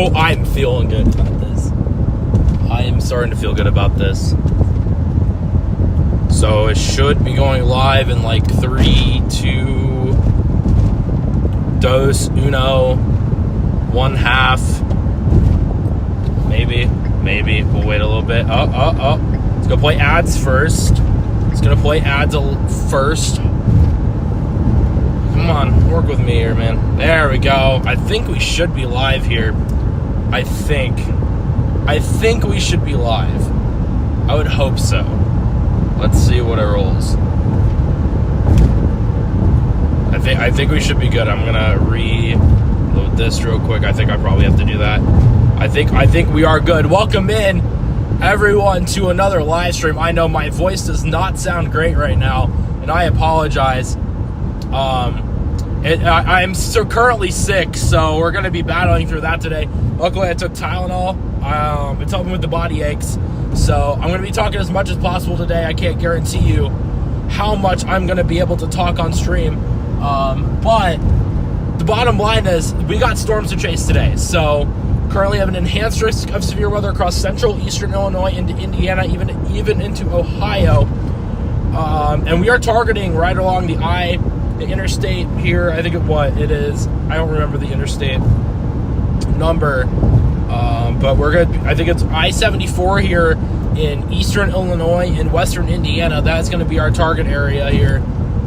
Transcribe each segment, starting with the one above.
Oh, I'm feeling good about this. I am starting to feel good about this. So it should be going live in like 3, 2, dos, uno, 1/2. Maybe. We'll wait a little bit. Oh. Let's go play ads first. First. Come on, work with me here, man. There we go. I think we should be live here. I think we should be live. I would hope so. Let's see what it rolls. I think we should be good. I'm gonna reload this real quick. I think I probably have to do that. I think we are good. Welcome in, everyone, to another live stream. I know my voice does not sound great right now, and I apologize. I'm still currently sick, so we're going to be battling through that today. Luckily, I took Tylenol. It's helping with the body aches. So I'm going to be talking as much as possible today. I can't guarantee you how much I'm going to be able to talk on stream. But the bottom line is we got storms to chase today. So currently have an enhanced risk of severe weather across central, eastern Illinois, into Indiana, even into Ohio. And we are targeting right along the interstate here. I think it is. I don't remember the interstate number. But we're good. I think it's I-74 here in eastern Illinois and western Indiana. That's going to be our target area here.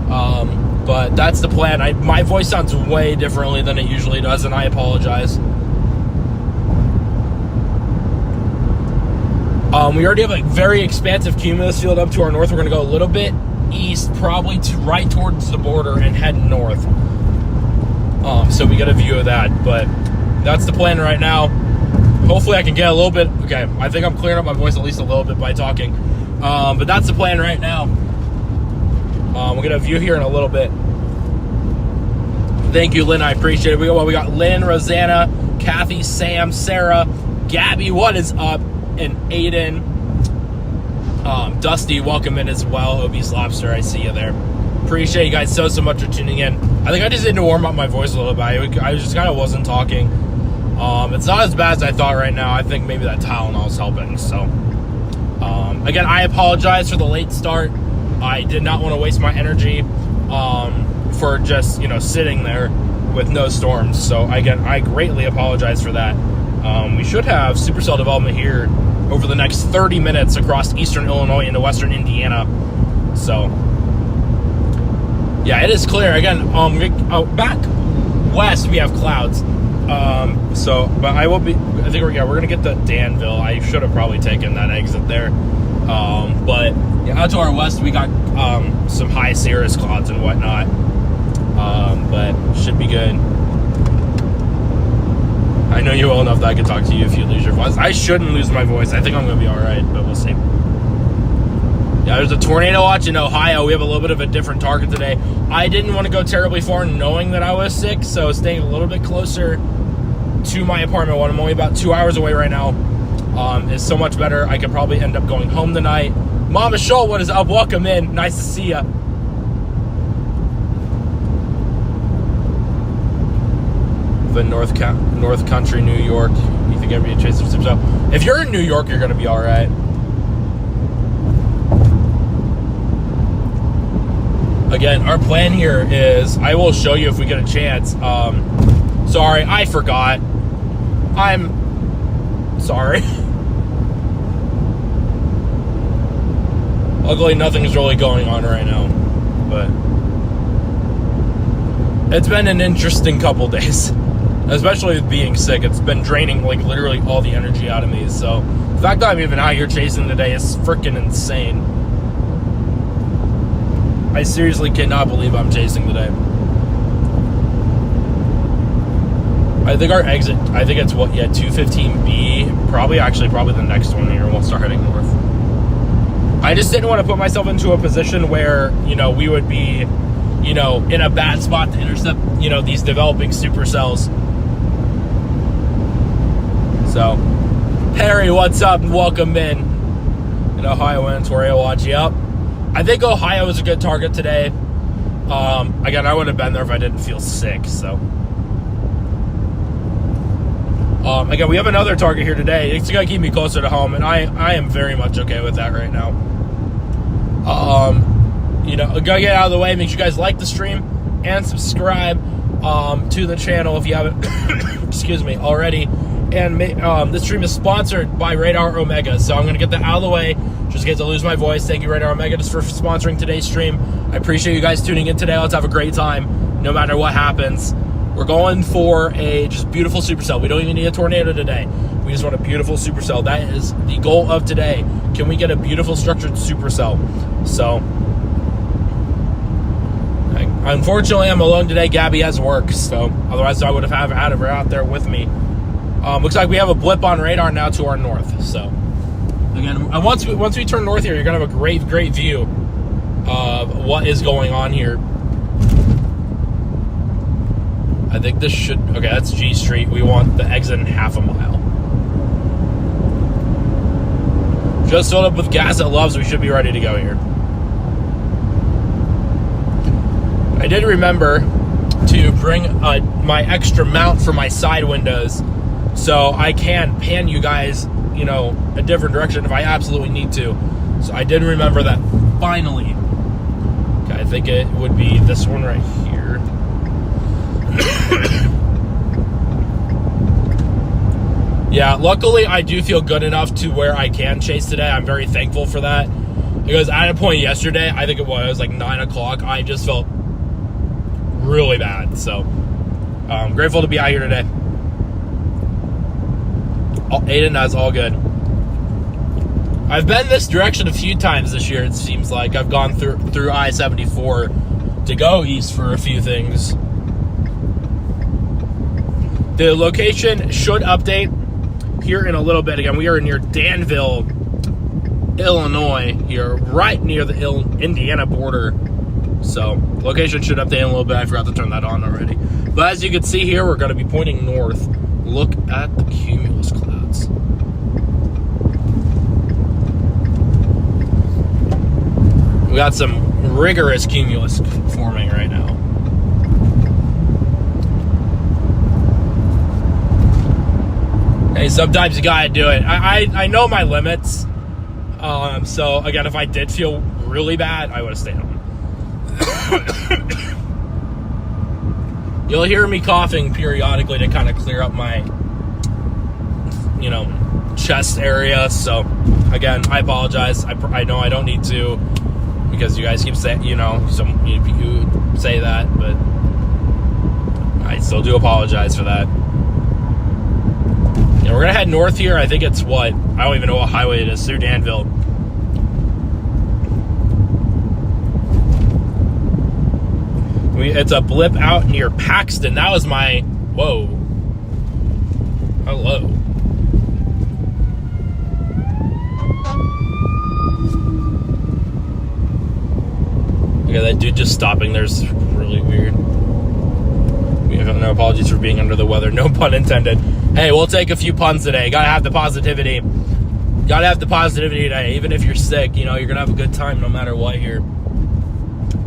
But that's the plan. My voice sounds way differently than it usually does, and I apologize. We already have a very expansive cumulus field up to our north. We're going to go a little bit east, probably right towards the border, and head north. So we get a view of that, but that's the plan right now. Hopefully I can get a little bit. Okay, I think I'm clearing up my voice at least a little bit by talking. But that's the plan right now. We'll get a view here in a little bit. Thank you, Lynn. I appreciate it. We got Lynn, Rosanna, Kathy, Sam, Sarah, Gabby. What is up? And Aiden, Dusty, welcome in as well. Obese Lobster, I see you there. Appreciate you guys so much for tuning in. I think I just need to warm up my voice a little bit. I just kind of wasn't talking. It's not as bad as I thought right now. I think maybe that Tylenol is helping. So, again, I apologize for the late start. I did not want to waste my energy for just sitting there with no storms. So again, I greatly apologize for that. We should have Supercell development here over the next 30 minutes across eastern Illinois into western Indiana. So, yeah, it is clear. Again, back west we have clouds. But I think we're going to get to Danville. I should have probably taken that exit there. But yeah, out to our west we got some high cirrus clouds and whatnot. But should be good. I know you well enough that I can talk to you if you lose your voice. I shouldn't lose my voice. I think I'm going to be all right, but we'll see. Yeah, there's a tornado watch in Ohio. We have a little bit of a different target today. I didn't want to go terribly far knowing that I was sick, so staying a little bit closer to my apartment when I'm only about 2 hours away right now is so much better. I could probably end up going home tonight. Mama Shoal, what is up? Welcome in. Nice to see ya. The North Country, New York. You think I'd be a chaser? So if you're in New York, you're going to be all right. Again, our plan here is, I will show you if we get a chance. Sorry, I forgot. I'm sorry. Luckily, nothing's really going on right now, but it's been an interesting couple days. Especially with being sick, it's been draining like literally all the energy out of me. So the fact that I'm even out here chasing today is freaking insane. I seriously cannot believe I'm chasing today. I think our exit, it's 215B, probably the next one here. We'll start heading north. I just didn't want to put myself into a position where, we would be, in a bad spot to intercept, these developing supercells. So, Harry, what's up? Welcome in Ohio and Torrio watch. Yep. I think Ohio is a good target today. Again, I would have been there if I didn't feel sick, so. Again, we have another target here today. It's going to keep me closer to home, and I am very much okay with that right now. You know, gotta get out of the way. Make sure you guys like the stream and subscribe to the channel if you haven't, excuse me, already. And this stream is sponsored by Radar Omega, so I'm going to get that out of the way just in case I lose my voice. Thank you, Radar Omega, just for sponsoring today's stream. I appreciate you guys tuning in today. Let's have a great time no matter what happens. We're going for a just beautiful supercell. We don't even need a tornado today. We just want a beautiful supercell. That is the goal of today. Can we get a beautiful structured supercell? So, unfortunately, I'm alone today. Gabby has work, so otherwise I would have had her out there with me. Looks like we have a blip on radar now to our north. So, again, once we turn north here, you're going to have a great view of what is going on here. I think this should... Okay, that's G Street. We want the exit in half a mile. Just filled up with gas at Love's. We should be ready to go here. I did remember to bring my extra mount for my side windows so I can pan you guys, you know, a different direction if I absolutely need to. So I did remember that finally. Okay, I think it would be this one right here. Yeah, luckily I do feel good enough to where I can chase today. I'm very thankful for that. Because at a point yesterday, I think it was like 9 o'clock, I just felt really bad. So, grateful to be out here today. Aiden, that's all good. I've been this direction a few times this year, it seems like. I've gone through I-74 to go east for a few things. The location should update here in a little bit. Again, we are near Danville, Illinois, here, right near the Indiana border. So, location should update in a little bit. I forgot to turn that on already. But as you can see here, we're going to be pointing north. Look at the cumulus clouds. We got some rigorous cumulus forming right now. Hey, sometimes you gotta do it. I know my limits. So again, if I did feel really bad, I would have stayed home. You'll hear me coughing periodically to kind of clear up my, you know, chest area. So again, I apologize. I know I don't need to because you guys keep saying, you know, you say that, but I still do apologize for that. Yeah, we're going to head north here. I think it's what? I don't even know what highway it is. Through Danville. It's a blip out near Paxton. That was my... Whoa. Hello. Look at that dude just stopping. There's really weird. No apologies for being under the weather. No pun intended. Hey, we'll take a few puns today. Gotta have the positivity. Gotta have the positivity today. Even if you're sick, you know, you're gonna have a good time no matter what here.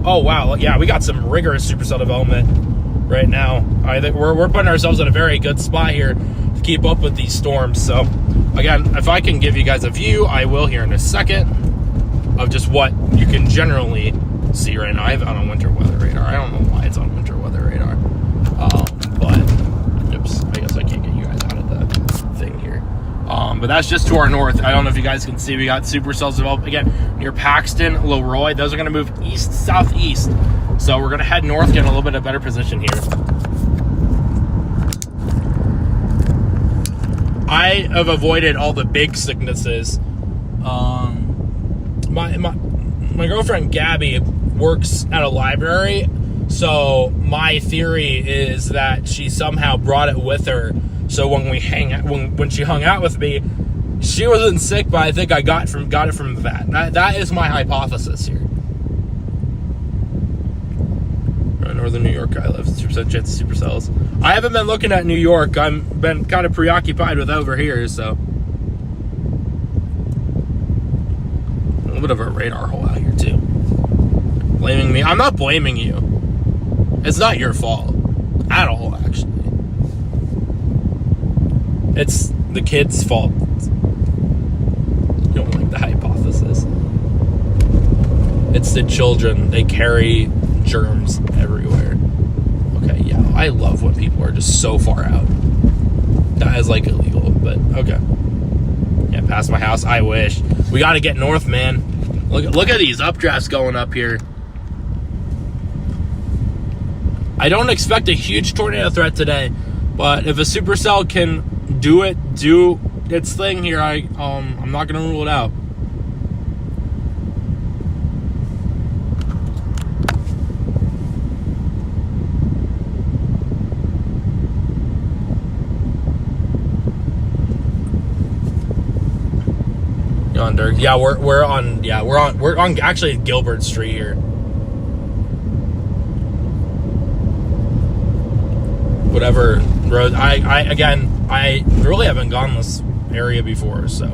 Oh, wow. Yeah, we got some rigorous supercell development right now. I think we're putting ourselves in a very good spot here to keep up with these storms. So, again, if I can give you guys a view, I will here in a second of just what you can generally see right now. I have it on winter weather radar. I don't know why it's on winter weather radar. But, oops, I guess I can't get you guys out of the thing here. But that's just to our north. I don't know if you guys can see. We got supercells developed, again, near Paxton, Leroy. Those are going to move east, southeast. So we're going to head north, get in a little bit of better position here. I have avoided all the big sicknesses. My girlfriend, Gabby, works at a library. So my theory is that she somehow brought it with her. So when when she hung out with me, she wasn't sick, but I think I got it from that. That is my hypothesis here. Northern New York, I live 2% chance of supercells. I haven't been looking at New York. I've been kind of preoccupied with over here, so a little bit of a radar hole out here too. Blaming me? I'm not blaming you. It's not your fault at all, actually. it's the kids' fault. You don't like the hypothesis. It's the children. They carry germs everywhere. Okay, yeah. I love when people are just so far out. That is like illegal, but okay. Yeah, past my house. I wish. We got to get north, man. Look at these updrafts going up here. I don't expect a huge tornado threat today, but if a supercell can do its thing here, I'm not gonna rule it out. Yonder, yeah, we're on actually Gilbert Street here. Whatever road, I really haven't gone this area before, so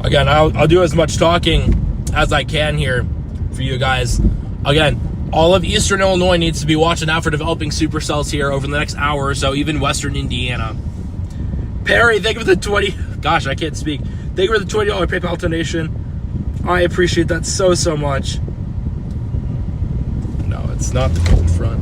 again, I'll do as much talking as I can here for you guys. Again, all of Eastern Illinois needs to be watching out for developing supercells here over the next hour or so, even Western Indiana. Perry, thank you for the 20. Gosh, I can't speak. Thank you for the $20 PayPal donation. I appreciate that so much. It's not the cold front.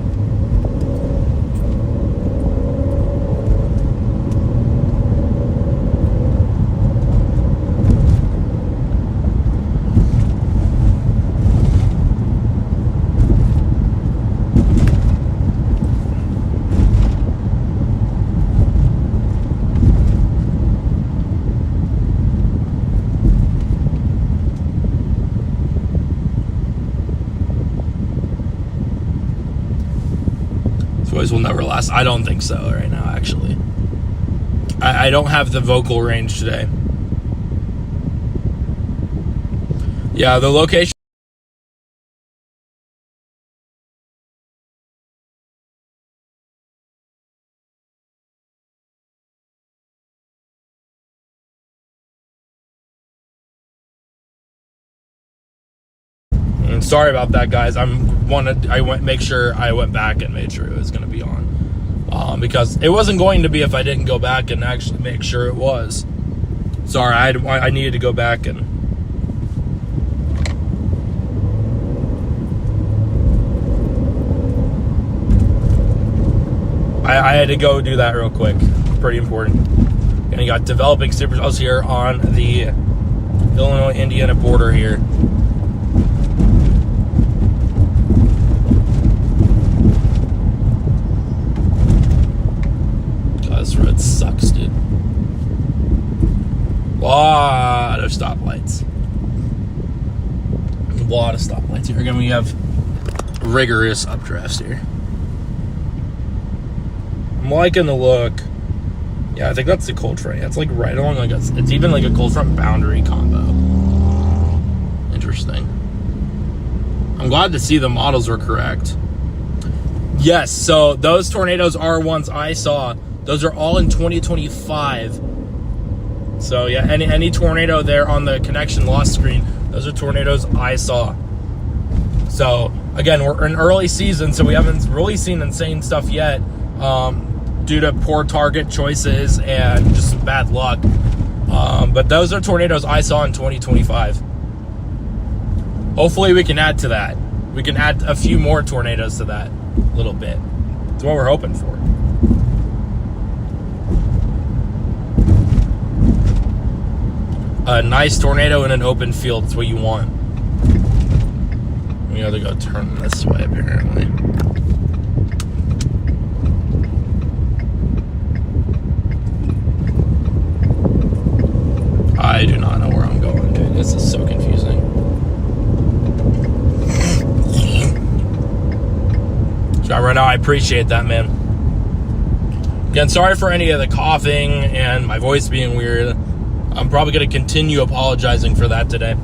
Will never last. I don't think so right now, actually. I don't have the vocal range today. Yeah, the location. Sorry about that, guys. I make sure I went back and made sure it was going to be on, because it wasn't going to be if I didn't go back and actually make sure it was. Sorry, I needed to go back and. I had to go do that real quick. Pretty important. And you got developing supercells here on the Illinois-Indiana border here. This road sucks, dude. Lot of stoplights. A lot of stoplights here. Again, we have rigorous updrafts here. I'm liking the look. Yeah, I think that's the cold front. Yeah, it's like right along, like it's even like a cold front boundary combo. Interesting. I'm glad to see the models were correct. Yes, so those tornadoes are ones I saw. Those are all in 2025. So yeah, any tornado there on the connection loss screen, those are tornadoes I saw. So again, we're in early season, so we haven't really seen insane stuff yet, due to poor target choices and just some bad luck. But those are tornadoes I saw in 2025. Hopefully we can add to that. We can add a few more tornadoes to that a little bit. That's what we're hoping for. A nice tornado in an open field is what you want. We gotta go turn this way, apparently. I do not know where I'm going, dude. This is so confusing. So right now, I appreciate that, man. Again, sorry for any of the coughing and my voice being weird. I'm probably going to continue apologizing for that today. I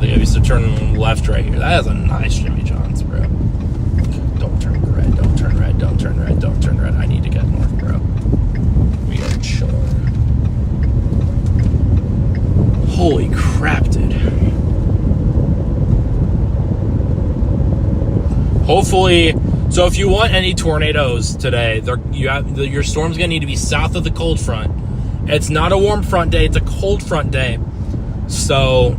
think I used to turn left right here. That is a nice Jimmy John's, bro. Don't turn red, don't turn red, don't turn red, don't turn red. I need to get north, bro. We are chilling. Holy crap, dude. hopefully, so if you want any tornadoes today, your storm's going to need to be south of the cold front. It's not a warm front day, it's a cold front day. So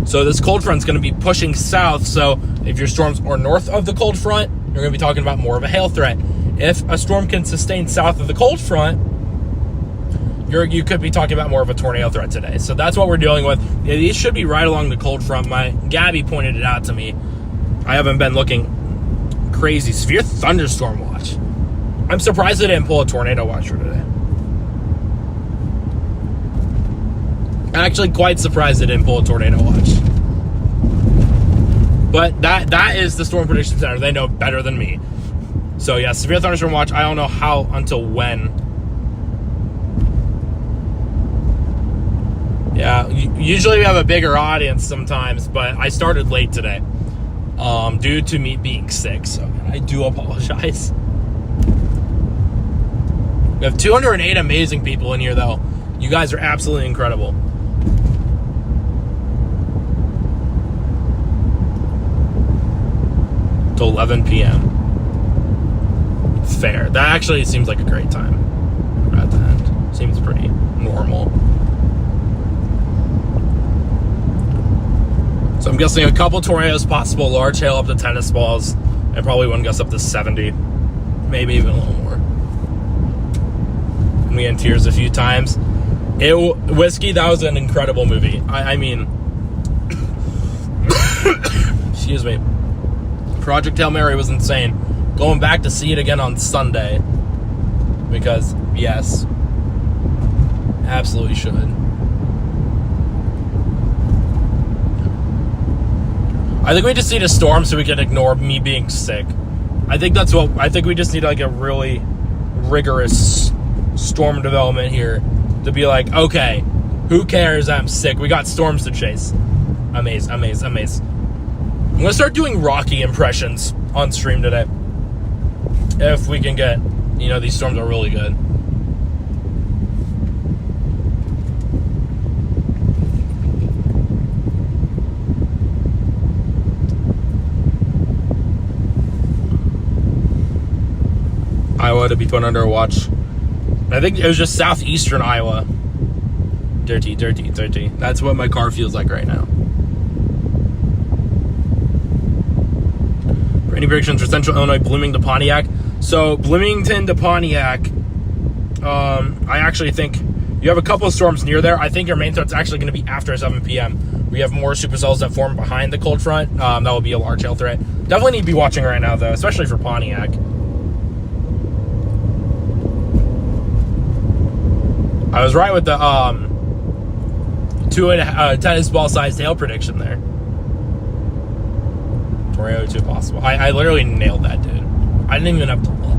this cold front's going to be pushing south. So if your storms are north of the cold front, you're going to be talking about more of a hail threat. If a storm can sustain south of the cold front, you could be talking about more of a tornado threat today. So that's what we're dealing with. Yeah, these should be right along the cold front. Gabby pointed it out to me. I haven't been looking crazy. Severe thunderstorm watch. I'm surprised they didn't pull a tornado watch for today. Actually, quite surprised they didn't pull a tornado watch. But that is the Storm Prediction Center. They know better than me. So yeah, severe thunderstorm watch. I don't know how until when. Yeah, usually we have a bigger audience sometimes, but I started late today due to me being sick. So I do apologize. We have 208 amazing people in here, though. You guys are absolutely incredible. To 11 p.m. Fair. That actually seems like a great time at the end. Seems pretty normal. So I'm guessing a couple tornadoes possible, large hail up to tennis balls, and probably one gust up to 70. Maybe even a little more. Me in tears a few times. Whiskey, that was an incredible movie. I mean, excuse me. Project Hail Mary was insane. Going back to see it again on Sunday. Because, yes. Absolutely should. I think we just need a storm so we can ignore me being sick. I think we just need like a really rigorous storm development here to be like, okay, who cares? I'm sick. We got storms to chase. Amaze. I'm going to start doing Rocky impressions on stream today. If we can get, these storms are really good. Iowa to be put under a watch. I think it was just southeastern Iowa. Dirty. That's what my car feels like right now. Any predictions for Central Illinois, Bloomington to Pontiac? So Bloomington to Pontiac, I actually think you have a couple of storms near there. I think your main threat's actually going to be after 7 p.m. We have more supercells that form behind the cold front. That will be a large hail threat. Definitely need to be watching right now, though, especially for Pontiac. I was right with the 2.5 tennis ball sized hail prediction there. Tornado 2 possible. I literally nailed that, dude. I didn't even have to look.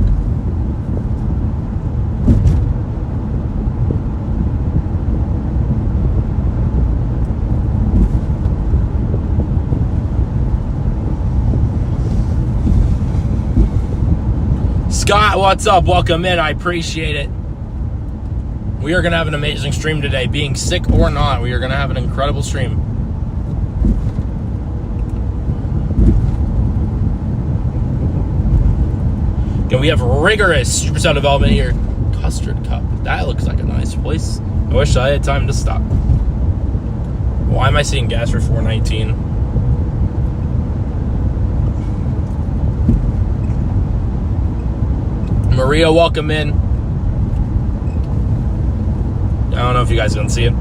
Scott, what's up? Welcome in. I appreciate it. We are going to have an amazing stream today. Being sick or not, we are going to have an incredible stream. And we have rigorous Supercell development here. Custard Cup. That looks like a nice place. I wish I had time to stop. Why am I seeing gas for $4.19? Maria, welcome in. I don't know if you guys can see it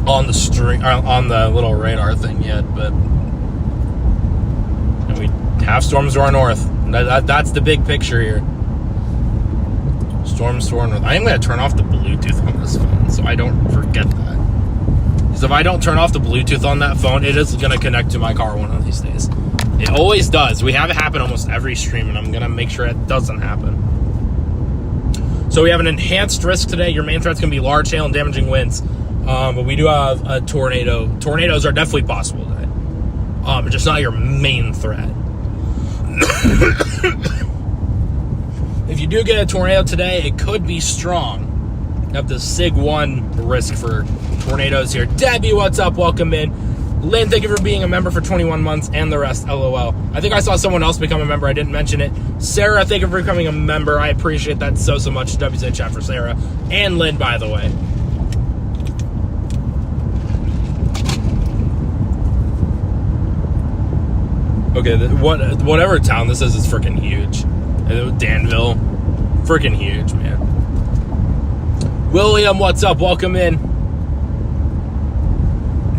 on the string, on the little radar thing yet, but we have storms to our north. That's the big picture here. Storms to our north. I am going to turn off the Bluetooth on this phone so I don't forget that. Because if I don't turn off the Bluetooth on that phone, it is going to connect to my car one of these days. It always does. We have it happen almost every stream, and I'm going to make sure it doesn't happen. So we have an enhanced risk today. Your main threat's going to be large hail and damaging winds. But we do have a tornado. Tornadoes are definitely possible today. But just not your main threat. If you do get a tornado today, it could be strong. You have the SIG 1 risk for tornadoes here. Debbie, what's up? Welcome in. Lynn, thank you for being a member for 21 months and the rest, LOL. I think I saw someone else become a member. I didn't mention it. Sarah, thank you for becoming a member. I appreciate that so much. WZ chat for Sarah. And Lynn, by the way. Okay, whatever town this is freaking huge. Danville. Freaking huge, man. William, what's up? Welcome in.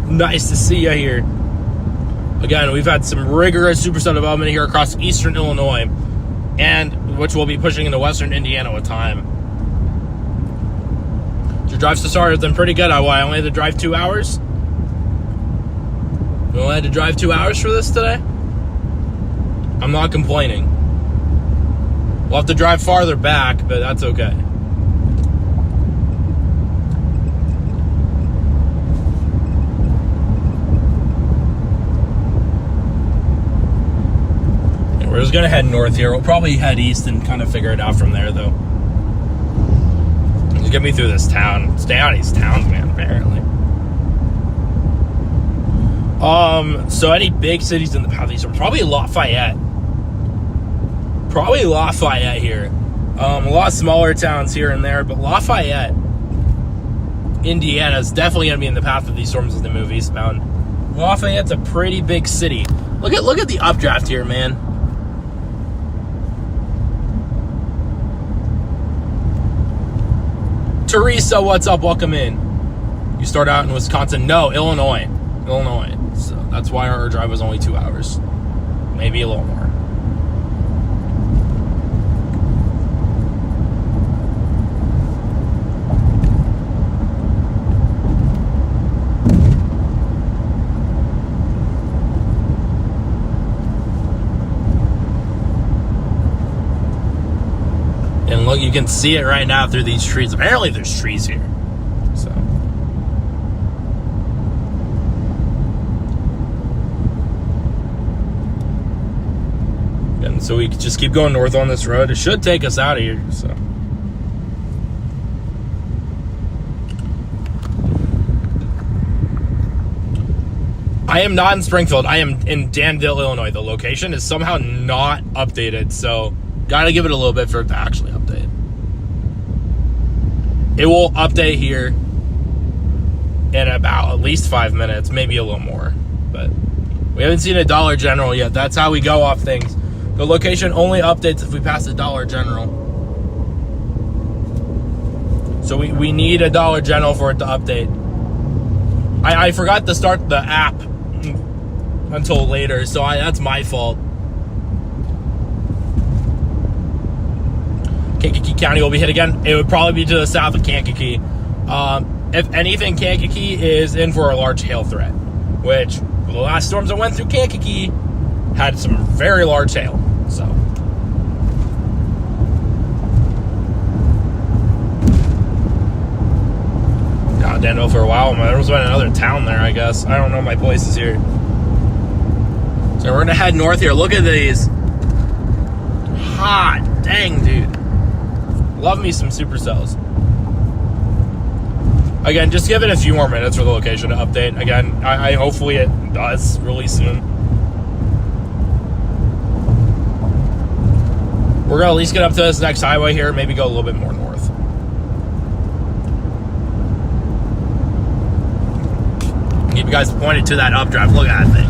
Nice to see you here. Again, we've had some rigorous Supercell development here across eastern Illinois, and which will be pushing into western Indiana with time. Your drive so far has been pretty good. I only had to drive 2 hours. We only had to drive 2 hours for this today. I'm not complaining. We'll have to drive farther back, but that's okay. We're just gonna head north here. We'll probably head east and kind of figure it out from there, though. Just get me through this town. Stay out of these towns, man, apparently. So any big cities in the southeast are probably Lafayette. Probably Lafayette here. A lot of smaller towns here and there, but Lafayette, Indiana is definitely gonna be in the path of these storms as they move eastbound. Lafayette's a pretty big city. Look at the updraft here, man. Teresa, what's up? Welcome in. You start out in Wisconsin? No, Illinois. So that's why our drive was only 2 hours. Maybe a little more. And look, you can see it right now through these trees. Apparently there's trees here. So. And so we can just keep going north on this road. It should take us out of here, so. I am not in Springfield. I am in Danville, Illinois. The location is somehow not updated, so gotta give it a little bit for it to actually update. It will update here in about at least 5 minutes, maybe a little more. But we haven't seen a Dollar General yet. That's how we go off things. The location only updates if we pass a Dollar General. So we need a Dollar General for it to update. I forgot to start the app until later, so that's my fault. Kankakee County will be hit again. It would probably be to the south of Kankakee. If anything, Kankakee is in for a large hail threat, which the last storms that went through Kankakee had some very large hail. So, got Danville for a while. There was another town there, I guess. I don't know my places here. So we're gonna head north here. Look at these. Hot dang, dude. Love me some Supercells. Again, just give it a few more minutes for the location to update. Again, I hopefully it does really soon. We're gonna at least get up to this next highway here, maybe go a little bit more north. Keep you guys pointed to that updraft. Look at that thing.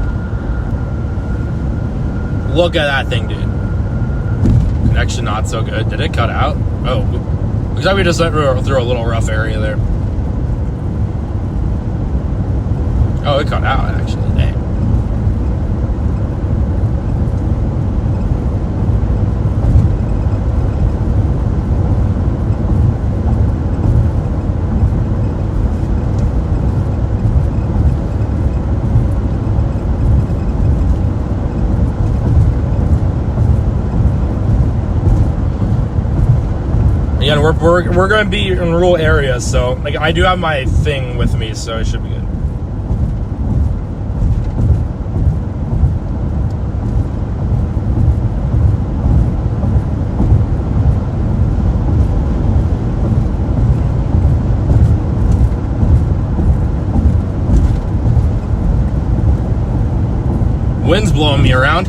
Look at that thing, dude. Connection not so good. Did it cut out? Oh, looks like we just went through a little rough area there. Oh, it cut out, actually. Dang. Again, we're going to be in rural areas, so like I do have my thing with me, so it should be good. Wind's blowing me around.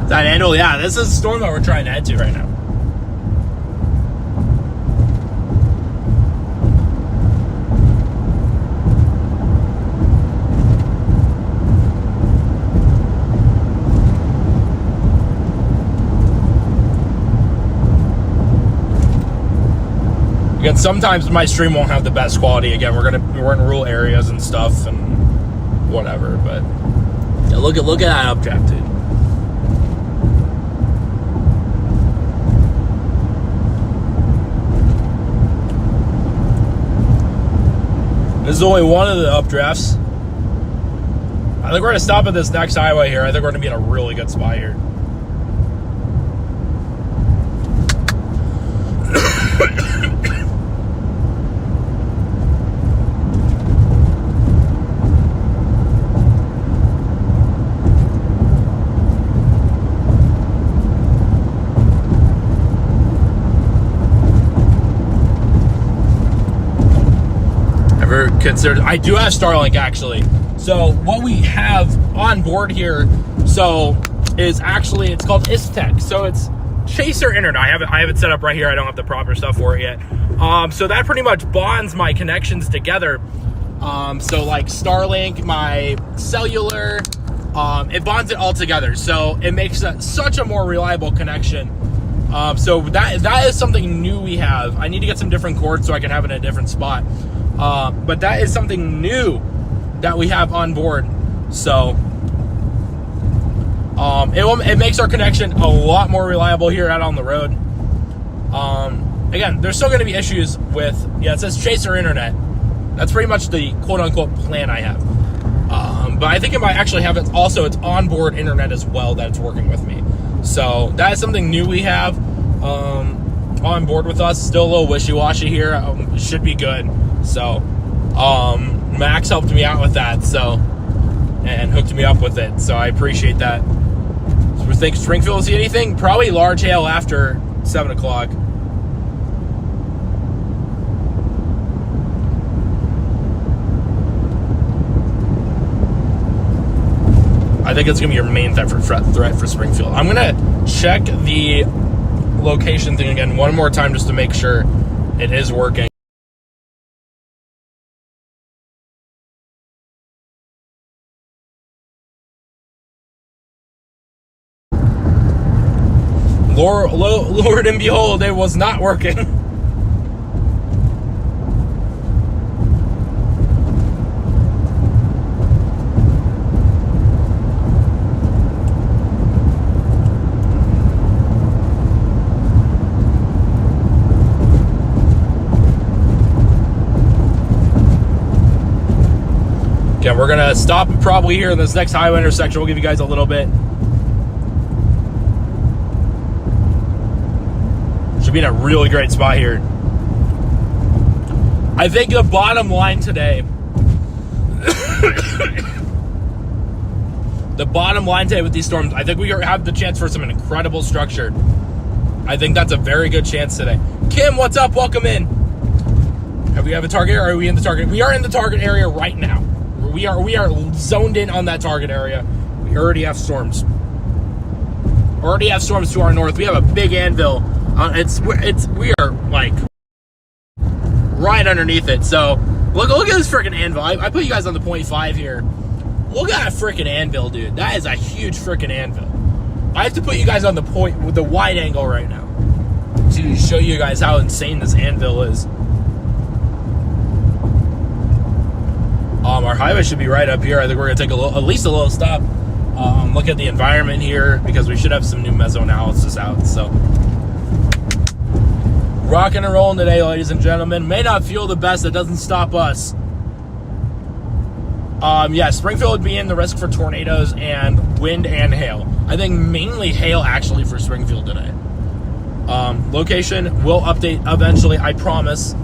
That Danville, yeah, this is a storm that we're trying to head to right now. Again, sometimes my stream won't have the best quality. Again, we're in rural areas and stuff and whatever, but yeah, look at that updraft, dude. This is only one of the updrafts. I think we're gonna stop at this next highway here. I think we're gonna be in a really good spot here. I do have Starlink actually. So what we have on board here, is actually, it's called ISTech. So it's Chaser Internet. I have it set up right here. I don't have the proper stuff for it yet. So that pretty much bonds my connections together. So like Starlink, my cellular, it bonds it all together. So it makes such a more reliable connection. So that is something new we have. I need to get some different cords so I can have it in a different spot. But that is something new that we have on board. So it makes our connection a lot more reliable here out on the road. Again, there's still going to be issues with, it says Chaser Internet. That's pretty much the quote-unquote plan I have. But I think it might actually have it's onboard internet as well that it's working with me. So that is something new we have on board with us. Still a little wishy-washy here. Should be good. So Max helped me out with that, and hooked me up with it. So I appreciate that. So we think Springfield will see anything? Probably large hail after 7 o'clock. I think it's going to be your main threat for Springfield. I'm going to check the location thing again one more time just to make sure it is working. Lord and behold, it was not working. Okay, we're gonna stop probably here in this next highway intersection. We'll give you guys a little bit. Should be in a really great spot here. I think the bottom line today, with these storms, I think we have the chance for some incredible structure. I think that's a very good chance today. Kim, what's up? Welcome in. Have we have a target, or are we in the target? We are in the target area right now. We are zoned in on that target area. We already have storms. Already have storms to our north. We have a big Danville. We are like right underneath it. So look at this freaking Danville. I put you guys on the 0.5 here. Look at that freaking Danville, dude. That is a huge freaking Danville. I have to put you guys on the point with the wide angle right now to show you guys how insane this Danville is. Our highway should be right up here. I think we're gonna take at least a little stop. Look at the environment here because we should have some new meso analysis out. So rocking and rolling today, ladies and gentlemen. May not feel the best. It doesn't stop us. Yeah, Springfield would be in the risk for tornadoes and wind and hail. I think mainly hail actually for Springfield today. Location will update eventually, I promise.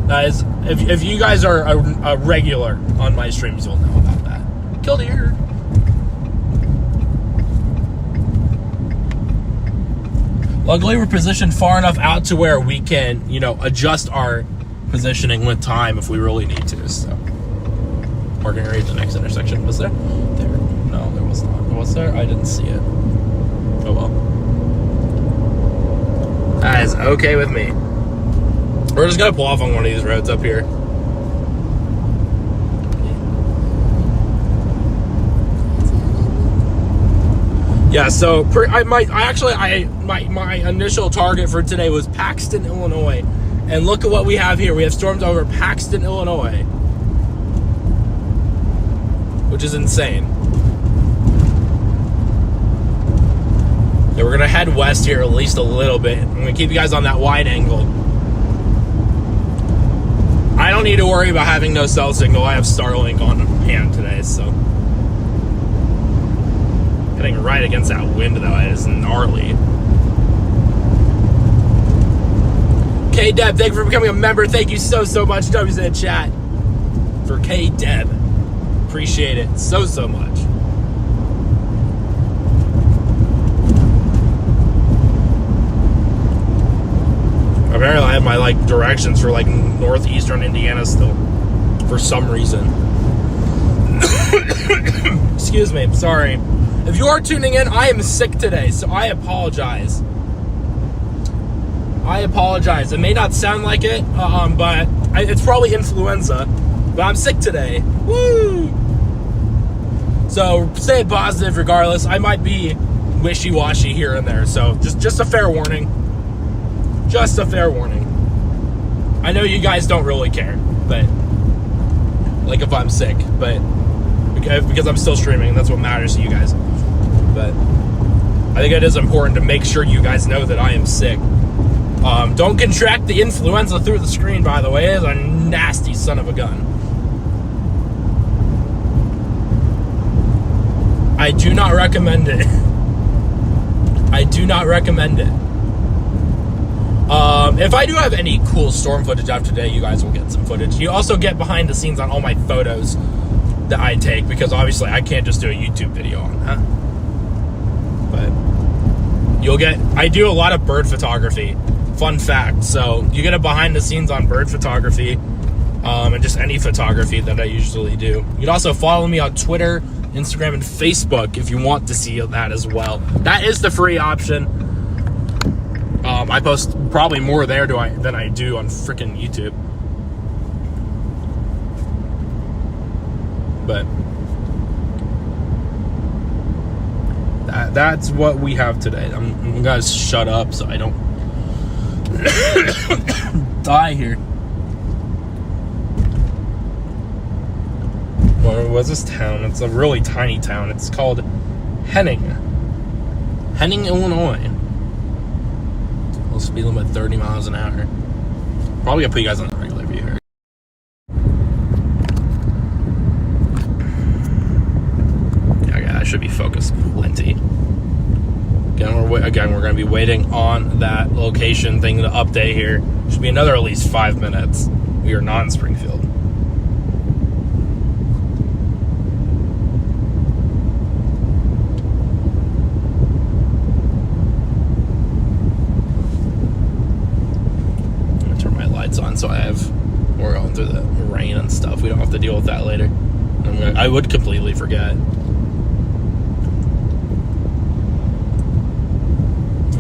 That is, if you guys are a regular on my streams, you'll know about that. Killed a deer. Luckily, we're positioned far enough out to where we can, adjust our positioning with time if we really need to. So, Parking area at the next intersection. Was there? There. No, there was not. Was there? I didn't see it. Oh well. That is okay with me. We're just gonna pull off on one of these roads up here. Yeah, so my initial target for today was Paxton, Illinois. And look at what we have here. We have storms over Paxton, Illinois, which is insane. Yeah, we're gonna head west here at least a little bit. I'm gonna keep you guys on that wide angle. I don't need to worry about having no cell signal. I have Starlink on hand today, so. Heading right against that wind, though, it is gnarly. K-Deb, thank you for becoming a member. Thank you so much. W's in the chat for K-Deb. Appreciate it so much. Apparently I have my directions for northeastern Indiana still for some reason. Excuse me, sorry. If you are tuning in, I am sick today, so I apologize. It may not sound like it, but it's probably influenza. But I'm sick today. Woo! So stay positive regardless. I might be wishy-washy here and there, so just a fair warning. Just a fair warning. I know you guys don't really care, but if I'm sick, but because I'm still streaming, that's what matters to you guys. But I think it is important to make sure you guys know that I am sick. Don't contract the influenza through the screen, by the way. It is a nasty son of a gun. I do not recommend it. I do not recommend it. If I do have any cool storm footage after today, you guys will get some footage. You also get behind the scenes on all my photos that I take, because obviously I can't just do a YouTube video on that. But I do a lot of bird photography. Fun fact. So you get a behind the scenes on bird photography, and just any photography that I usually do. You can also follow me on Twitter, Instagram, and Facebook if you want to see that as well. That is the free option. I post probably more there than I do on freaking YouTube. But that's what we have today. I'm gonna shut up so I don't die here. What was this town? It's a really tiny town. It's called Henning, Illinois. Speed limit 30 miles an hour. Probably gonna put you guys on the regular view here. Yeah, I should be focused plenty. Again, we're gonna be waiting on that location thing to update here. Should be another at least 5 minutes. We are not in Springfield. On, so we're going through the rain and stuff. We don't have to deal with that later. I would completely forget. A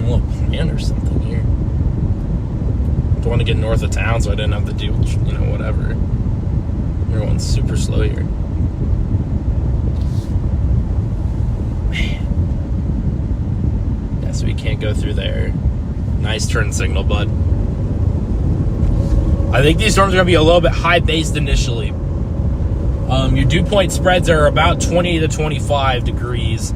little plan or something here. I want to get north of town, so I didn't have to do, whatever. Everyone's super slow here. Man. Yeah, so we can't go through there. Nice turn signal, bud. I think these storms are going to be a little bit high-based initially. Your dew point spreads are about 20 to 25 degrees.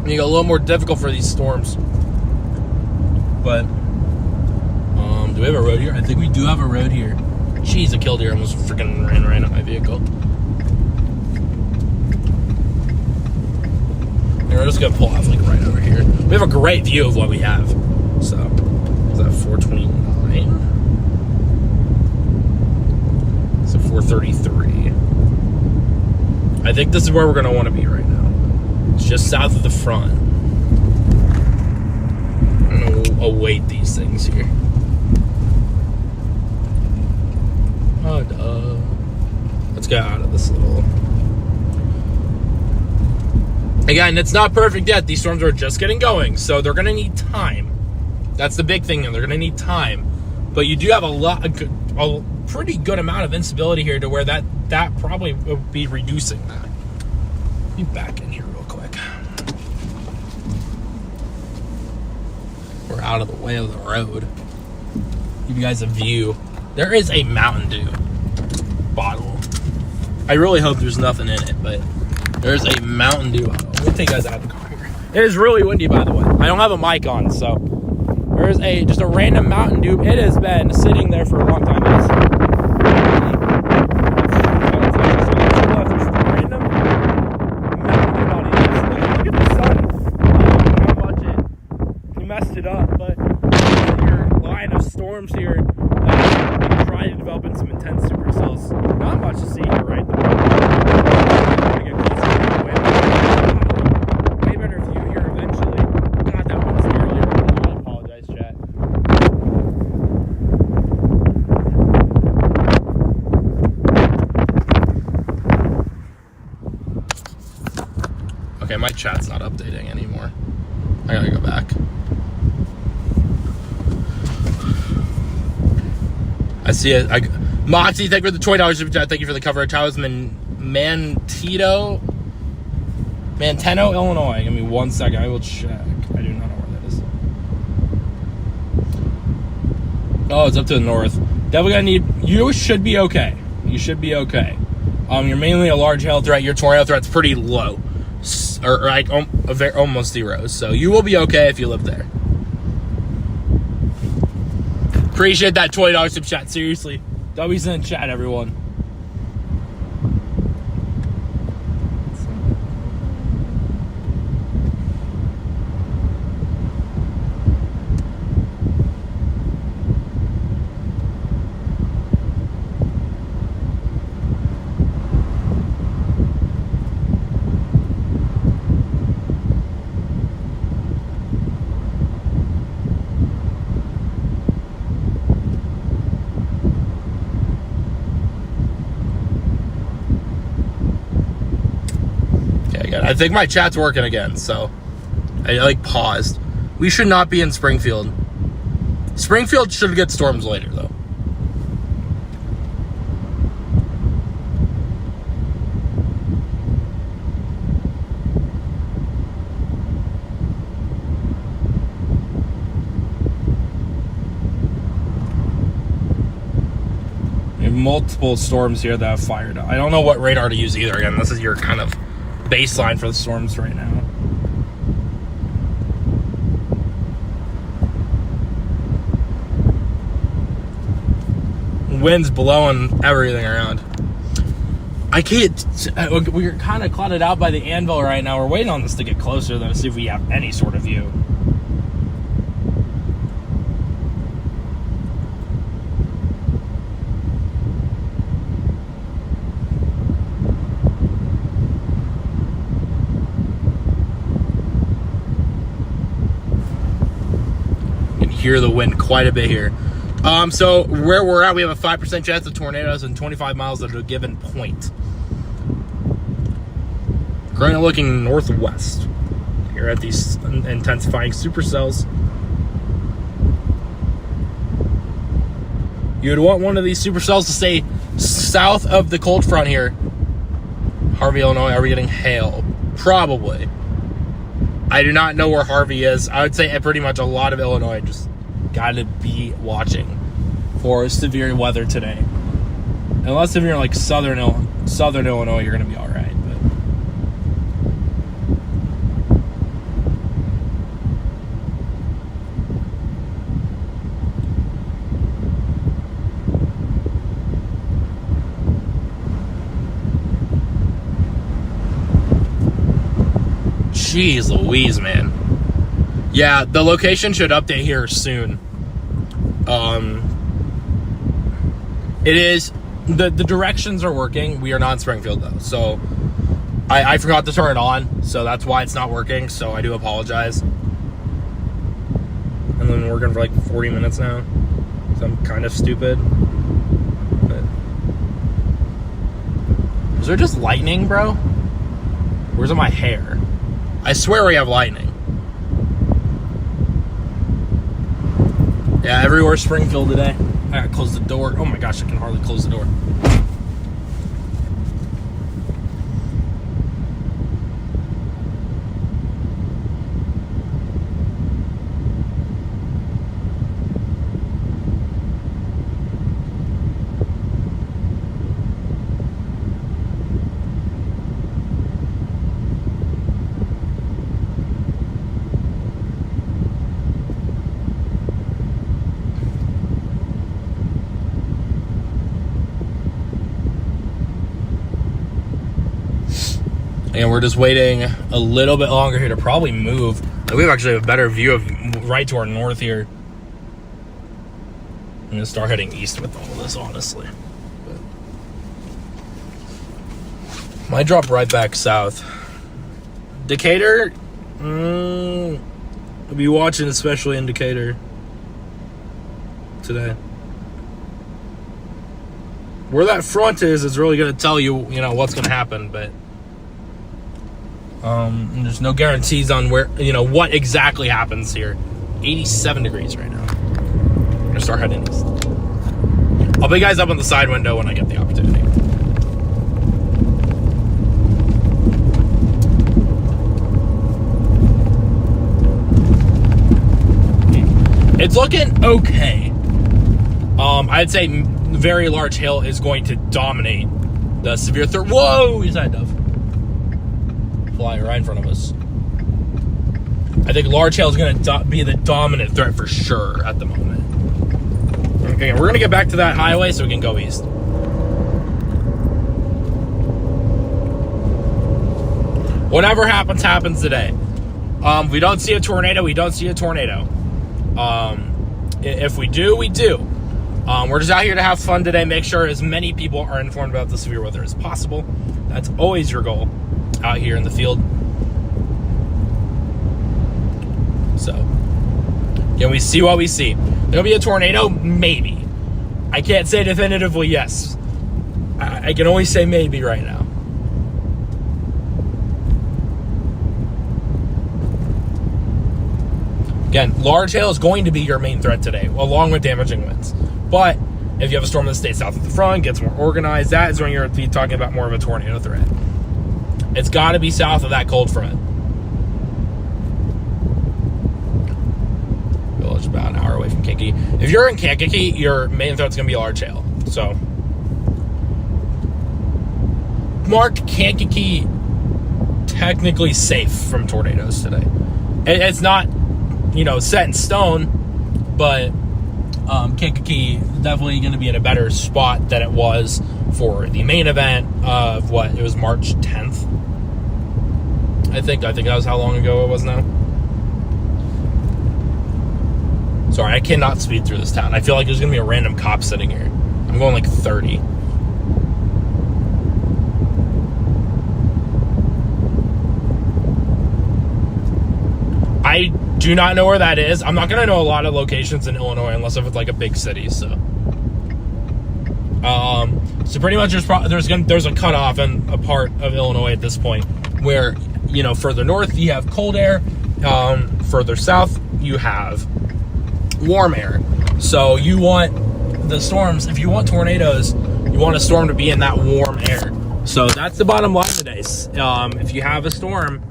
Make it a little more difficult for these storms. But, do we have a road here? I think we do have a road here. Jeez, a killdeer almost freaking ran right at my vehicle. And we're just going to pull off right over here. We have a great view of what we have. So, is that 429? So 433. I think this is where we're going to want to be right now. It's just south of the front. I'm going to await these things here. Let's get out of this little... Again, it's not perfect yet. These storms are just getting going, so they're going to need time. That's the big thing, and they're going to need time. But you do have a pretty good amount of instability here to where that probably will be reducing that. Let me back in here real quick. We're out of the way of the road. Give you guys a view. There is a Mountain Dew bottle. I really hope there's nothing in it, but there's a Mountain Dew bottle. Let me take you guys out of the car here. It is really windy, by the way. I don't have a mic on, so there's just a random Mountain Dew. It has been sitting there for a long time. There's a random Mountain Dew bottle. Look at the sun. How much it messed it up, but your line of storms here trying to develop in some intense supercells. Not much to see here, right? Way better view here eventually. God, that one's earlier. I apologize, chat. Okay, my chat's not updating anymore. I gotta go back. I see it. Moxie, thank you for the $20 super chat. Thank you for the cover. Talisman Manteno, Illinois. Give me 1 second. I will check. I do not know where that is. Oh, it's up to the north. Definitely gonna need. You should be okay. You should be okay. You're mainly a large hail threat. Your tornado threat's pretty low, or like almost zero. So you will be okay if you live there. Appreciate that $20 super chat. Seriously. W's in the chat, everyone. I think my chat's working again, so I paused. We should not be in Springfield. Springfield should get storms later, though. We have multiple storms here that have fired up. I don't know what radar to use either. Again, this is your kind of baseline for the storms right now. Wind's blowing everything around. I can't. We're kind of clouded out by the Danville right now. We're waiting on this to get closer though to see if we have any sort of view. Hear the wind quite a bit here. So where we're at, we have a 5% chance of tornadoes and 25 miles at a given point. Currently looking northwest here at these intensifying supercells. You would want one of these supercells to stay south of the cold front here. Harvey, Illinois, are we getting hail? Probably. I do not know where Harvey is. I would say pretty much a lot of Illinois just got to be watching for severe weather today. Unless if you're in like southern Illinois, you're going to be all right. Jeez Louise, man. Yeah, the location should update here soon. It is, the directions are working. We are not in Springfield, though. So, I forgot to turn it on. So, that's why it's not working. So, I do apologize. And then we're working for like 40 minutes now. So, I'm kind of stupid. But Is there just lightning, bro? Where's my hair? I swear we have lightning. Yeah, everywhere Springfield today. I gotta close the door. Oh my gosh, I can hardly close the door. And we're just waiting a little bit longer here to probably move. We actually have a better view of right to our north here. I'm going to start heading east with all this, honestly. But might drop right back south. Decatur? I'll be watching especially in Decatur today. Where that front is really going to tell you, what's going to happen, but there's no guarantees on where, what exactly happens here. 87 degrees right now. I'm gonna start heading east. I'll be guys up on the side window when I get the opportunity. It's looking okay. I'd say very large hail is going to dominate the severe threat. Whoa, he's that dove. Flying right in front of us. I think large hail is going to be the dominant threat for sure at the moment. Okay, we're going to get back to that highway so we can go east. Whatever happens, happens today. If we don't see a tornado, we don't see a tornado. If we do, we do. We're just out here to have fun today. Make sure as many people are informed about the severe weather as possible. That's always your goal out here in the field. So, can we see what we see? There'll be a tornado? Maybe. I can't say definitively yes. I can only say maybe right now. Again, large hail is going to be your main threat today, along with damaging winds. But if you have a storm that stays south of the front, gets more organized, that is when you're talking about more of a tornado threat. It's got to be south of that cold front. Village about an hour away from Kankakee. If you're in Kankakee, your main threat's going to be large hail. So, marked Kankakee technically safe from tornadoes today. It's not, set in stone, but Kankakee definitely going to be in a better spot than it was for the main event of it was March 10th. I think that was how long ago it was now. Sorry, I cannot speed through this town. I feel like there's going to be a random cop sitting here. I'm going like 30. I do not know where that is. I'm not going to know a lot of locations in Illinois unless if it's like a big city, so. So pretty much there's a cutoff in a part of Illinois at this point where, further north you have cold air, further south you have warm air. So you want the storms, if you want tornadoes, you want a storm to be in that warm air. So that's the bottom line today. If you have a storm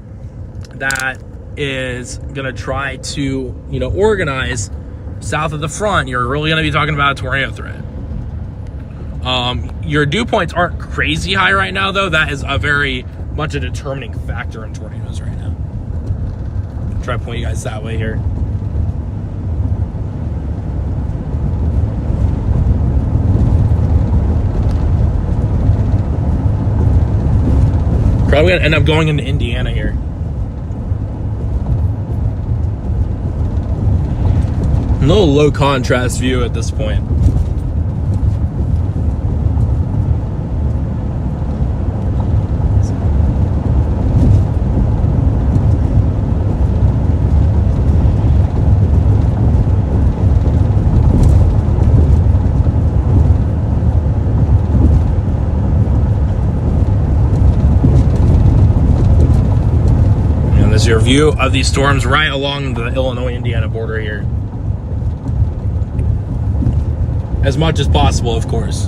that is going to try to, organize south of the front, you're really going to be talking about a tornado threat. Your dew points aren't crazy high right now, though. That is a very much a determining factor in tornadoes right now. Try to point you guys that way here. Probably going to end up going into Indiana here. A little low contrast view at this point. view of these storms right along the Illinois-Indiana border here. As much as possible, of course.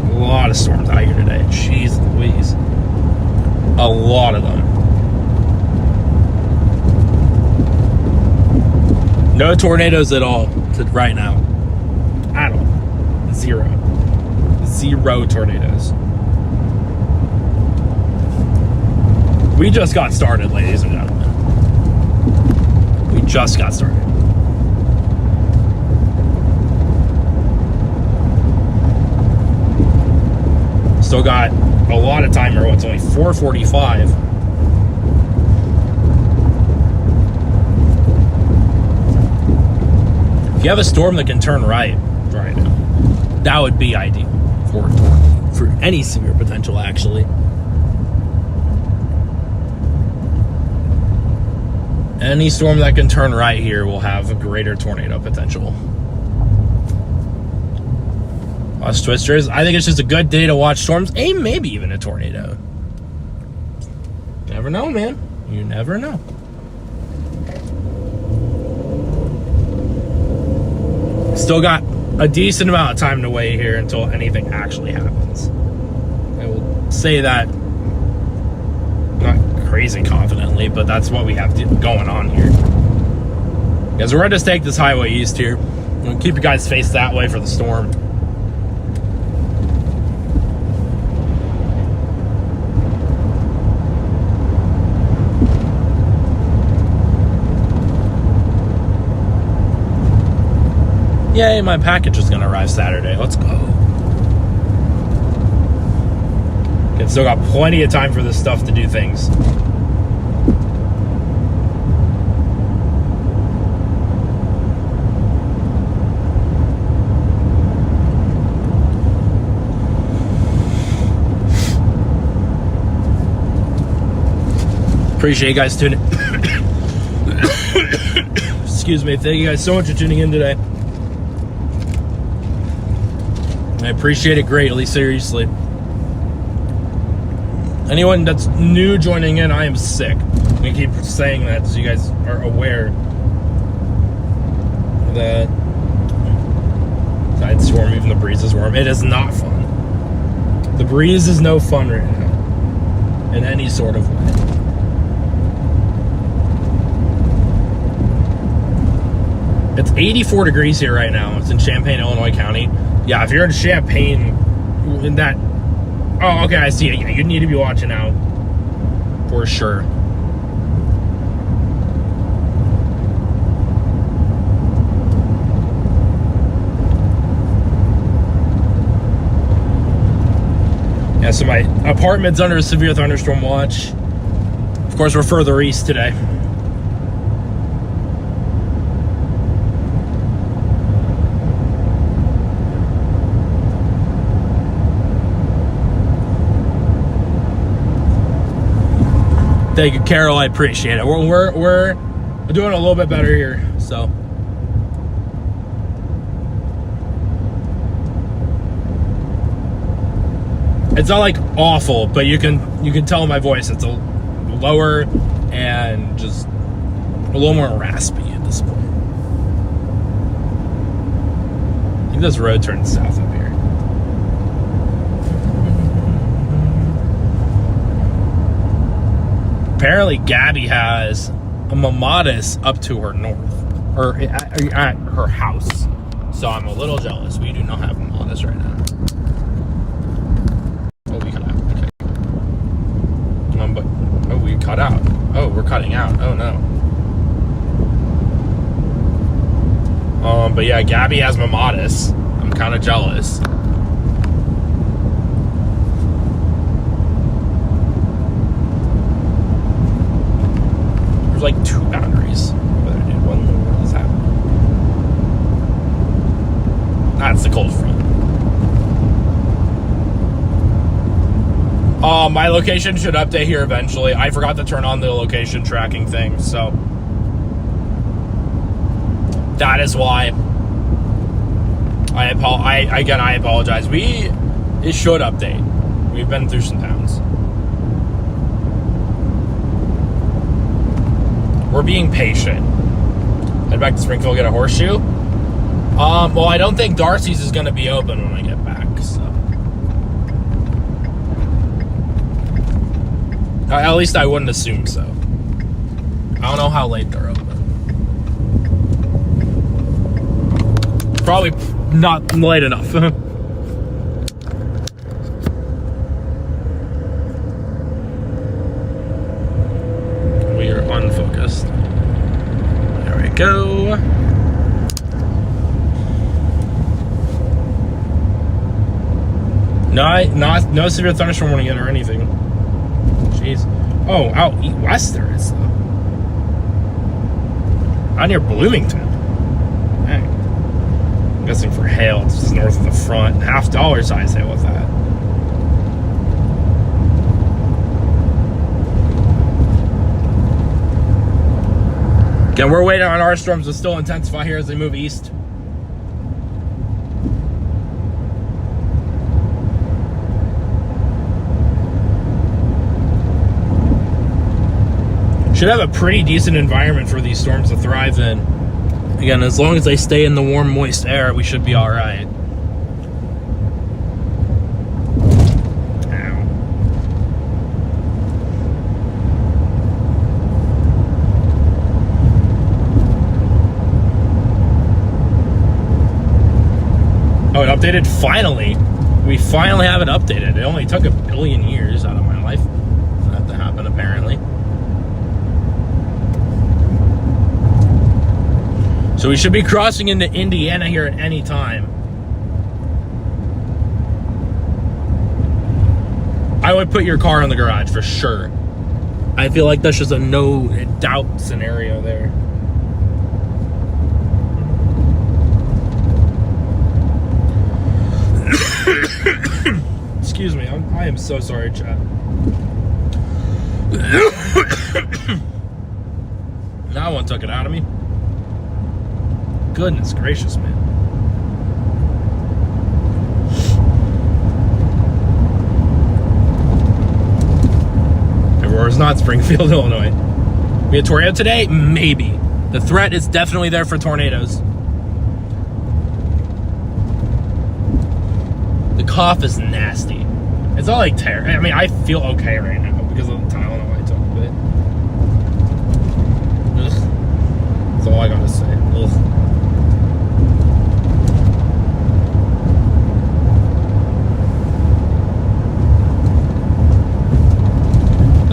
A lot of storms out here today. Jeez Louise. A lot of them. No tornadoes at all right now. At all. Zero. Zero tornadoes. We just got started, ladies and gentlemen. We just got started. Still got a lot of time here. It's only 4:45. If you have a storm that can turn right now, that would be ideal for any severe potential, actually. Any storm that can turn right here will have a greater tornado potential. Us twisters, I think it's just a good day to watch storms, and maybe even a tornado. You never know, man. You never know. Still got a decent amount of time to wait here until anything actually happens. I will say that not crazy confidently, but that's what we have going on here. Because we're going to just take this highway east here. We'll keep you guys faced that way for the storm. Yay, my package is gonna arrive Saturday. Let's go. Okay, still got plenty of time for this stuff to do things. Appreciate you guys tuning excuse me. Thank you guys so much for tuning in today. I appreciate it greatly, seriously. Anyone that's new joining in, I am sick. I'm gonna keep saying that so you guys are aware that tide storm, even the breeze is warm. It is not fun. The breeze is no fun right now in any sort of way. It's 84 degrees here right now. It's in Champaign, Illinois County. Yeah, if you're in Champaign, in that... Oh, okay, I see it. Yeah, you need to be watching out. For sure. Yeah, so my apartment's under a severe thunderstorm watch. Of course, we're further east today. Thank you, Carol. I appreciate it. We're doing a little bit better here, so. It's not like awful, but you can tell in my voice it's a lower and just a little more raspy at this point. I think this road turns south up here. Apparently Gabby has a mamatis up to her north, or at her house. So I'm a little jealous. We do not have mamatis right now. Oh, we cut out. Okay. But we cut out. Oh, we're cutting out. Oh no. But yeah, Gabby has mamatis. I'm kind of jealous. Like two boundaries. What is that? That's the cold front. My location should update here eventually. I forgot to turn on the location tracking thing, so that is why I apologize. It should update. We've been through some towns. We're being patient. Head back to Springfield, get a horseshoe. Well, I don't think Darcy's is going to be open when I get back, so. At least I wouldn't assume so. I don't know how late they're open. Probably not late enough. We are unfocused. There we go. No severe thunderstorm warning yet or anything. Jeez. Oh, out west there is though. Out near Bloomington. Dang. I'm guessing for hail, it's just north of the front. $50 size hail with that. Again, we're waiting on our storms to still intensify here as they move east. Should have a pretty decent environment for these storms to thrive in. Again, as long as they stay in the warm, moist air, we should be all right. Ow. Oh, it updated finally. We finally have it updated. It only took 1 billion years out of my life for that to happen, apparently. So we should be crossing into Indiana here at any time. I would put your car in the garage for sure. I feel like that's just a no doubt scenario there. Excuse me, I am so sorry, chat. That one took it out of me. Goodness gracious, man. Aurora's not Springfield, Illinois. Be a tornado today? Maybe. The threat is definitely there for tornadoes. The cough is nasty. It's not like terror. I mean, I feel okay right now because of the Tylenol I took, but ugh. That's all I gotta say. Ugh.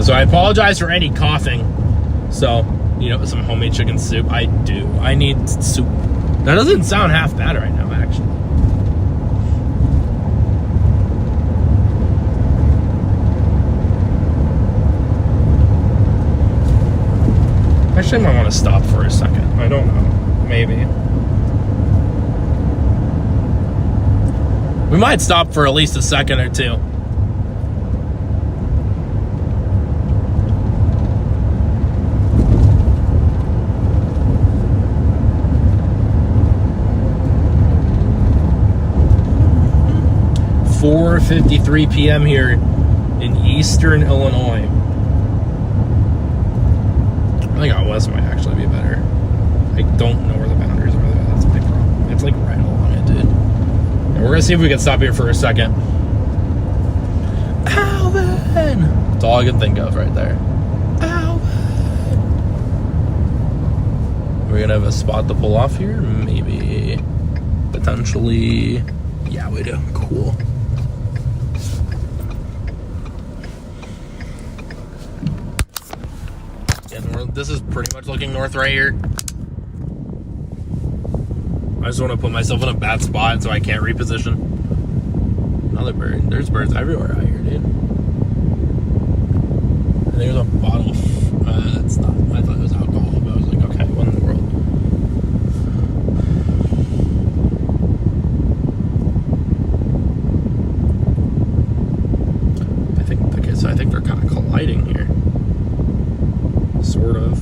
So I apologize for any coughing. So, you know, some homemade chicken soup. I do. I need soup. That doesn't sound half bad right now, actually. Actually, I might want to stop for a second. I don't know. Maybe. We might stop for at least a second or two. .53 p.m. here in eastern Illinois. I think out west might actually be better. I don't know where the boundaries are there. That's my problem. It's like right along it, dude. And we're gonna see if we can stop here for a second. Alvin! That's all I can think of right there. Alvin! We're gonna have a spot to pull off here? Maybe. Potentially. Yeah, we do. Cool. This is pretty much looking north right here. I just want to put myself in a bad spot so I can't reposition. Another bird. There's birds everywhere out here, dude. I think there's a bottle of... that's not... I thought it was alcohol, but I was like, okay, what in the world? I think they're kind of colliding here. Sort of.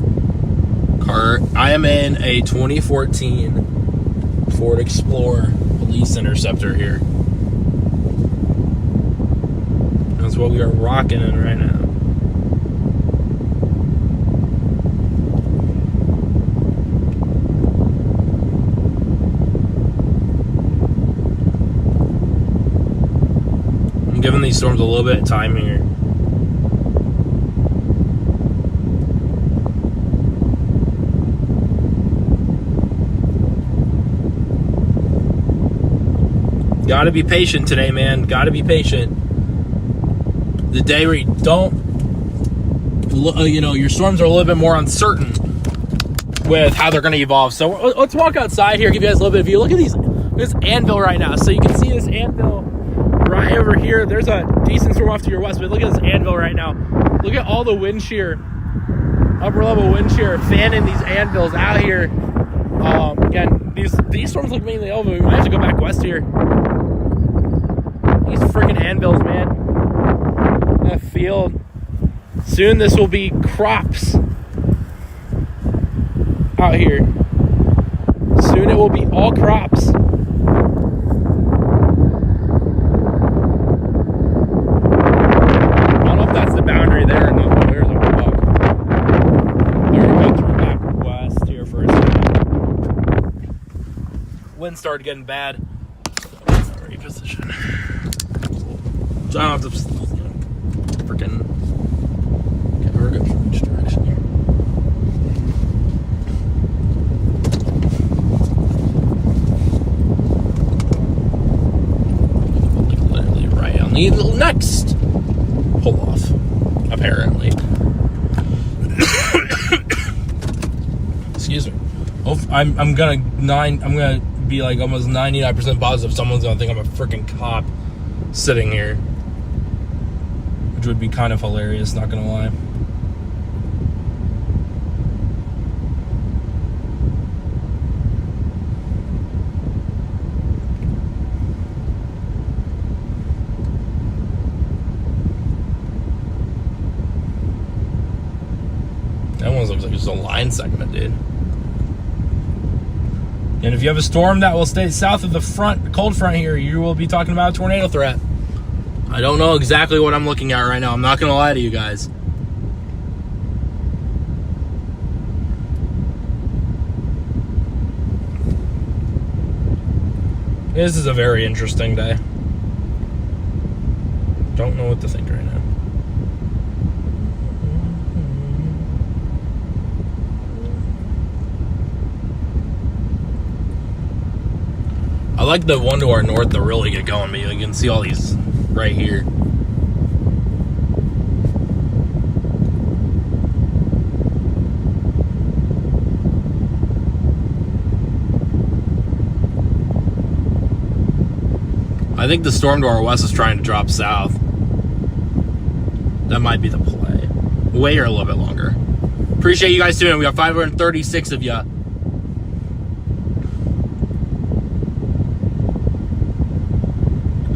I am in a 2014 Ford Explorer with release interceptor here. That's what we are rocking in right now. I'm giving these storms a little bit of time here. Gotta be patient today, man. Gotta be patient. The day where you don't, your storms are a little bit more uncertain with how they're going to evolve. So let's walk outside here, give you guys a little bit of view. Look at this anvil right now. So you can see this anvil right over here. There's a decent storm off to your west, but look at this anvil right now. Look at all the wind shear, upper level wind shear fanning these anvils out here. Again, these storms look mainly over. We might have to go back west here. These freaking anvils, man. That field. Soon this will be crops out here. Soon it will be all crops. I don't know if that's the boundary there or not. There's a buck. We're going through back west here for a second. Wind started getting bad. Reposition. So I don't have to, freaking. Okay, we're good from each direction here. Like literally right on the next pull off, apparently. Excuse me. I'm gonna be like almost 99% positive someone's gonna think I'm a freaking cop sitting here, which would be kind of hilarious, not gonna lie. That almost looks like just a line segment, dude. And if you have a storm that will stay south of the cold front here, you will be talking about a tornado threat. I don't know exactly what I'm looking at right now. I'm not going to lie to you guys. This is a very interesting day. Don't know what to think right now. I like the one to our north to really get going, but you can see all these right here. I think the storm to our west is trying to drop south. That might be the play. Wait here a little bit longer. Appreciate you guys tuning in. We got 536 of you.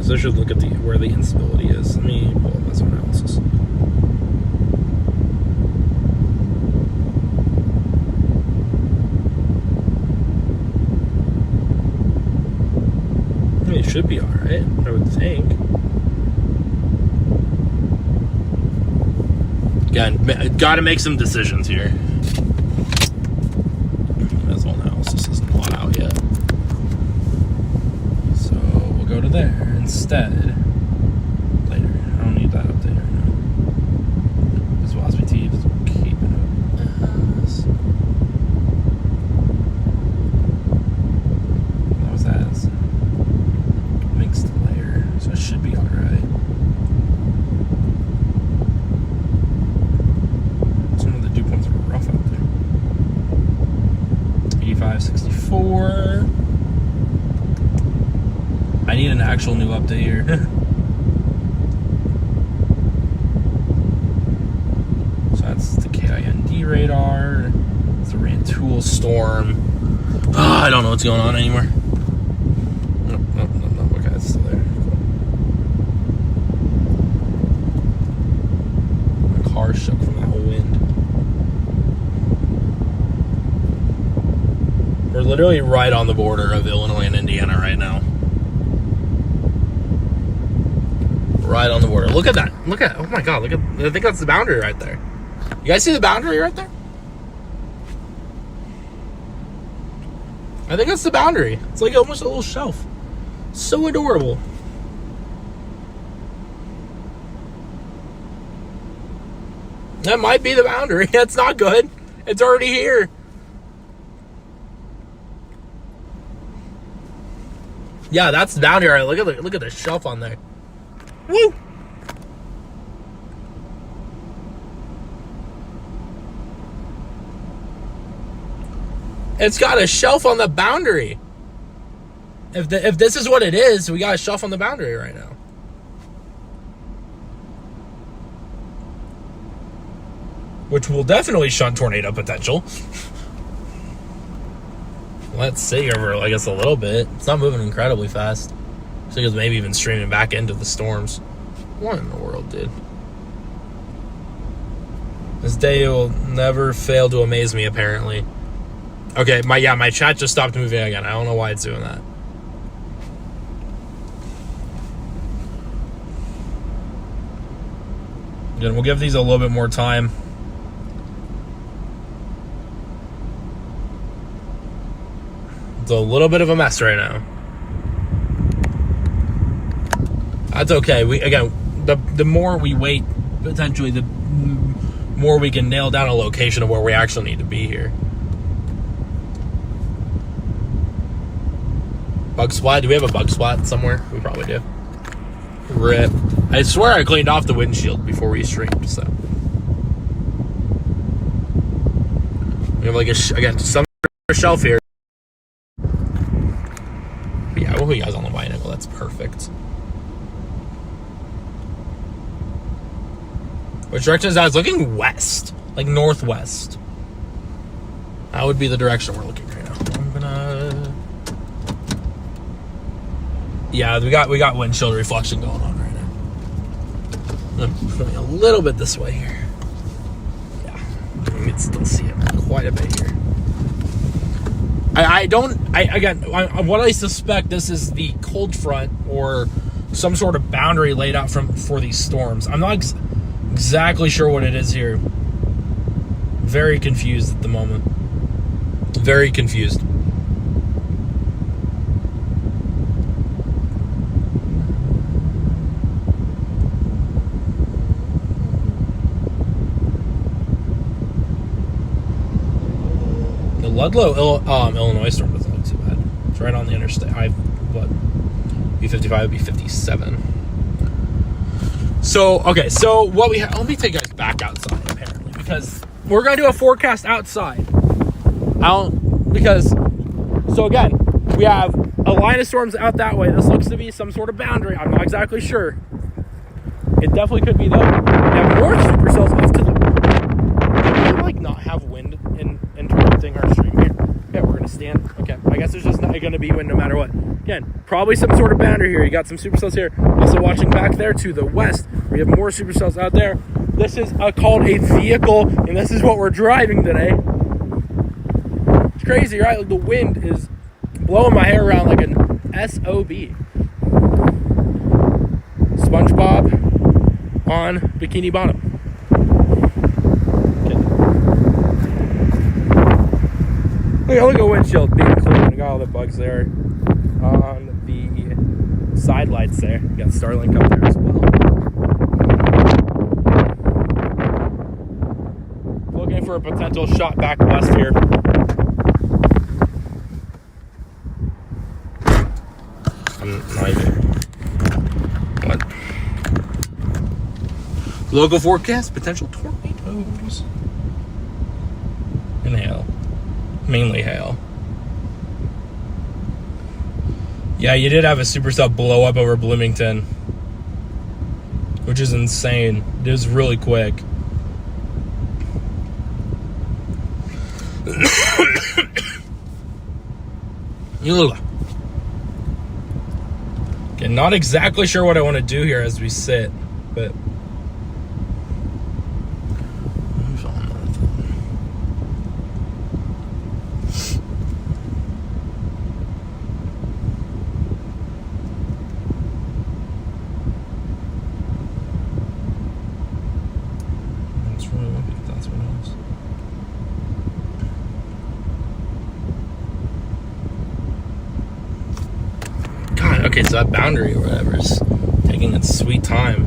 So I should look at where the instability is. Let me pull up this analysis. I mean, it should be alright, I would think. Again, gotta make some decisions here. This whole analysis isn't all out yet. So we'll go to there. Instead, later. I don't need that update right now. This WASP T is keeping up. That was as mixed layer, so it should be alright. Some of the dew points were rough out there. 85, 64. I need an actual new update here. So that's the KIND radar. It's the Rantoul storm. I don't know what's going on anymore. Nope. Okay, it's still there. My car shook from that wind. We're literally right on the border of Illinois and Indiana right now. Right on the border. Look at that. Oh my God, I think that's the boundary right there. You guys see the boundary right there? I think that's the boundary. It's like almost a little shelf. So adorable. That might be the boundary. That's not good. It's already here. Yeah, that's the boundary. Right. Look at the shelf on there. Woo! It's got a shelf on the boundary. If this is what it is, we got a shelf on the boundary right now. Which will definitely shunt tornado potential. Let's see over, I guess, a little bit. It's not moving incredibly fast. I think it's maybe even streaming back into the storms. What in the world, dude? This day will never fail to amaze me, apparently. Okay, my chat just stopped moving again. I don't know why it's doing that. Again, we'll give these a little bit more time. It's a little bit of a mess right now. That's okay. The more we wait, potentially, the more we can nail down a location of where we actually need to be here. Bug splat? Do we have a bug splat somewhere? We probably do. RIP. I swear I cleaned off the windshield before we streamed, so. We have like again, some shelf here. But yeah, we'll put you guys on the wide angle. That's perfect. Which direction is that? It's looking west, like northwest. That would be the direction we're looking right now. I'm gonna. Yeah, we got windshield reflection going on right now. I'm going a little bit this way here. Yeah, you can still see it quite a bit here. What I suspect this is the cold front or some sort of boundary laid out for these storms. I'm not exactly sure what it is here. Very confused at the moment. Very confused. The Ludlow, Illinois storm doesn't look too bad. It's right on the interstate. B55 would be 57. So, okay, so what we have, let me take you guys back outside, apparently, because we're going to do a forecast outside. So again, we have a line of storms out that way. This looks to be some sort of boundary. I'm not exactly sure. It definitely could be, though. We have more supercells off to the... Do we, like, not have wind interrupting our stream here? Yeah, we're going to stand. Okay, I guess there's just not going to be wind no matter what. Again, probably some sort of boundary here. You got some supercells here. Also watching back there to the west, we have more supercells out there. This is called a vehicle, and this is what we're driving today. It's crazy, right? Like the wind is blowing my hair around like an SOB. SpongeBob on Bikini Bottom. Look at windshield being clean. We got all the bugs there. On the side lights there. We got Starlink up there as well. Looking for a potential shot back west here. What? Local forecast, potential tornadoes. And hail. Mainly hail. Yeah, you did have a supercell blow up over Bloomington, which is insane. It was really quick. Okay, not exactly sure what I want to do here as we sit, but Okay, so that boundary or whatever is taking its sweet time.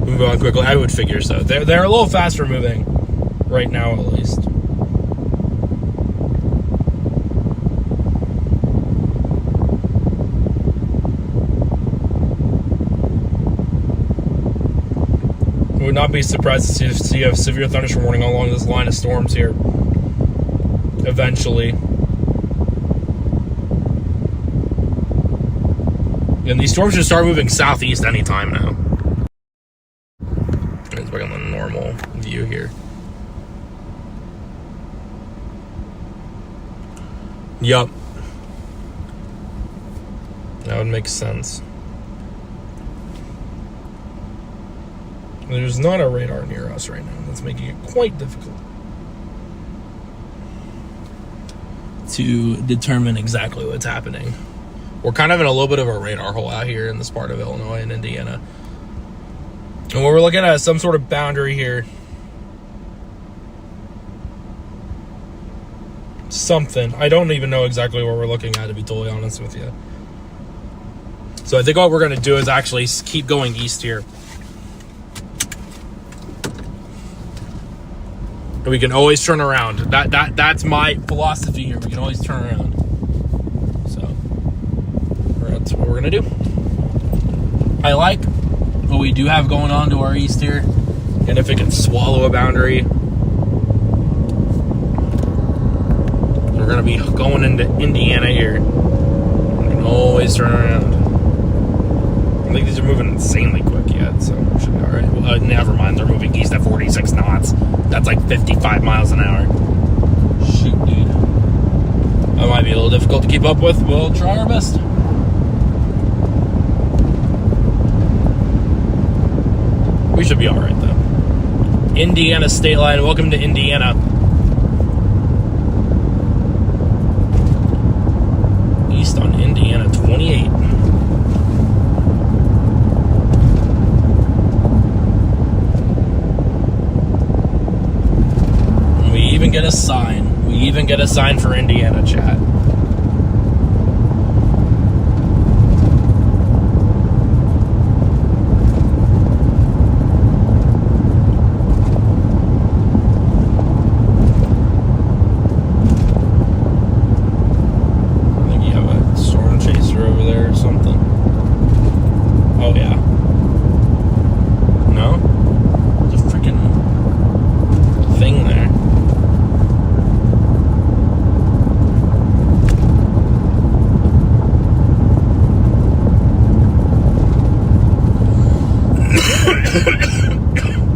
Move on quickly. I would figure so. They're a little faster moving right now, at least. I would not be surprised to see a severe thunderstorm warning along this line of storms here eventually. And these storms should start moving southeast anytime now. It's like on the normal view here. Yup. That would make sense. There's not a radar near us right now. That's making it quite difficult to determine exactly what's happening. We're kind of in a little bit of a radar hole out here in this part of Illinois and Indiana. And what we're looking at is some sort of boundary here. Something. I don't even know exactly what we're looking at, to be totally honest with you. So I think what we're going to do is actually keep going east here. And we can always turn around. That's my philosophy here. We can always turn around. So that's what we're gonna do. I like what we do have going on to our east here, and if it can swallow a boundary, we're gonna be going into Indiana here. We can always turn around. I think these are moving insanely quick yet, so it should be all right. Well, never mind, they're moving east at 46 knots. That's like 55 miles an hour. Shoot, dude. That might be a little difficult to keep up with. We'll try our best. We should be all right, though. Indiana state line. Welcome to Indiana. East on Indiana 28. We even get a sign. We even get a sign for Indiana, chat.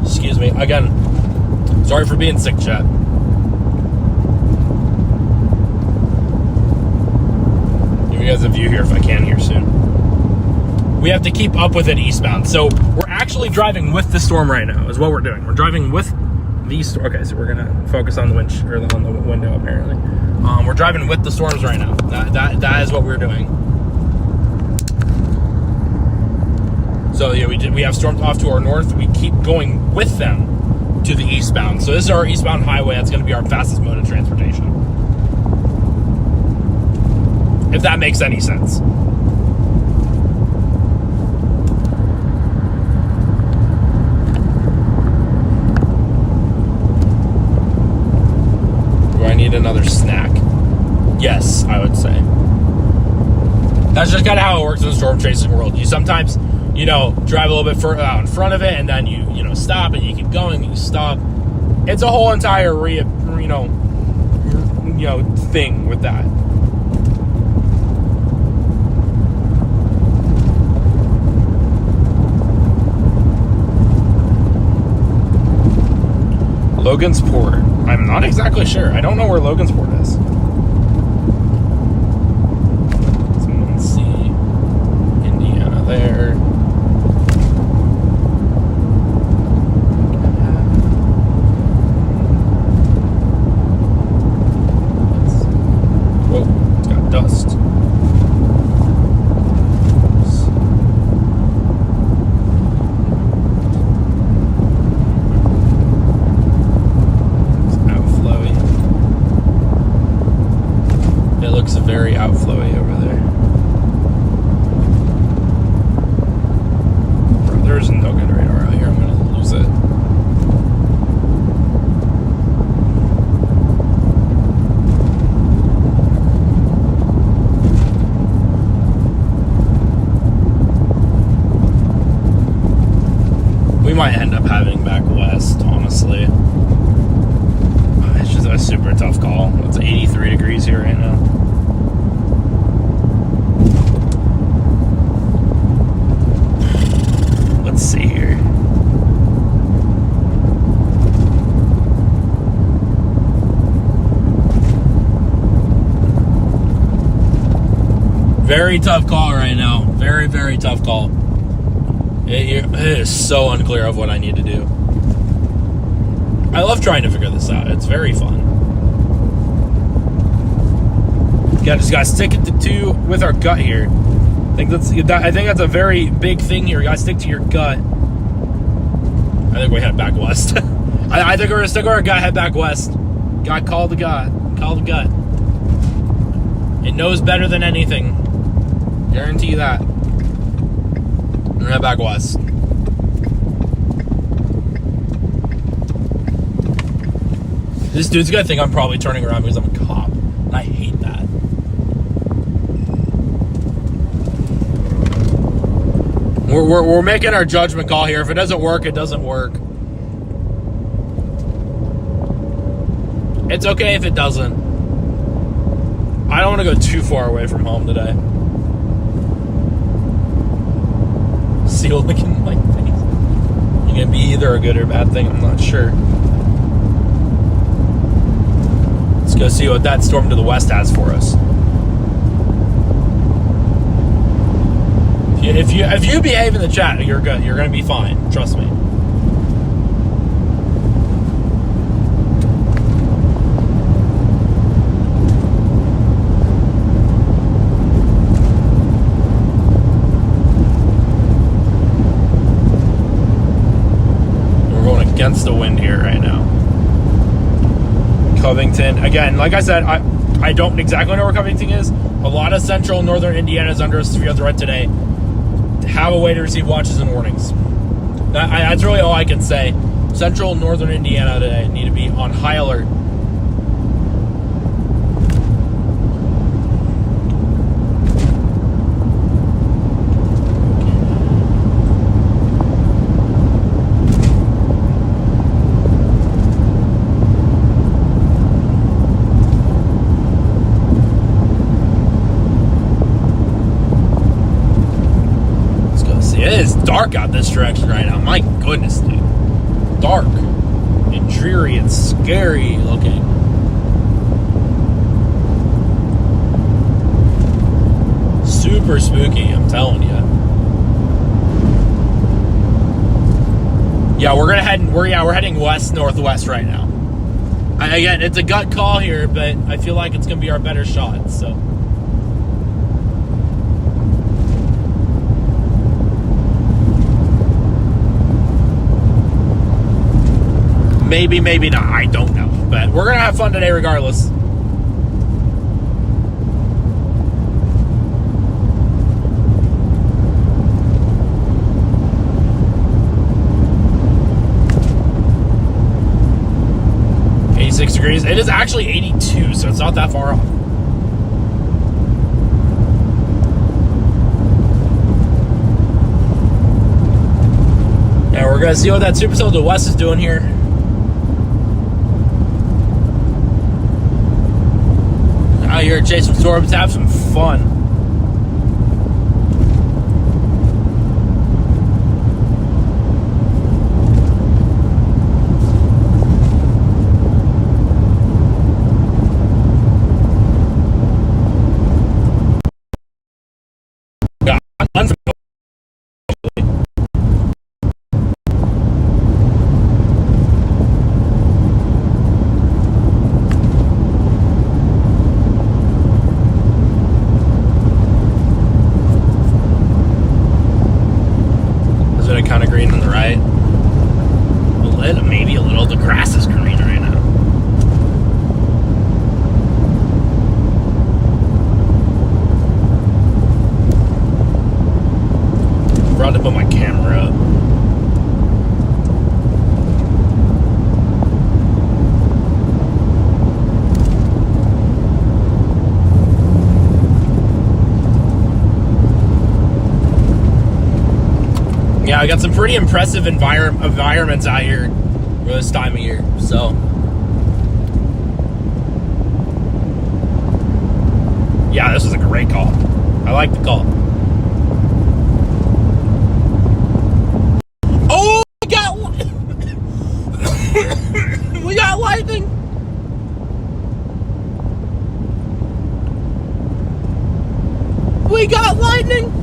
Excuse me. Again, sorry for being sick, chat. Give you guys a view here if I can here soon. We have to keep up with it eastbound. So we're actually driving with the storm right now is what we're doing. We're driving with the storm. Okay, so we're going to focus on the on the window apparently. We're driving with the storms right now. That is what we're doing. So yeah, we have storms off to our north. We keep going with them to the eastbound. So this is our eastbound highway. That's going to be our fastest mode of transportation. If that makes any sense. Do I need another snack? Yes, I would say. That's just kind of how it works in the storm chasing world. You sometimes, drive a little bit further out in front of it, and then you stop, and you keep going, and you stop. It's a whole entire thing with that. Logansport. I'm not exactly sure. I don't know where Logansport is. Let's see. Indiana there. Whoa, it's got dust. might end up having back west, honestly. It's just a super tough call. It's 83 degrees here right now. Let's see here. Very tough call right now. Very, very tough call. It is so unclear of what I need to do. I love trying to figure this out. It's very fun. Yeah, just gotta stick it with our gut here. I think that's a very big thing here. You gotta stick to your gut. I think we head back west. I think we're gonna stick with our gut, head back west. Gotta call the gut. Call the gut. It knows better than anything. Guarantee you that. We're gonna head back west. This dude's gonna think I'm probably turning around because I'm a cop. And I hate that. We're making our judgment call here. If it doesn't work, it doesn't work. It's okay if it doesn't. I don't want to go too far away from home today. Seal looking in my face. It's gonna be either a good or bad thing. I'm not sure. Let's go see what that storm to the west has for us. If you behave in the chat, you're good. You're gonna be fine. Trust me. We're going against the wind here right now. Covington, again, like I said, I don't exactly know where Covington is. A lot of central and northern Indiana is under a severe threat today. Have a way to receive watches and warnings. That's really all I can say. Central and northern Indiana today need to be on high alert. It is dark out this direction right now. My goodness, dude. Dark and dreary and scary looking. Super spooky, I'm telling you. Yeah, we're heading west northwest right now. Again, it's a gut call here, but I feel like it's gonna be our better shot, so. Maybe, maybe not. I don't know. But we're going to have fun today regardless. Degrees. It is actually 82, so it's not that far off. Yeah, we're going to see what that Supercell to the west is doing here. Out here, chase some storms, have some fun. Kind of green on the right. Maybe a little. The grass is green right now. I'm about to put my camera up. Yeah, I got some pretty impressive environments out here for this time of year. So, yeah, this is a great call. I like the call. Oh, we got lightning. We got lightning.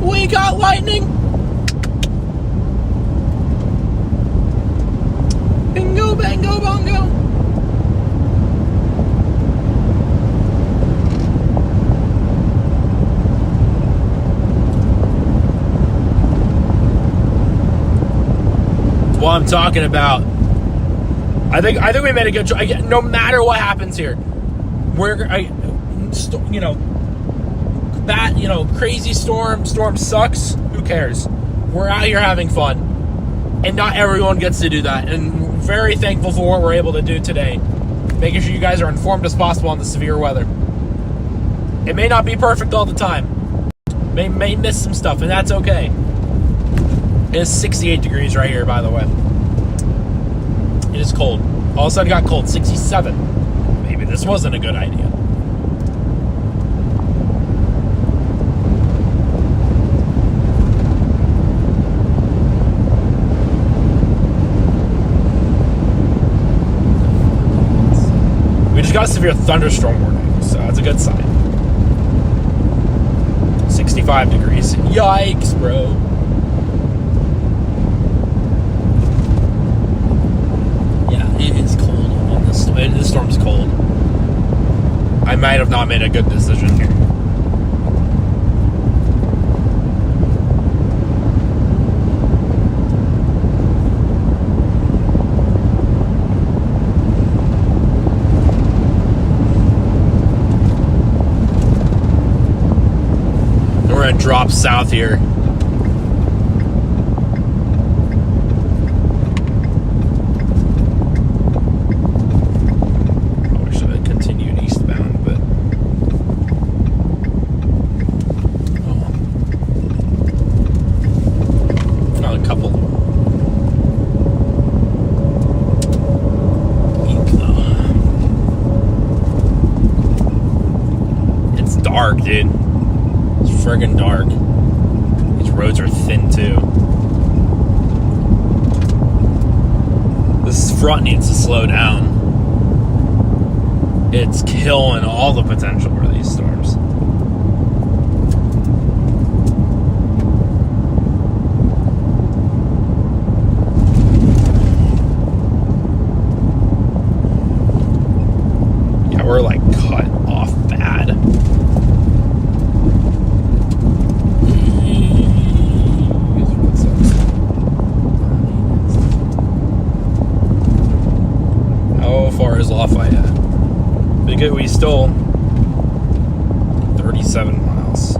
We got lightning. Bingo, bango, bongo. That's what I'm talking about. I think we made a good choice. No matter what happens here, crazy storm sucks. Who cares? We're out here having fun, and not everyone gets to do that. And very thankful for what we're able to do today, making sure you guys are informed as possible on the severe weather. It may not be perfect all the time. May miss some stuff, and that's okay. It is 68 degrees right here, by the way. It is cold. All of a sudden it got cold. 67. Maybe this wasn't a good idea. We just got a severe thunderstorm warning, so that's a good sign. 65 degrees. Yikes, bro. It's cold on this. This storm's cold. I might have not made a good decision here. And we're gonna drop south here. Dark, dude. It's friggin' dark. These roads are thin, too. This front needs to slow down. It's killing all the potential for these storms. Yeah, we're like cut off bad. Lafayette. We still 37 miles.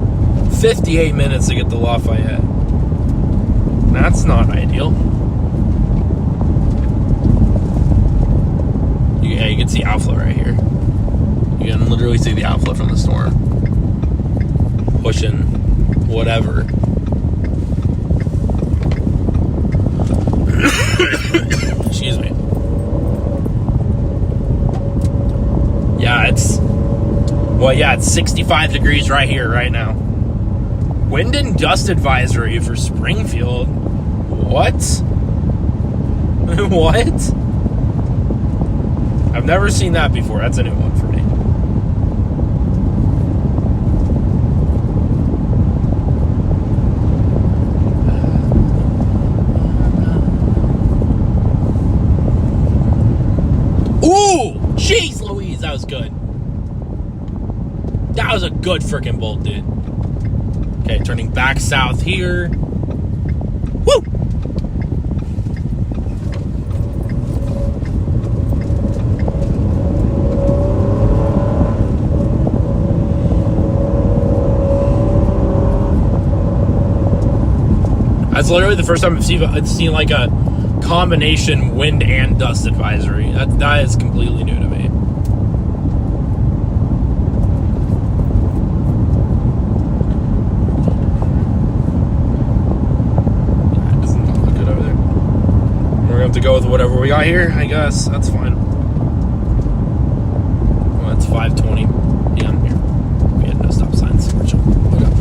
58 minutes to get to Lafayette. That's not ideal. Yeah, you can see outflow right here. You can literally see the outflow from the storm. Pushing whatever. Excuse me. Yeah, it's 65 degrees right here, right now. Wind and dust advisory for Springfield. What? What? I've never seen that before. That's a new one for me. Ooh! Jeez Louise, that was good. That was a good freaking bolt, dude. Okay, turning back south here. Woo! That's literally the first time I've seen like a combination wind and dust advisory. That is completely new to me. have to go with whatever we got here, I guess. That's fine. Well, it's 5:20 p.m. here. We had no stop signs. We're chill. Look up.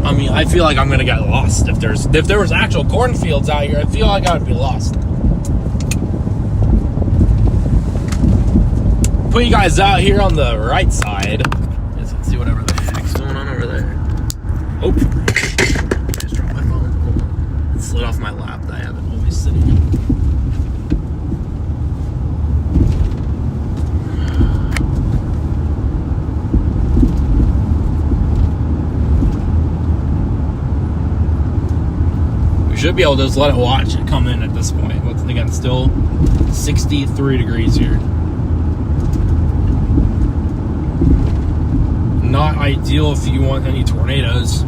I mean, I feel like I'm gonna get lost if there was actual cornfields out here. I feel like I would be lost. Put you guys out here on the right side. Let's see whatever the heck's going on over there. Oh, I just dropped my phone. Hold on. It slid off my lap that I have it always sitting in. We should be able to just let it watch it come in at this point. But again, still 63 degrees here. Not ideal if you want any tornadoes.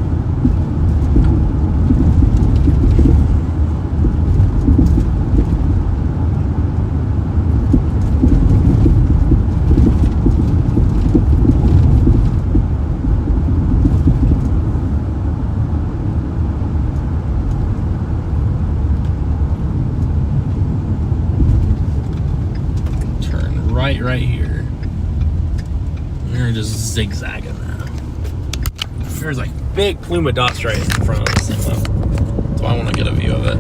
Turn right here. We're just zigzagging now. There's like big plume of dust right in front of us, so I want to get a view of it.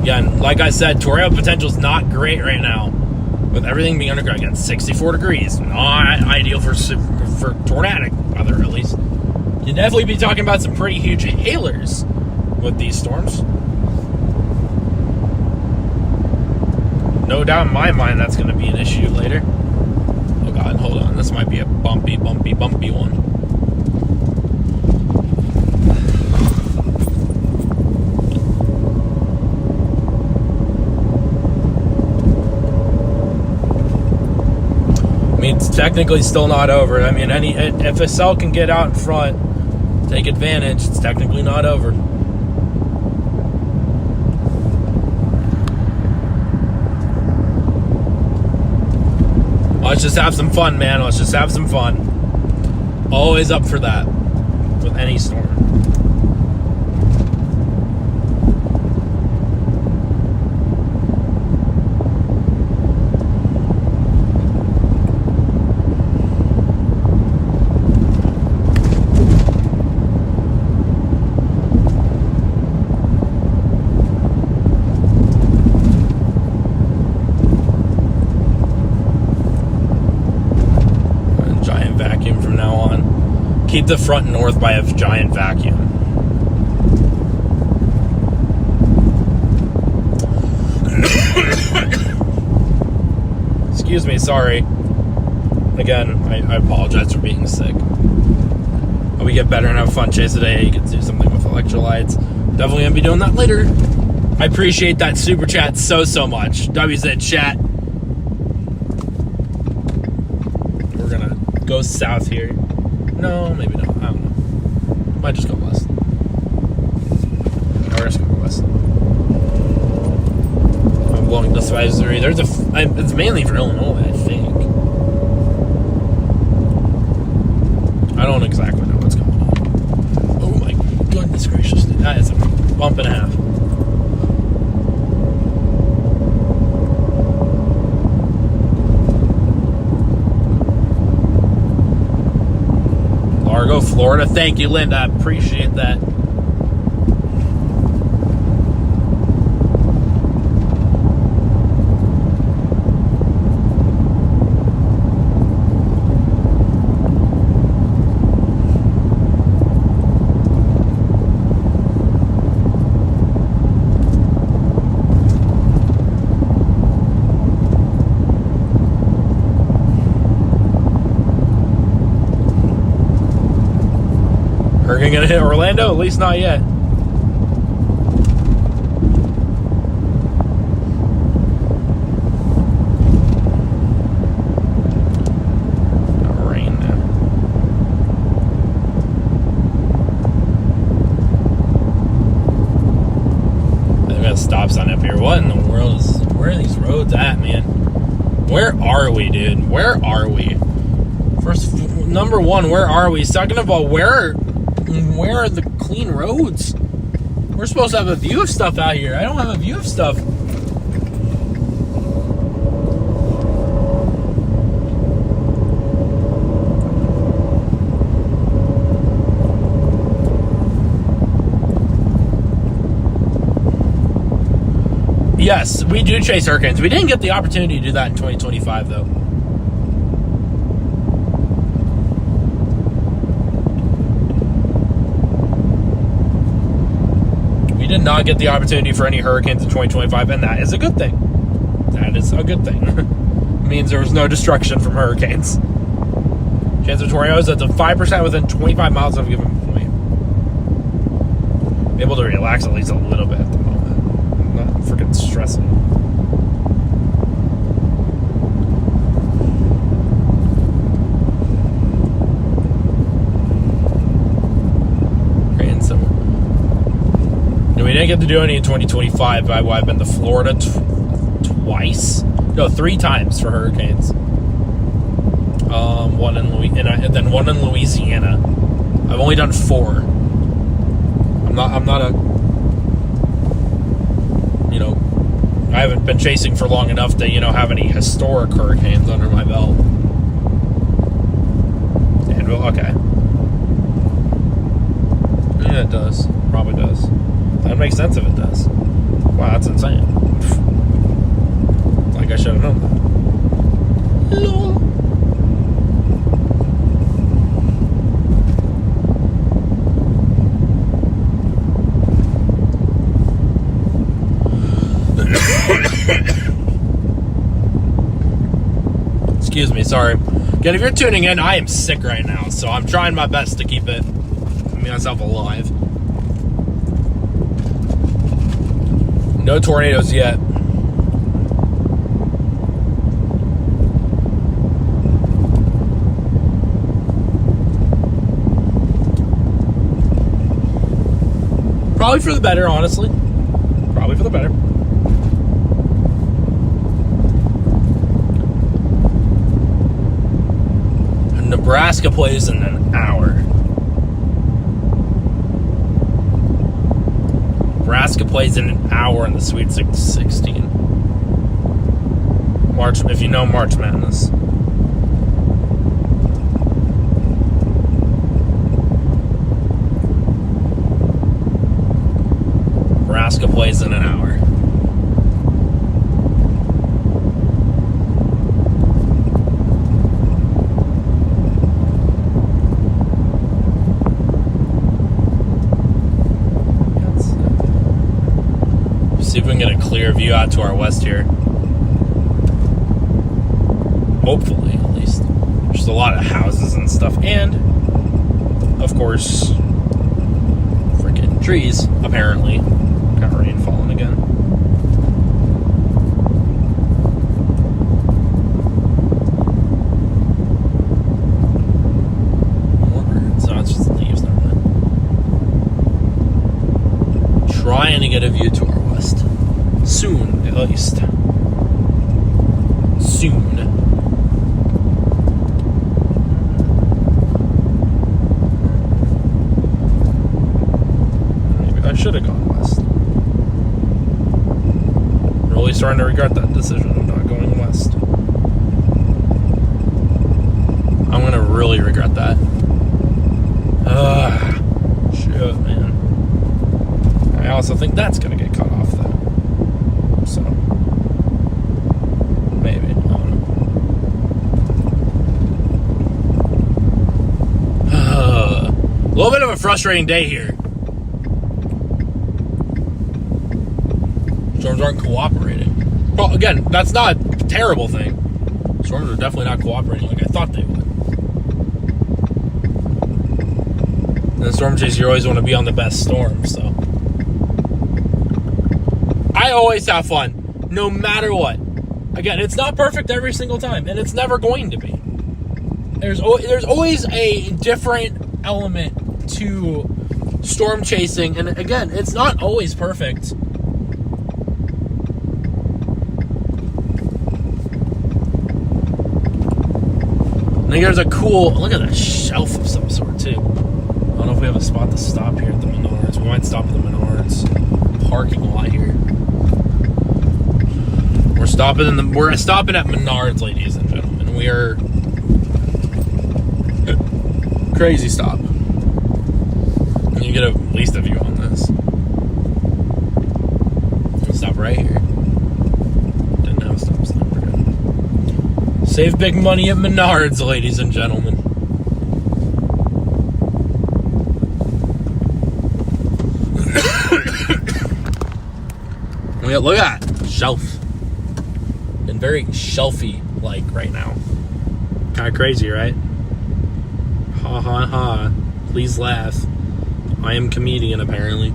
Again, like I said, tornado potential is not great right now. With everything being underground, again, 64 degrees, not ideal for tornadic weather, at least. You'd definitely be talking about some pretty huge hailers with these storms. No doubt in my mind that's going to be an issue later. Oh god, hold on. This might be a bumpy one. I mean, it's technically still not over. I mean, if a cell can get out in front, take advantage, it's technically not over. Let's just have some fun, man. Let's just have some fun. Always up for that with any storm. Keep the front north by a giant vacuum. Excuse me, sorry. Again, I apologize for being sick. Hope we get better and have a fun chase today. You can do something with electrolytes. Definitely gonna be doing that later. I appreciate that super chat so much. WZ chat. We're gonna go south here. No, maybe not. I don't know. Might just go west. Or just go west. I'm blowing this advisory. It's mainly for Illinois, I think. I don't exactly know what's going on. Oh my goodness gracious. That is a bump and a half. Largo, Florida. Thank you, Linda. I appreciate that. Hurricane gonna hit Orlando? At least not yet. Rain now. They've got a stop sign up here. What in the world where are these roads at, man? Where are we, dude? Where are we? First, number one, where are we? Second of all, where are the clean roads? We're supposed to have a view of stuff out here. I don't have a view of stuff. Yes, we do chase hurricanes. We didn't get the opportunity to do that in 2025, though. We did not get the opportunity for any hurricanes in 2025, and that is a good thing. That is a good thing. It means there was no destruction from hurricanes. Chance of tornadoes at 5% within 25 miles of a given point. Be able to relax at least a little bit at the moment. I'm not freaking stressing. We didn't get to do any in 2025, but I've been to Florida twice. No, 3 times for hurricanes. One in Louisiana, and then one in Louisiana. I've only done 4. I'm not a, you know, I haven't been chasing for long enough to, you know, have any historic hurricanes under my belt. Danville, okay. Yeah, it does. Probably does. That makes sense if it does. Wow, that's insane. Like I should have known that. Lol. Excuse me, sorry. Again, if you're tuning in, I am sick right now, so I'm trying my best to keep myself alive. No tornadoes yet. Probably for the better, honestly. Probably for the better. Nebraska plays in an hour. Nebraska plays in an hour in the Sweet 16. March, if you know March Madness. Nebraska plays in an hour. See if we can get a clear view out to our west here. Hopefully, at least. There's a lot of houses and stuff. And, of course, freaking trees, apparently. Got rain falling again. More birds. No, it's just leaves. Never mind. Trying to get a view to our west. Soon, at least. Soon. Maybe I should have gone west. Really starting to regret that decision of not going west. I'm gonna really regret that. Shit, man. I also think that's gonna get cut off though. So maybe. I don't know. A little bit of a frustrating day here. Storms aren't cooperating. Well, again, that's not a terrible thing. Storms are definitely not cooperating like I thought they would. And in storm chase, you always want to be on the best storm, so. I always have fun, no matter what. Again, it's not perfect every single time, and it's never going to be. There's always a different element to storm chasing, and again, it's not always perfect. I think there's a cool, look at that shelf of some sort too. I don't know if we have a spot to stop here at the Menards. We might stop at the Menards parking lot here. We're stopping at Menards, ladies and gentlemen. We are crazy stop. And you get at least a view on this. We'll stop right here. Didn't have a stop sign. We're good. Save big money at Menards, ladies and gentlemen. Yeah, look at that shelf. Been very shelfy-like right now. Kind of crazy, right? Ha ha ha. Please laugh. I am comedian, apparently.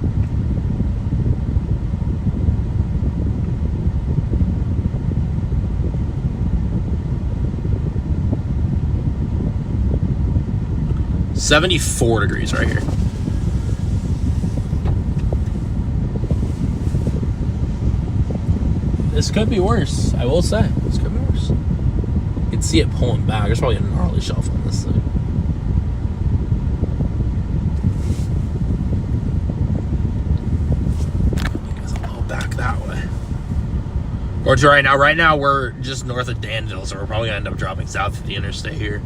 "74 degrees right here. This could be worse, I will say. This could be worse. You can see it pulling back. There's probably a gnarly shelf on this thing. I guess I'll pull back that way. Or right now we're just north of Danville, so we're probably gonna end up dropping south of the interstate here.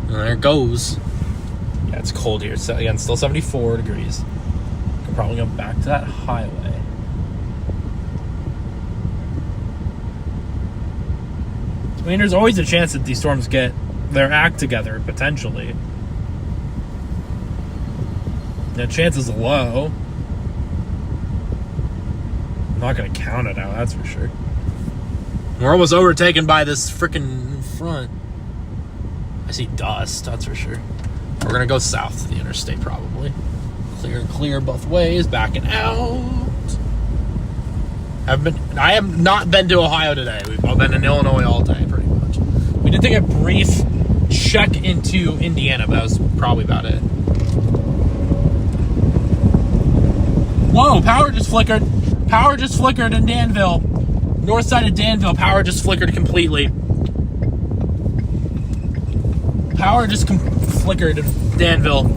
There it goes. Yeah, it's cold here. It's, again, still 74 degrees. Could probably go back to that highway. I mean, there's always a chance that these storms get their act together, potentially. The chance is low. I'm not going to count it out, that's for sure. We're almost overtaken by this freaking front. I see dust, that's for sure. We're going to go south to the interstate, probably. Clear both ways, backing out. I have not been to Ohio today. We've all been in Illinois all day, pretty much. We did take a brief check into Indiana, but that was probably about it. Whoa, power just flickered. Power just flickered in Danville. North side of Danville, power just flickered completely. Power just flickered in Danville.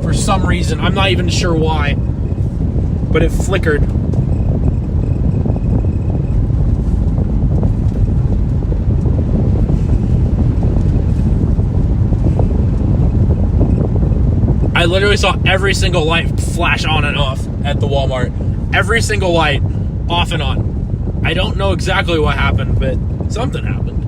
For some reason. I'm not even sure why. But it flickered. I literally saw every single light flash on and off at the Walmart. Every single light off and on. I don't know exactly what happened, but something happened.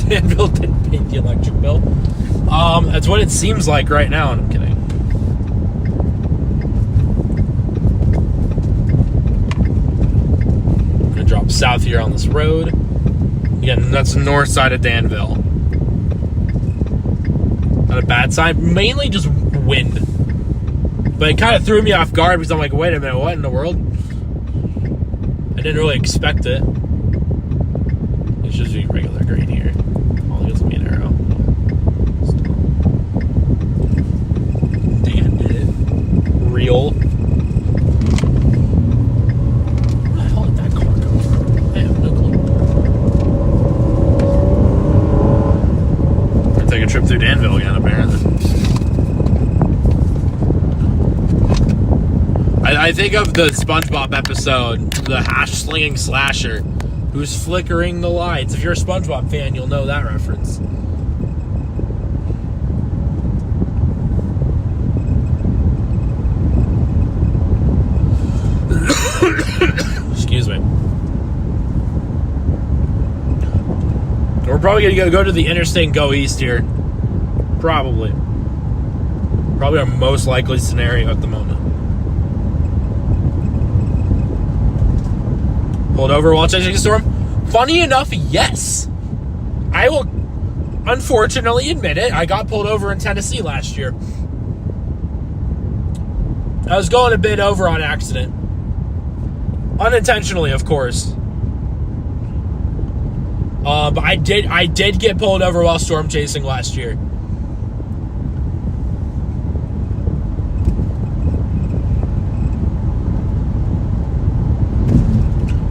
Danville didn't pay the electric bill. That's what it seems like right now, and I'm kidding. I'm gonna drop south here on this road. Again, that's the north side of Danville. Not a bad sign, mainly just wind. But it kind of threw me off guard because I'm like, wait a minute, what in the world? I didn't really expect it. It's just be regular green here. All it is will be an arrow. Dan did it. Real. Where the hell did that car come from? I have no clue. Gonna take a trip through Danville again, apparently. I think of the SpongeBob episode, the hash-slinging slasher, who's flickering the lights. If you're a SpongeBob fan, you'll know that reference. Excuse me. We're probably going to go to the interstate and go east here. Probably. Probably our most likely scenario at the moment. Pulled over while chasing a storm? Funny enough, yes. I will unfortunately admit it. I got pulled over in Tennessee last year. I was going a bit over on accident. Unintentionally, of course. But I did get pulled over while storm chasing last year.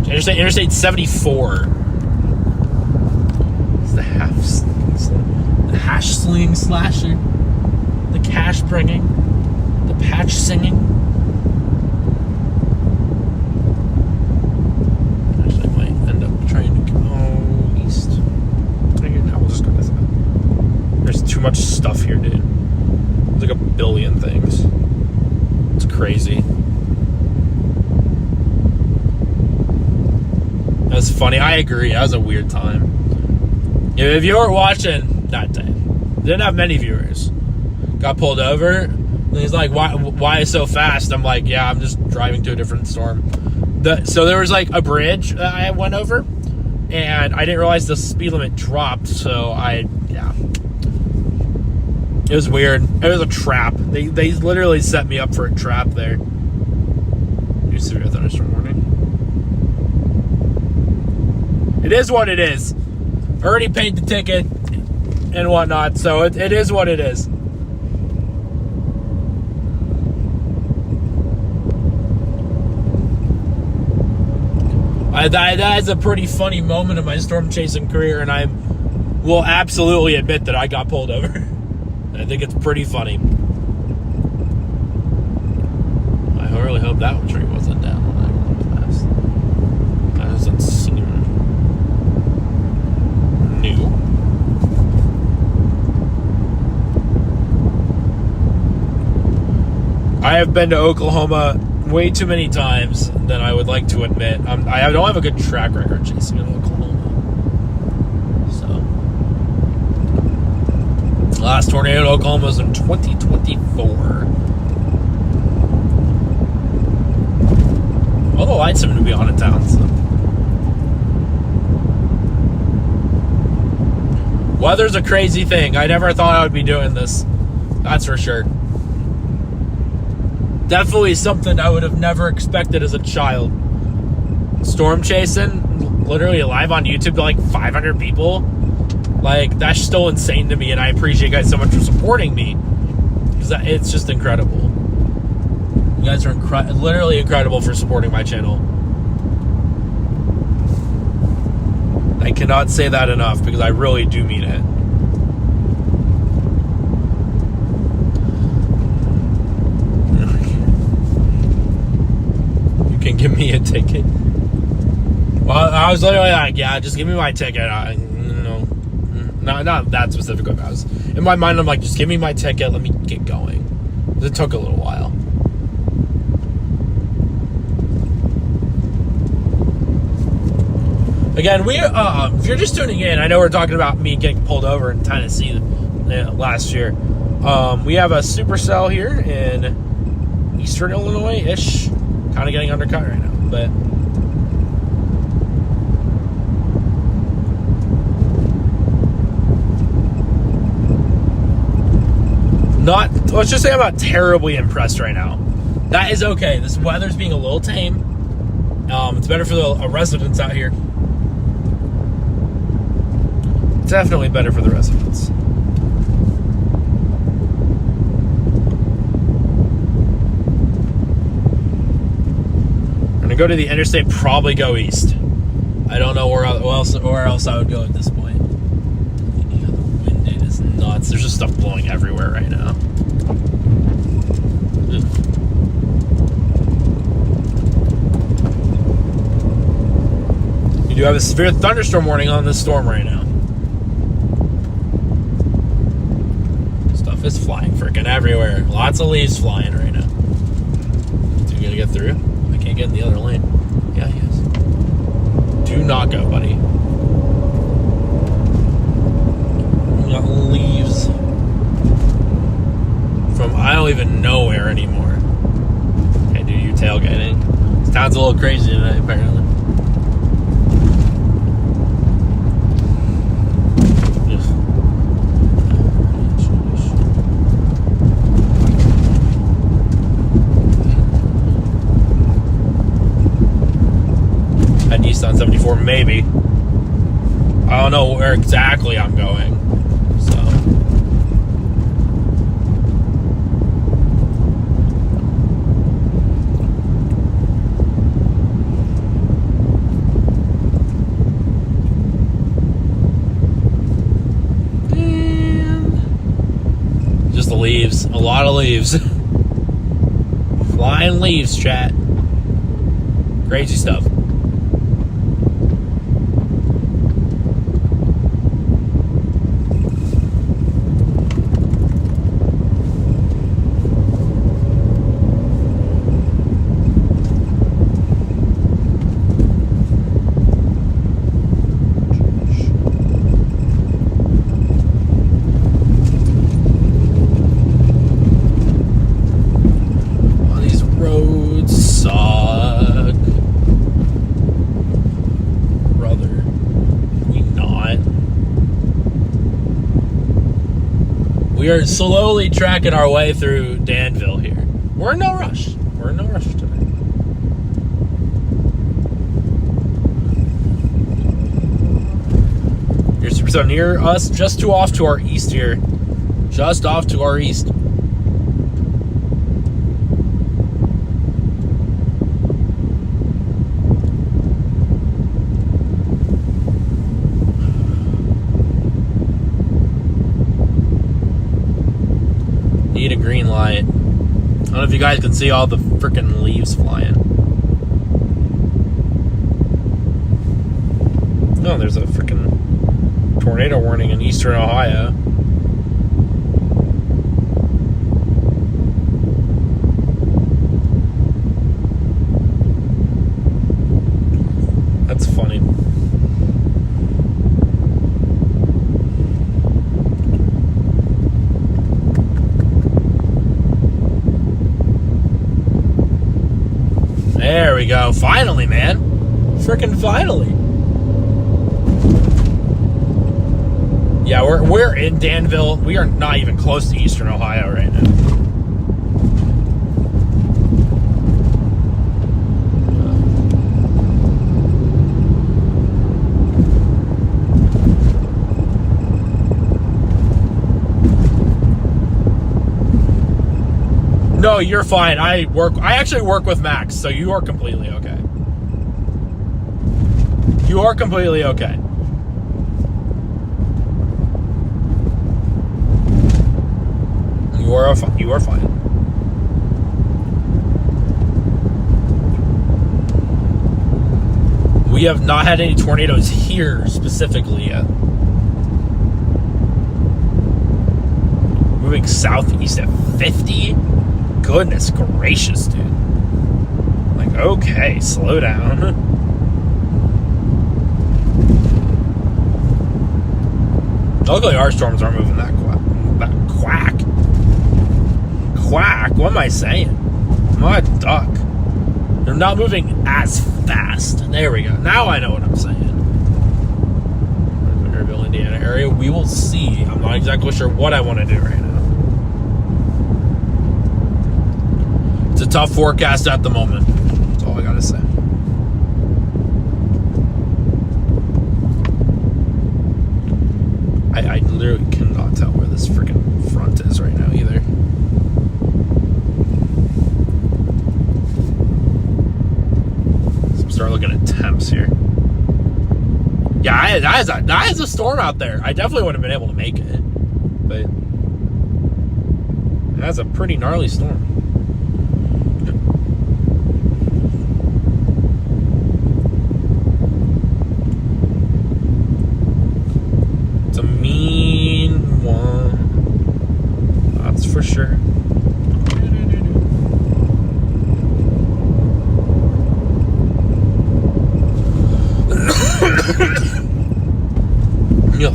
Interstate 74. It's the hash sling slasher, the cash bringing, the patch singing. Actually, I might end up trying to go east. Now we'll just go this way. There's too much stuff here, dude. There's like a billion things. It's crazy. That's funny. I agree. That was a weird time. If you weren't watching that day, didn't have many viewers. Got pulled over. And he's like, why so fast? I'm like, yeah, I'm just driving to a different storm. So there was like a bridge that I went over, and I didn't realize the speed limit dropped. So yeah. It was weird. It was a trap. They literally set me up for a trap there. You severe thunderstorm warning. It is what it is. Already paid the ticket and whatnot, so it is what it is. That is a pretty funny moment of my storm chasing career, and I will absolutely admit that I got pulled over. I think it's pretty funny. I really hope that tree wasn't down when I went past. That doesn't seem new. I have been to Oklahoma way too many times than I would like to admit. I don't have a good track record chasing in Oklahoma. So, the last tornado in Oklahoma was in 2024. All the lights seem to be on in town, so. Weather's a crazy thing. I never thought I would be doing this. That's for sure. Definitely something I would have never expected as a child. Storm chasing, literally live on YouTube to like 500 people. Like, that's still insane to me, and I appreciate you guys so much for supporting me. Because it's just incredible. You guys are literally incredible for supporting my channel. I cannot say that enough because I really do mean it. You can give me a ticket. Well, I was literally like, yeah, just give me my ticket. Not that specific. I was in my mind. I'm like, just give me my ticket. Let me get going. It took a little while. Again, if you're just tuning in, I know we're talking about me getting pulled over in Tennessee last year. We have a Supercell here in Eastern Illinois-ish. Kind of getting undercut right now, but let's just say I'm not terribly impressed right now. That is okay. This weather's being a little tame. It's better for the residents out here. Definitely better for the residents. I'm gonna go to the interstate, probably go east. I don't know where else I would go at this point. Yeah, the wind is nuts. There's just stuff blowing everywhere right now. You do have a severe thunderstorm warning on this storm right now. Stuff is flying freaking everywhere. Lots of leaves flying right now. So you gonna get through? I can't get in the other lane. Yeah, he is. Do not go, buddy. We got leaves from I don't even know where anymore. Okay, dude, you tailgating. This town's a little crazy tonight, apparently. Maybe. I don't know where exactly I'm going. So. And just the leaves. A lot of leaves. Flying leaves, chat. Crazy stuff. We are slowly tracking our way through Danville here. We're in no rush. We're in no rush today. You're so near us, just off to our east here. Just off to our east. Need a green light. I don't know if you guys can see all the freaking leaves flying. Oh, there's a freaking tornado warning in eastern Ohio. That's funny. There we go. Finally, man. Freaking finally. Yeah, we're in Danville. We are not even close to eastern Ohio right now. No, you're fine. I actually work with Max, so you are completely okay. You are completely okay. You are fine. We have not had any tornadoes here specifically yet. Moving southeast at 50? Goodness gracious, dude. Like, okay, slow down. Luckily, our storms aren't moving that quack. Quack, what am I saying? I'm not a duck. They're not moving as fast. There we go. Now I know what I'm saying. Danville, Indiana area. We will see. I'm not exactly sure what I want to do right now. It's a tough forecast at the moment. That's all I gotta say. I literally cannot tell where this freaking front is right now either. So start looking at temps here. Yeah, that is a storm out there. I definitely would have been able to make it, but that's a pretty gnarly storm. It's a mean one, that's for sure. Yeah.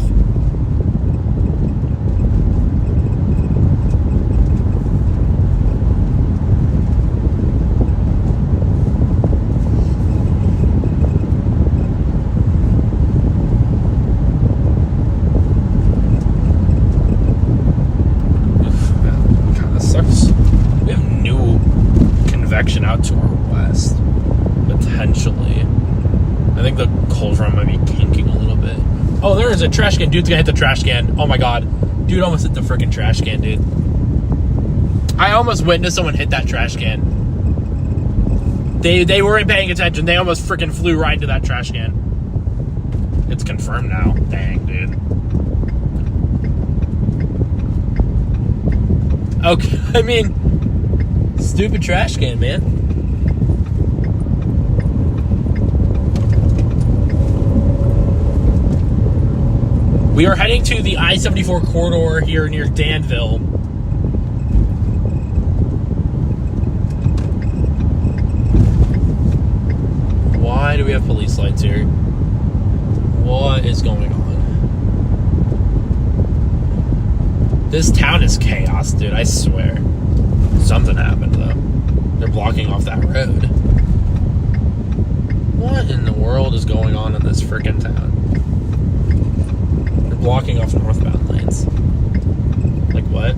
Out to our west, potentially. I think the cold front Oh, there is a trash can. Dude's gonna hit the trash can. Oh my god. Dude almost hit the freaking trash can, dude. I almost witnessed someone hit that trash can. They weren't paying attention. They almost freaking flew right into that trash can. It's confirmed now. Dang, dude. Okay, I mean, stupid trash can, man. We are heading to the I-74 corridor here near Danville. Why do we have police lights here? What is going on? This town is chaos, dude, I swear. Something happened, though. They're blocking off that road. What in the world is going on in this freaking town? They're blocking off northbound lanes. Like, what?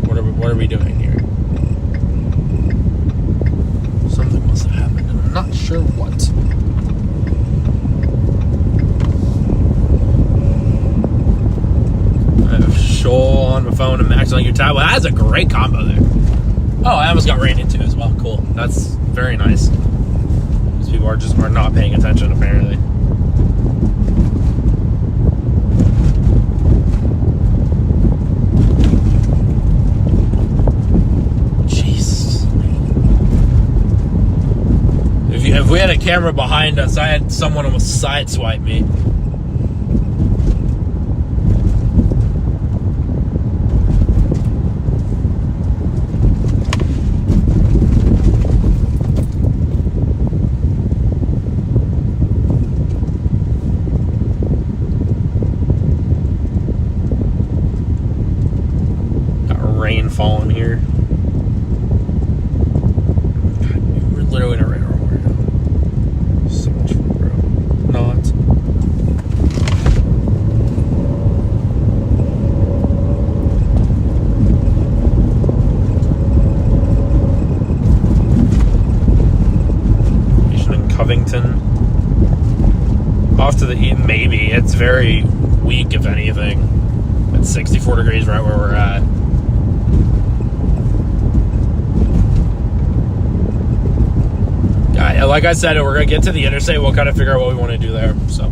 What are we doing here? Something must have happened, and I'm not sure what. I have Shoal on my phone and Max on your tab. Well, that's a great combo there. Oh, I almost got ran into as well. Cool. That's very nice. These people are not paying attention, apparently. Jesus. If we had a camera behind us, I had someone almost sideswipe me. Falling here. God, we're literally in a radar right now. So much fun, bro. Not. Station in Covington. Off to the east, maybe. It's very weak, if anything. It's 64 degrees right where we're at. Like I said, we're going to get to the interstate. We'll kind of figure out what we want to do there. So.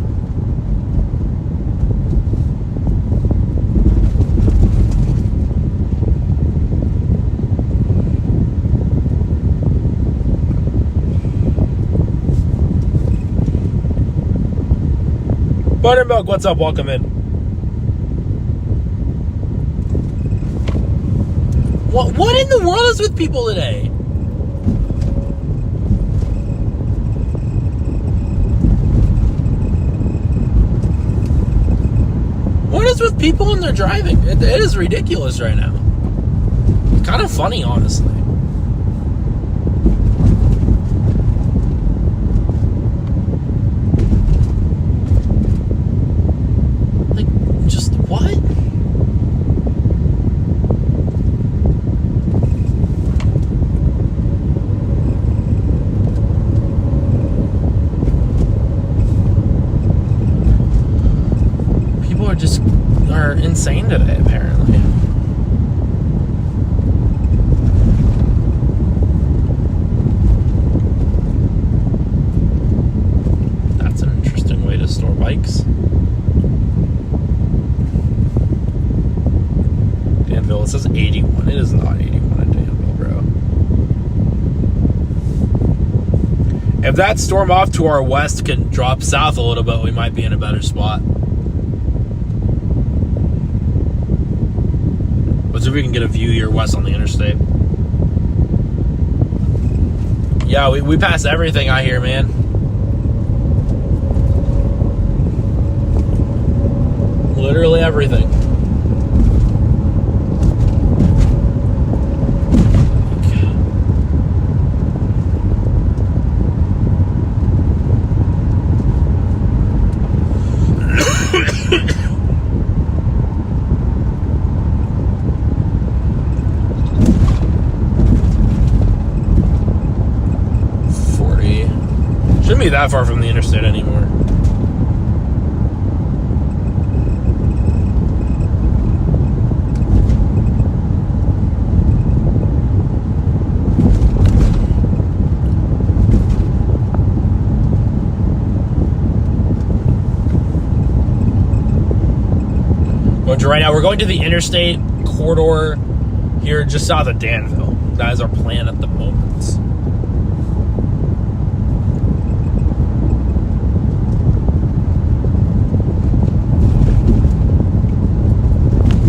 Buttermilk, what's up? Welcome in. What in the world is with people today? What is with people when they're driving? It is ridiculous right now. It's kind of funny, honestly. Like, just what? Are insane today, apparently. That's an interesting way to store bikes. Danville, it says 81. It is not 81 in Danville, bro. If that storm off to our west can drop south a little bit, we might be in a better spot. Let's see if we can get a view here west on the interstate. Yeah, we pass everything out here, man. Literally everything. Shouldn't be that far from the interstate anymore. But right now, we're going to the interstate corridor here just south of Danville. That is our plan at the moment.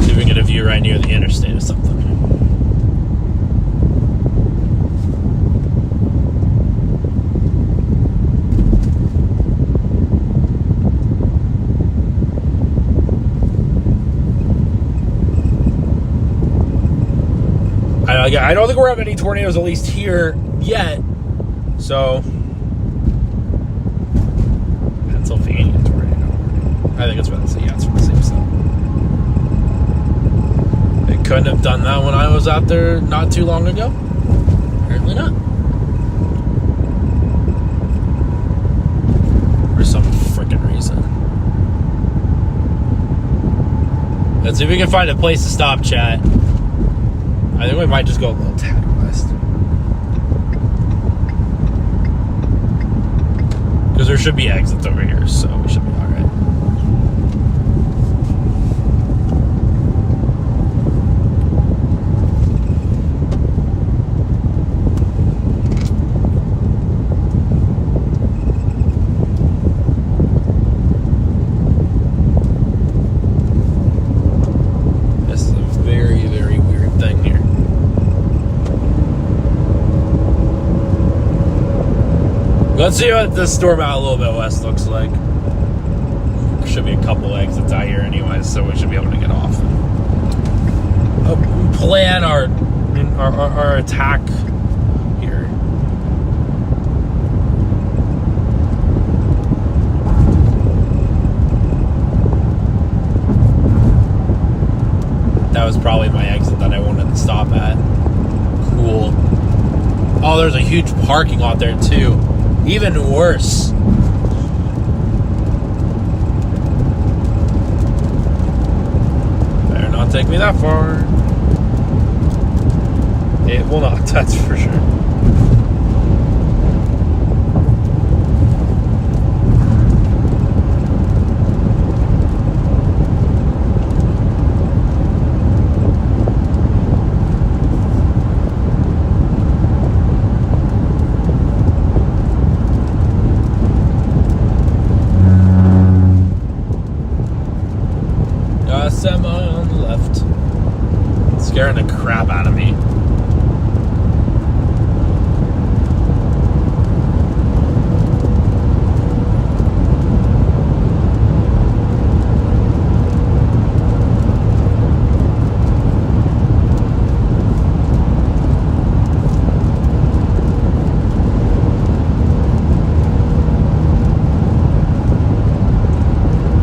See if we can get a view right near the interstate or something. I don't think we're having any tornadoes, at least here, yet. So, Pennsylvania tornado. I think it's from the same, it's from the same side. It couldn't have done that when I was out there not too long ago. Apparently not. For some freaking reason. Let's see if we can find a place to stop, chat. I think we might just go a little tad west. Because there should be exits over here, so we should be alright. This is a very, very weird thing here. Let's see what this storm out a little bit west looks like. There should be a couple exits out here anyways, so we should be able to get off. Plan our attack here. That was probably my exit that I wanted to stop at. Cool. Oh, there's a huge parking lot there too. Even worse. Better not take me that far. It will not, that's for sure. Semi on the left. Scaring the crap out of me.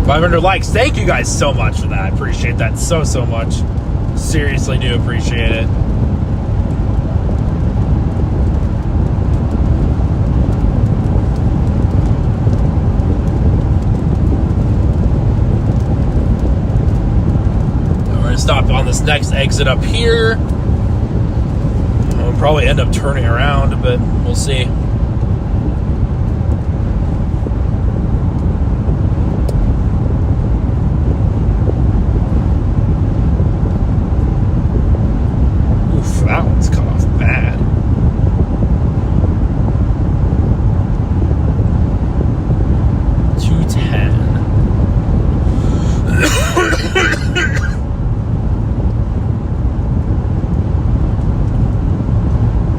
$500 likes. Thank you guys so much for that. I appreciate that so much. Seriously do appreciate it. We're going to stop on this next exit up here. We'll probably end up turning around, but we'll see. That one's cut off bad.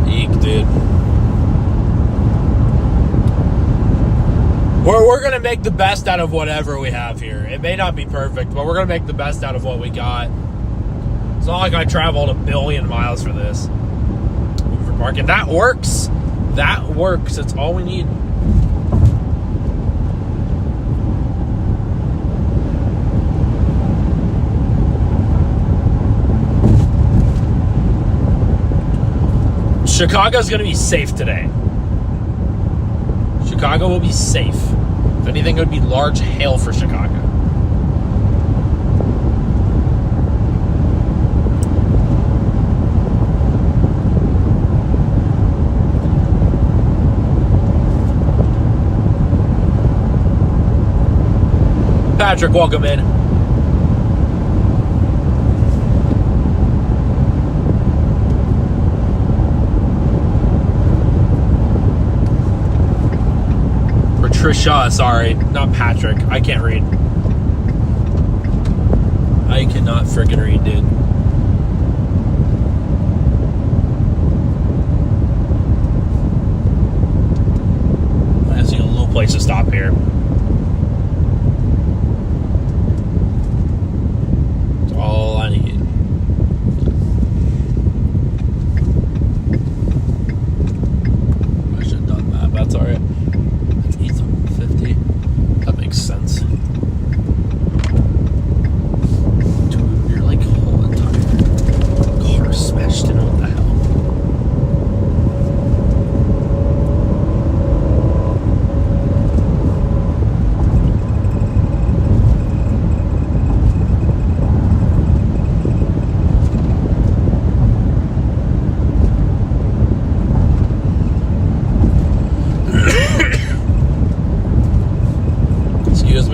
Eek, dude. We're gonna make the best out of whatever we have here. It may not be perfect, but we're gonna make the best out of what we got. It's not like I traveled 1 billion miles for this. For parking. That works. That works. It's all we need. Chicago's going to be safe today. Chicago will be safe. If anything, it would be large hail for Chicago. Patrick, welcome in. Trisha, sorry. Not Patrick. I can't read. I cannot freaking read, dude. I see a little place to stop here. That's all I need. I should have done that, but that's alright. Let's eat some 50. That makes sense. Dude, you're like whole entire car smashed in. What the hell?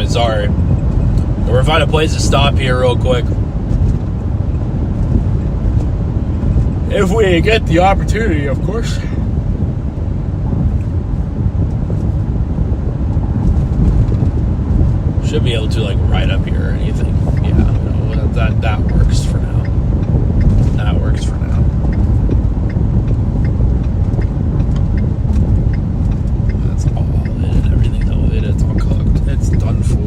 Sorry. We're find a place to stop here real quick. If we get the opportunity, of course. Should be able to like ride up here or anything. Yeah, no, that works for now. That works for now. That's all in, everything of it, it's all cooked. It's done for.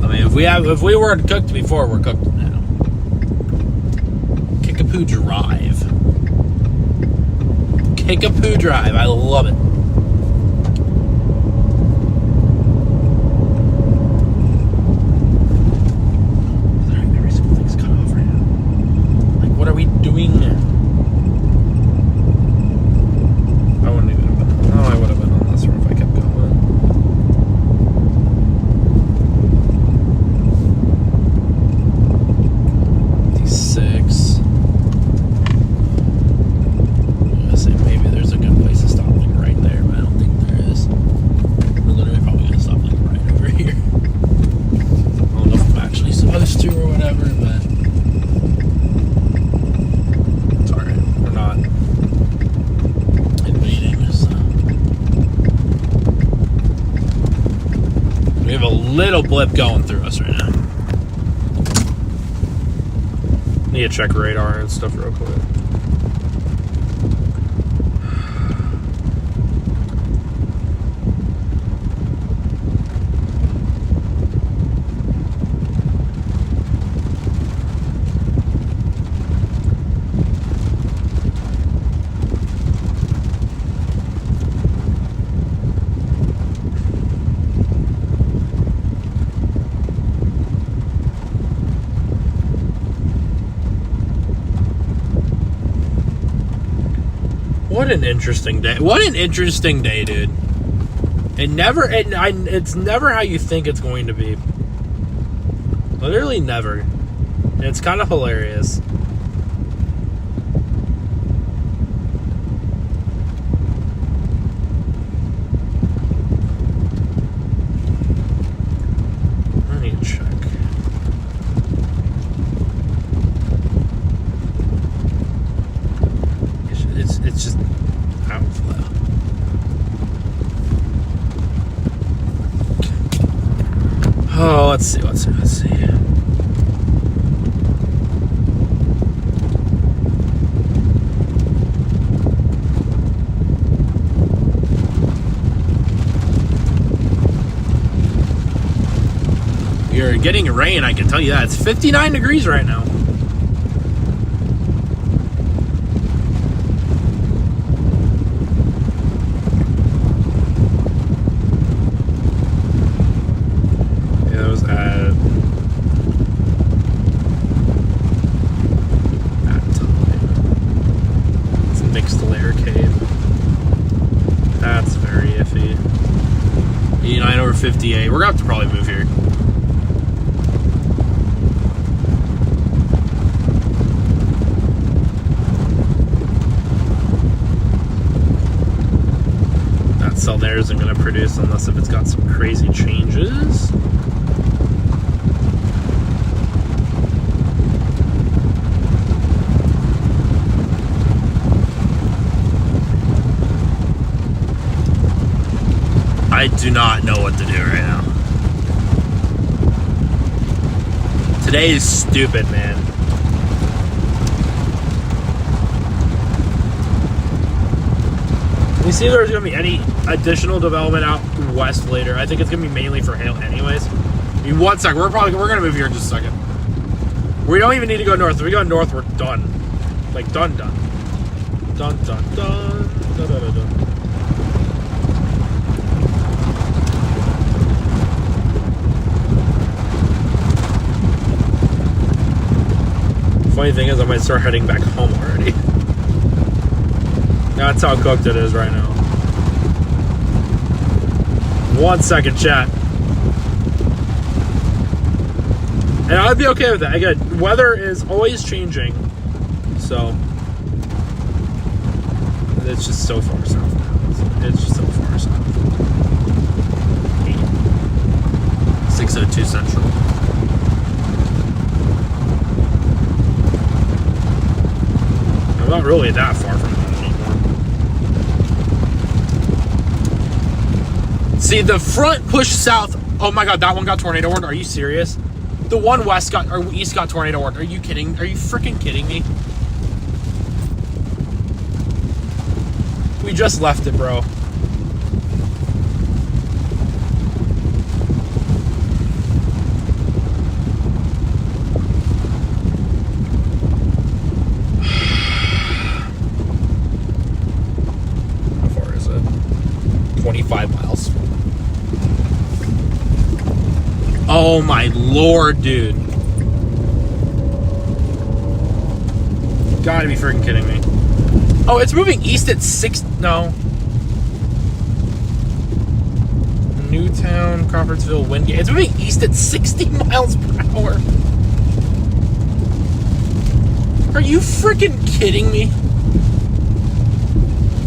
I mean, if we weren't cooked before, we're cooked now. Kickapoo Drive. Kickapoo Drive. I love it. Every single thing's cut off right now. Like, what are we doing? I wouldn't even have been. Oh, I would have been on this one if I kept going. Little blip going through us right now. Need to check radar and stuff real quick. What an interesting day. What an interesting day, dude. It's never how you think it's going to be. Literally never. It's kind of hilarious. I need to check. It's just outflow. Oh, let's see. You're getting rain, I can tell you that. It's 59 degrees right now. That's very iffy. 89 over 58. We're gonna have to probably move here. That cell there isn't gonna produce unless if it's got some crazy changes. I do not know what to do right now. Today is stupid, man. Can you see if there's going to be any additional development out west later? I think it's going to be mainly for hail anyways. I mean, 1 second. We're going to move here in just a second. We don't even need to go north. If we go north, we're done. Like, done. Dun, dun, dun. Dun, dun, dun, dun. Funny thing is, I might start heading back home already. That's how cooked it is right now. 1 second, chat. And I'd be okay with that. Again, weather is always changing. So, it's just so far south now. It's just so far south. 602 Central. I'm not really that far from that anymore. See, the front push south. Oh my god, that one got tornado warned. Are you serious? The one west got, or east got tornado warned. Are you kidding? Are you freaking kidding me? We just left it, bro. How far is it? 25 miles. Oh my lord, dude. You gotta be freaking kidding me. Oh, it's moving east at 6... No. Newtown, Crawfordsville, Wingate. It's moving east at 60 miles per hour. Are you freaking kidding me?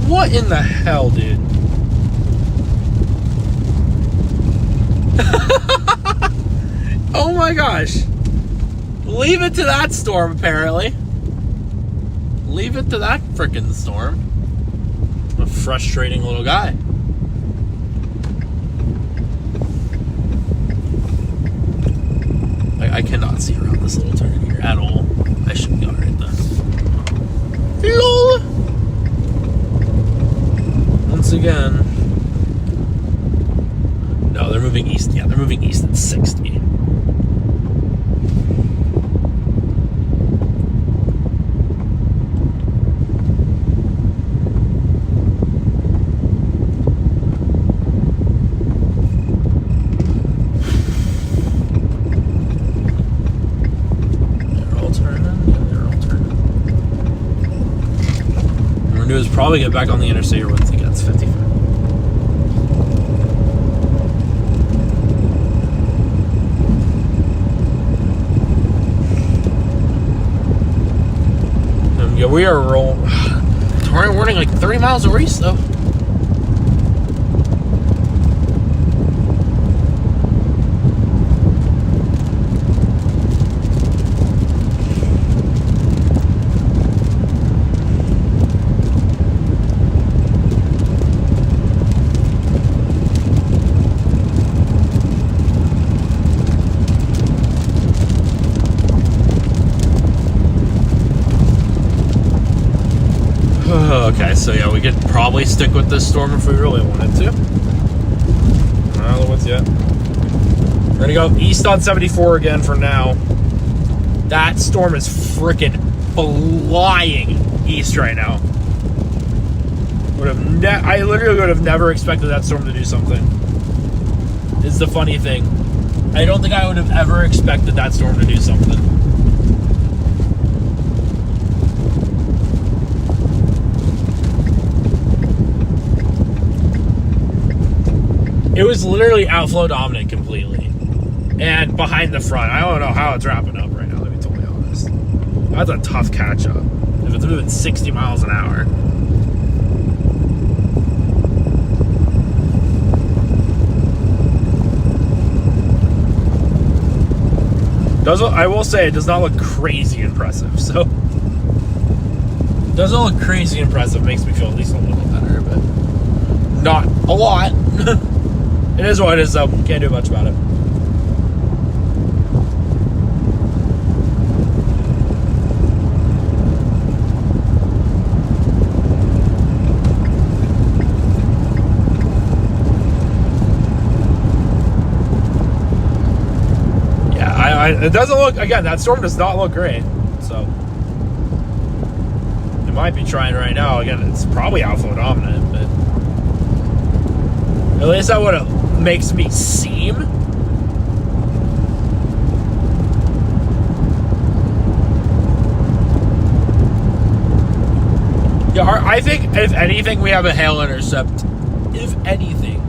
What in the hell, dude? Oh my gosh. Leave it to that storm, apparently. Leave it to that frickin' storm. A frustrating little guy. I cannot see around this little turn here at all. I should be alright then. LOL! Once again. No, they're moving east. Yeah, they're moving east at 60. Is probably get back on the interstate once it gets 55. Yeah, we are rolling. Tornado warning like 30 miles over east though. Okay, so yeah, we could probably stick with this storm if we really wanted to. I don't know what's yet. We're gonna go east on 74 again for now. That storm is freaking flying east right now. I literally would have never expected that storm to do something. Is the funny thing. I don't think I would have ever expected that storm to do something. It was literally outflow dominant completely. And behind the front. I don't know how it's wrapping up right now, to be totally honest. That's a tough catch up. If it's moving 60 miles an hour. I will say, it does not look crazy impressive. So, it doesn't look crazy impressive. Makes me feel at least a little better, but not a lot. It is what it is, though. Can't do much about it. It doesn't look, again, that storm does not look great. So, it might be trying right now. Again, it's probably outflow dominant, but at least that's what it makes me seem. Yeah, I think, if anything, we have a hail intercept. If anything.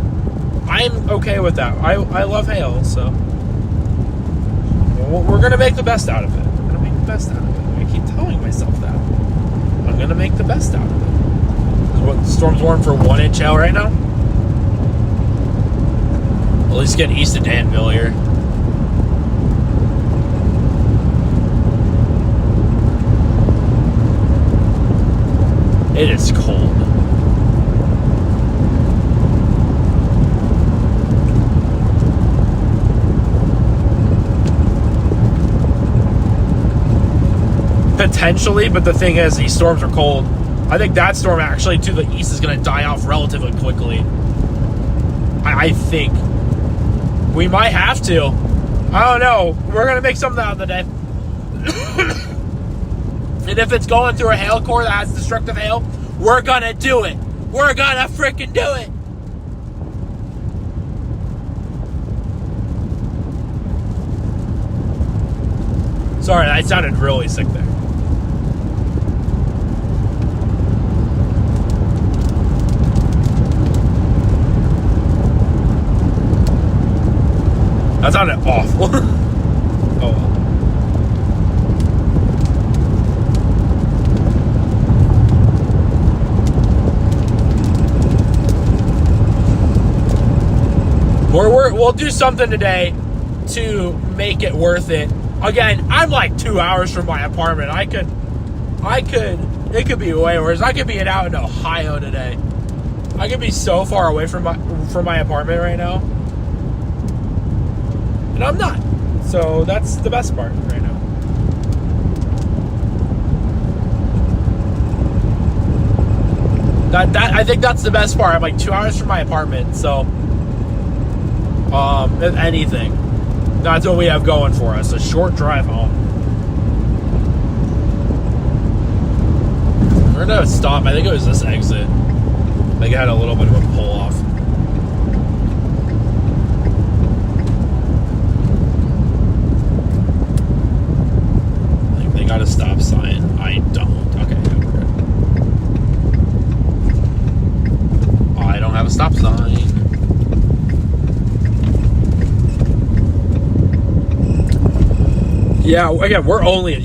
I'm okay with that. I love hail, so. We're going to make the best out of it. We're going to make the best out of it. I keep telling myself that. I'm going to make the best out of it. What, the storm's warned for 1 inch hail right now? At least get east of Danville here. It is cold. Potentially, but the thing is, these storms are cold. I think that storm actually to the east is going to die off relatively quickly. I think. We might have to. I don't know. We're going to make something out of the day. And if it's going through a hail core that has destructive hail, we're going to do it. We're going to freaking do it. Sorry, that sounded really sick there. That sounded awful. Oh well. We'll do something today to make it worth it. Again, I'm like 2 hours from my apartment. It could be way worse. I could be out in Ohio today. I could be so far away from my apartment right now. And I'm not. So that's the best part right now. I think that's the best part. I'm like 2 hours from my apartment, so if anything, that's what we have going for us. A short drive home. We're gonna stop. I think it was this exit. I think it had a little bit of a pull off. I think they got a stop sign. I don't. Okay, yeah, we're good. I don't have a stop sign. Yeah, again, we're only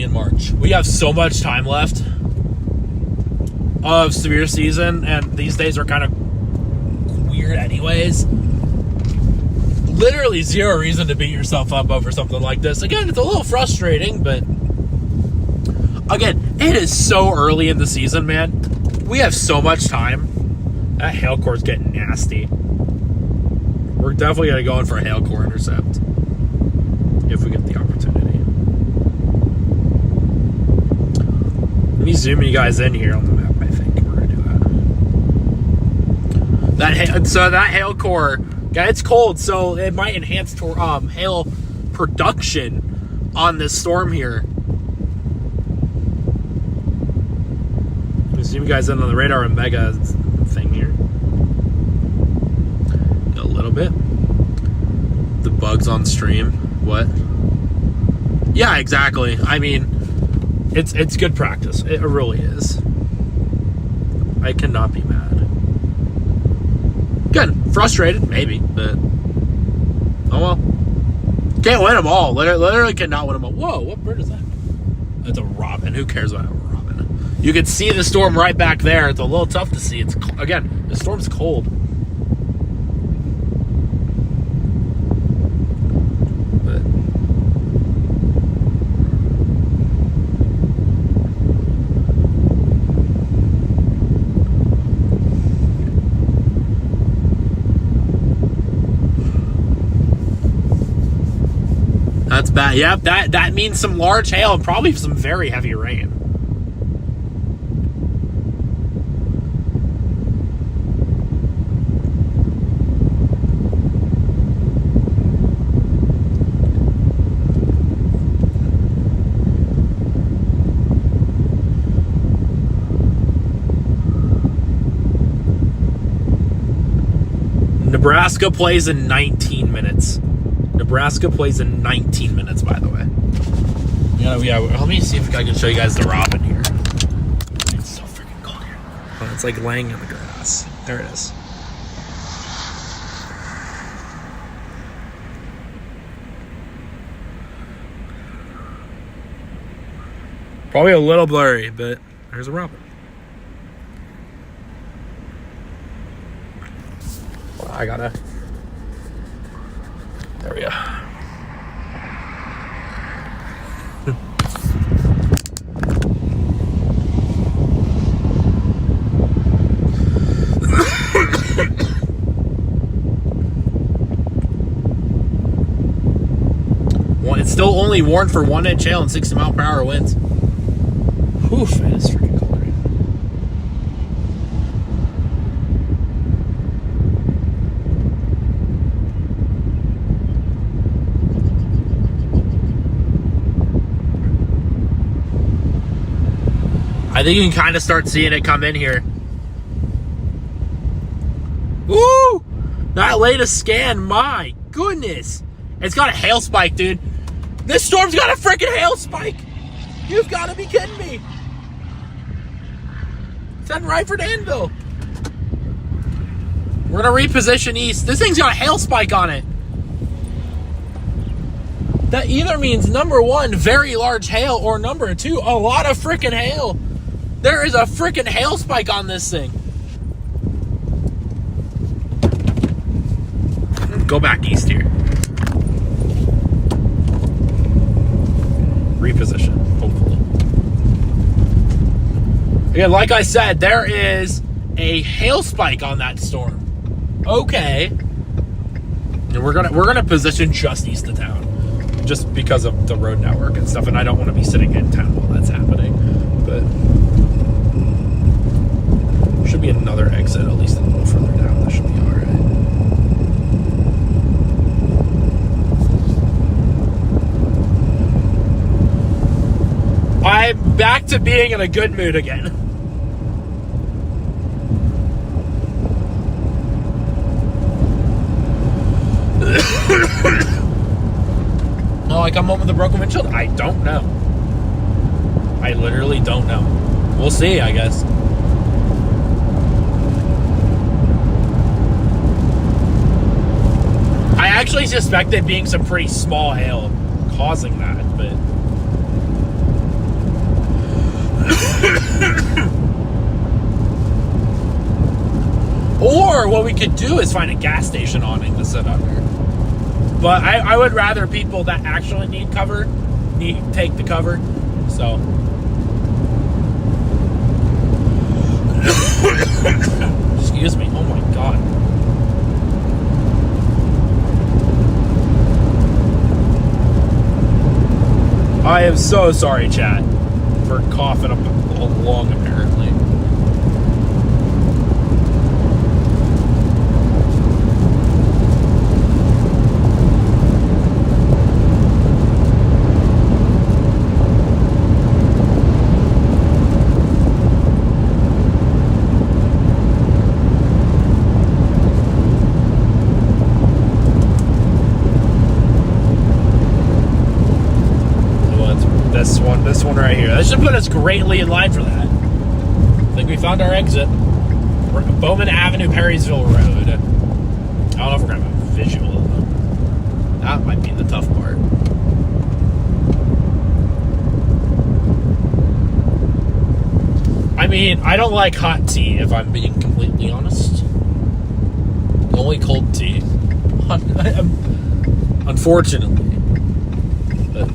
in March. We have so much time left of severe season, and these days are kind of weird anyways. Literally zero reason to beat yourself up over something like this. Again, it's a little frustrating, but again, it is so early in the season, man. We have so much time. That hail core's getting nasty. We're definitely going to go in for a hail core intercept if we get the opportunity. Let me zoom you guys in here on the map. I think we're gonna do that. So that hail core, yeah, it's cold, so it might enhance hail production on this storm here. Let me zoom you guys in on the radar and mega thing here. A little bit. The bugs on stream. What? Yeah, exactly. I mean, it's good practice. It really is. I cannot be mad. Again, frustrated, maybe, but oh well. Can't win them all. Literally cannot win them all. Whoa, what bird is that? That's a robin. Who cares about a robin? You can see the storm right back there. It's a little tough to see. It's again, the storm's cold. bad. Yep, that means some large hail and probably some very heavy rain. Nebraska plays in 19 minutes. Nebraska plays in 19 minutes, by the way. Yeah, let me see if I can show you guys the robin here. It's so freaking cold here. Oh, it's like laying in the grass. There it is. Probably a little blurry, but there's a robin. I gotta. There we go. Well, it's still only warned for 1 inch hail and 60-mile-per-hour winds. Oof, it is freaking cold right now. I think you can kind of start seeing it come in here. Woo! That latest scan, my goodness. It's got a hail spike, dude. This storm's got a freaking hail spike. You've got to be kidding me. It's heading right for Danville. We're going to reposition east. This thing's got a hail spike on it. That either means, number one, very large hail, or number two, a lot of freaking hail. There is a freaking hail spike on this thing. Go back east here. Reposition, hopefully. Again, like I said, there is a hail spike on that storm. Okay. And we're gonna position just east of town. Just because of the road network and stuff, and I don't want to be sitting in town while that's happening. But should be another exit, at least a little further down. That should be all right. I'm back to being in a good mood again. Oh, I come home with a broken windshield? I don't know. I literally don't know. We'll see, I guess. I actually suspect it being some pretty small hail causing that, but... Or what we could do is find a gas station awning to sit under. But I would rather people that actually need cover take the cover. So excuse me. Oh my god. I am so sorry, chat, for coughing up a lung, apparently. This one right here. That should put us greatly in line for that. I think we found our exit. We're at Bowman Avenue, Perrysville Road. I don't know if we're going to have a visual. That might be the tough part. I mean, I don't like hot tea, if I'm being completely honest. Only cold tea. Unfortunately. But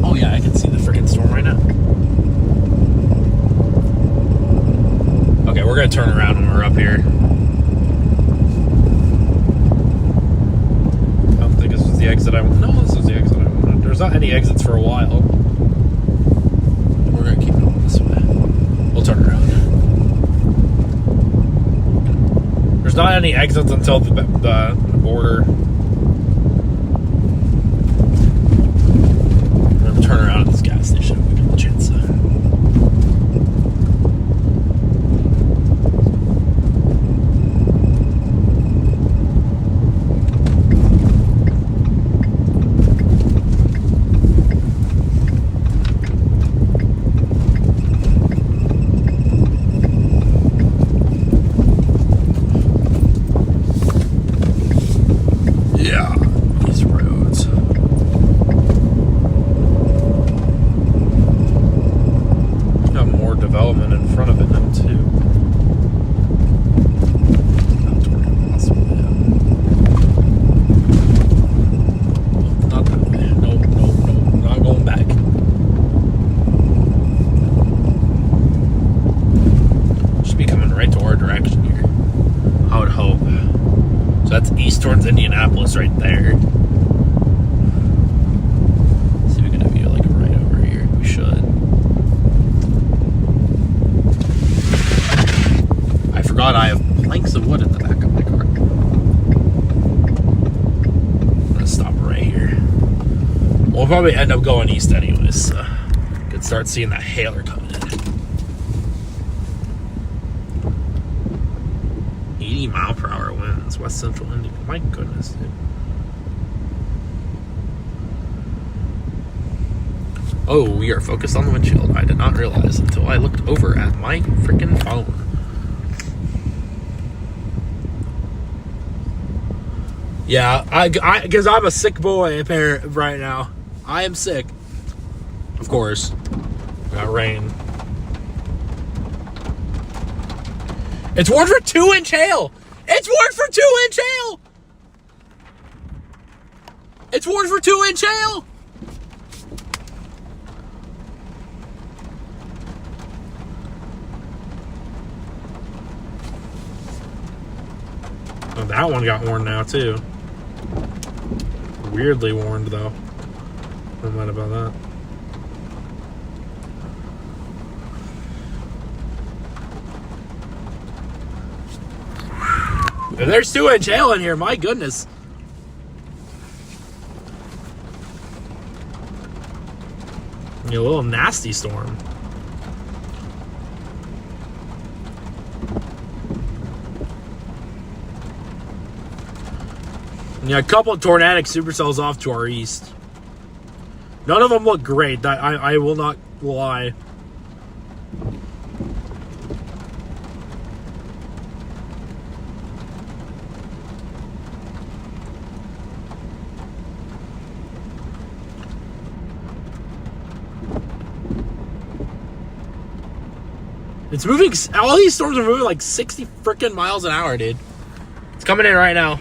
oh yeah, I can see the freaking storm right now. Okay, we're gonna turn around when we're up here. exit I want. No, this is the exit I wanted. There's not any exits for a while. We're going to keep going this way. We'll turn around. There's not any exits until the border. We're going to turn around at this gas station if we get the chance. Towards Indianapolis right there. Let's see if we can have you like right over here. We should. I forgot I have planks of wood in the back of my car. I'm gonna stop right here. We'll probably end up going east anyways, so could start seeing that hailer coming in. 80-mile-per-hour winds, West Central Indiana. My goodness, dude. Oh, we are focused on the windshield. I did not realize until I looked over at my freaking phone. Yeah, because I'm a sick boy apparently right now. I am sick. Of course. Got rain. It's warned for 2-inch hail. It's warned for 2-inch hail. It's warned for 2-inch hail. Oh, that one got warned now too. Weirdly warned though. I'm mad about that. If there's 2-inch hail in here, my goodness. A little nasty storm. Yeah, a couple of tornadic supercells off to our east. None of them look great. I will not lie. It's moving. All these storms are moving like 60 freaking miles an hour, dude. It's coming in right now.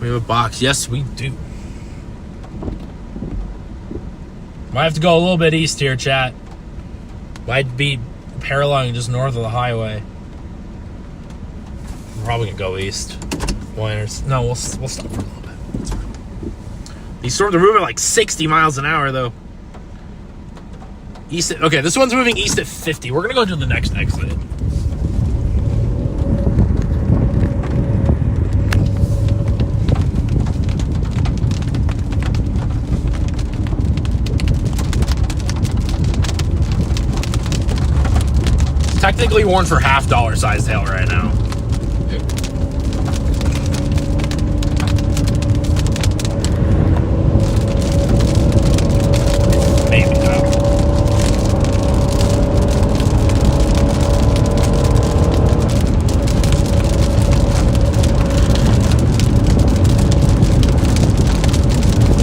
We have a box. Yes, we do. Might have to go a little bit east here, chat. Might be paralleling just north of the highway. We're probably gonna go east. No, we'll stop for a little bit. That's fine. These storms are moving like 60 miles an hour, though. East. Okay, this one's moving east at 50. We're gonna go to the next exit. Technically warned for $half sized hail right now. Maybe not.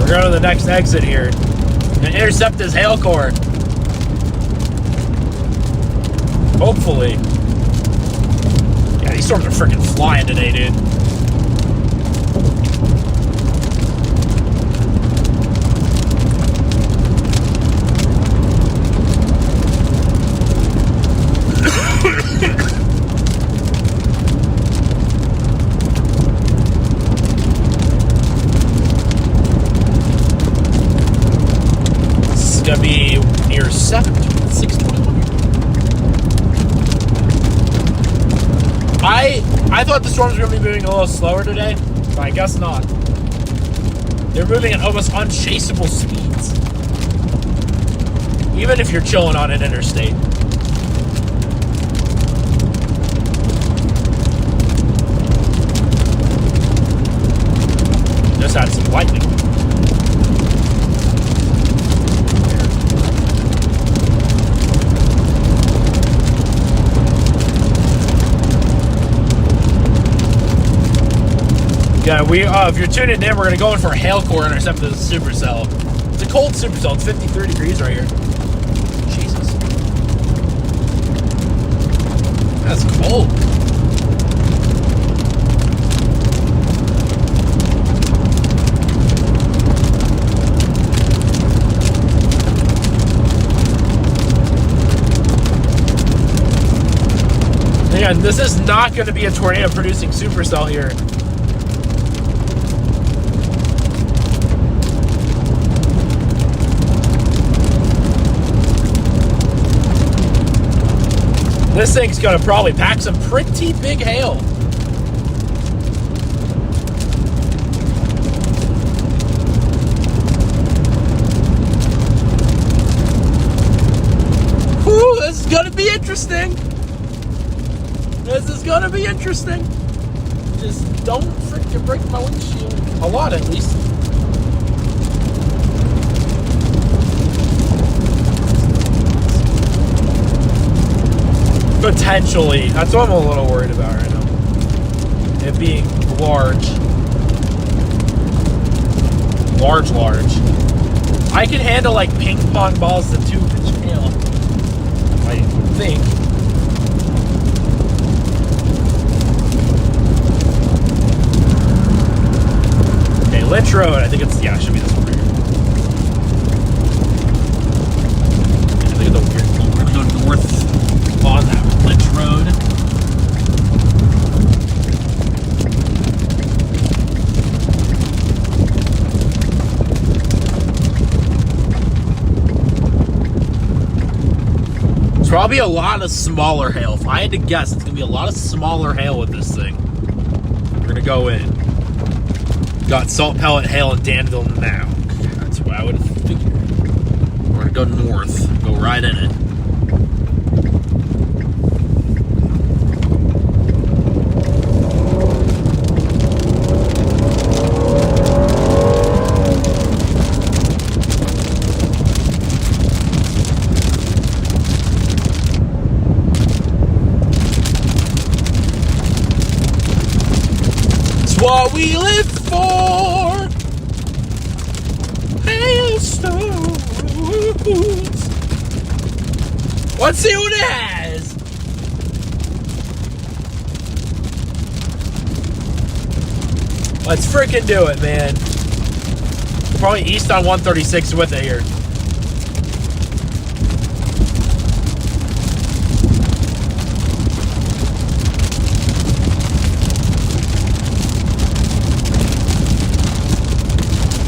We're going to the next exit here and intercept this hail core. Hopefully. Yeah, these storms are freaking flying today, dude. going to be near 621. I thought the storms were going to be moving a little slower today, but I guess not. They're moving at almost unchaseable speeds. Even if you're chilling on an interstate. Just had some lightning. Yeah, if you're tuning in, we're going to go in for a hail core intercept with the Supercell. It's a cold Supercell. It's 53 degrees right here. Jesus. That's cold. Yeah, this is not going to be a tornado producing Supercell here. This thing's gonna probably pack some pretty big hail. Whew, this is gonna be interesting. This is gonna be interesting. Just don't freaking break my windshield. A lot, at least. Potentially. That's what I'm a little worried about right now. It being large. Large. I can handle like ping pong balls to 2-inch hail. I think. Okay, Lynch Road. I think it's, yeah, it should be this one right here. I think we're gonna go north on that Lynch Road. It's probably a lot of smaller hail. If I had to guess, it's going to be a lot of smaller hail with this thing. We're going to go in. Got salt pellet hail in Danville now. That's what I would figure. We're going to go north. Go right in it. What we live for. Hailstones. Let's see what it has. Let's freaking do it, man. Probably east on 136 with it here.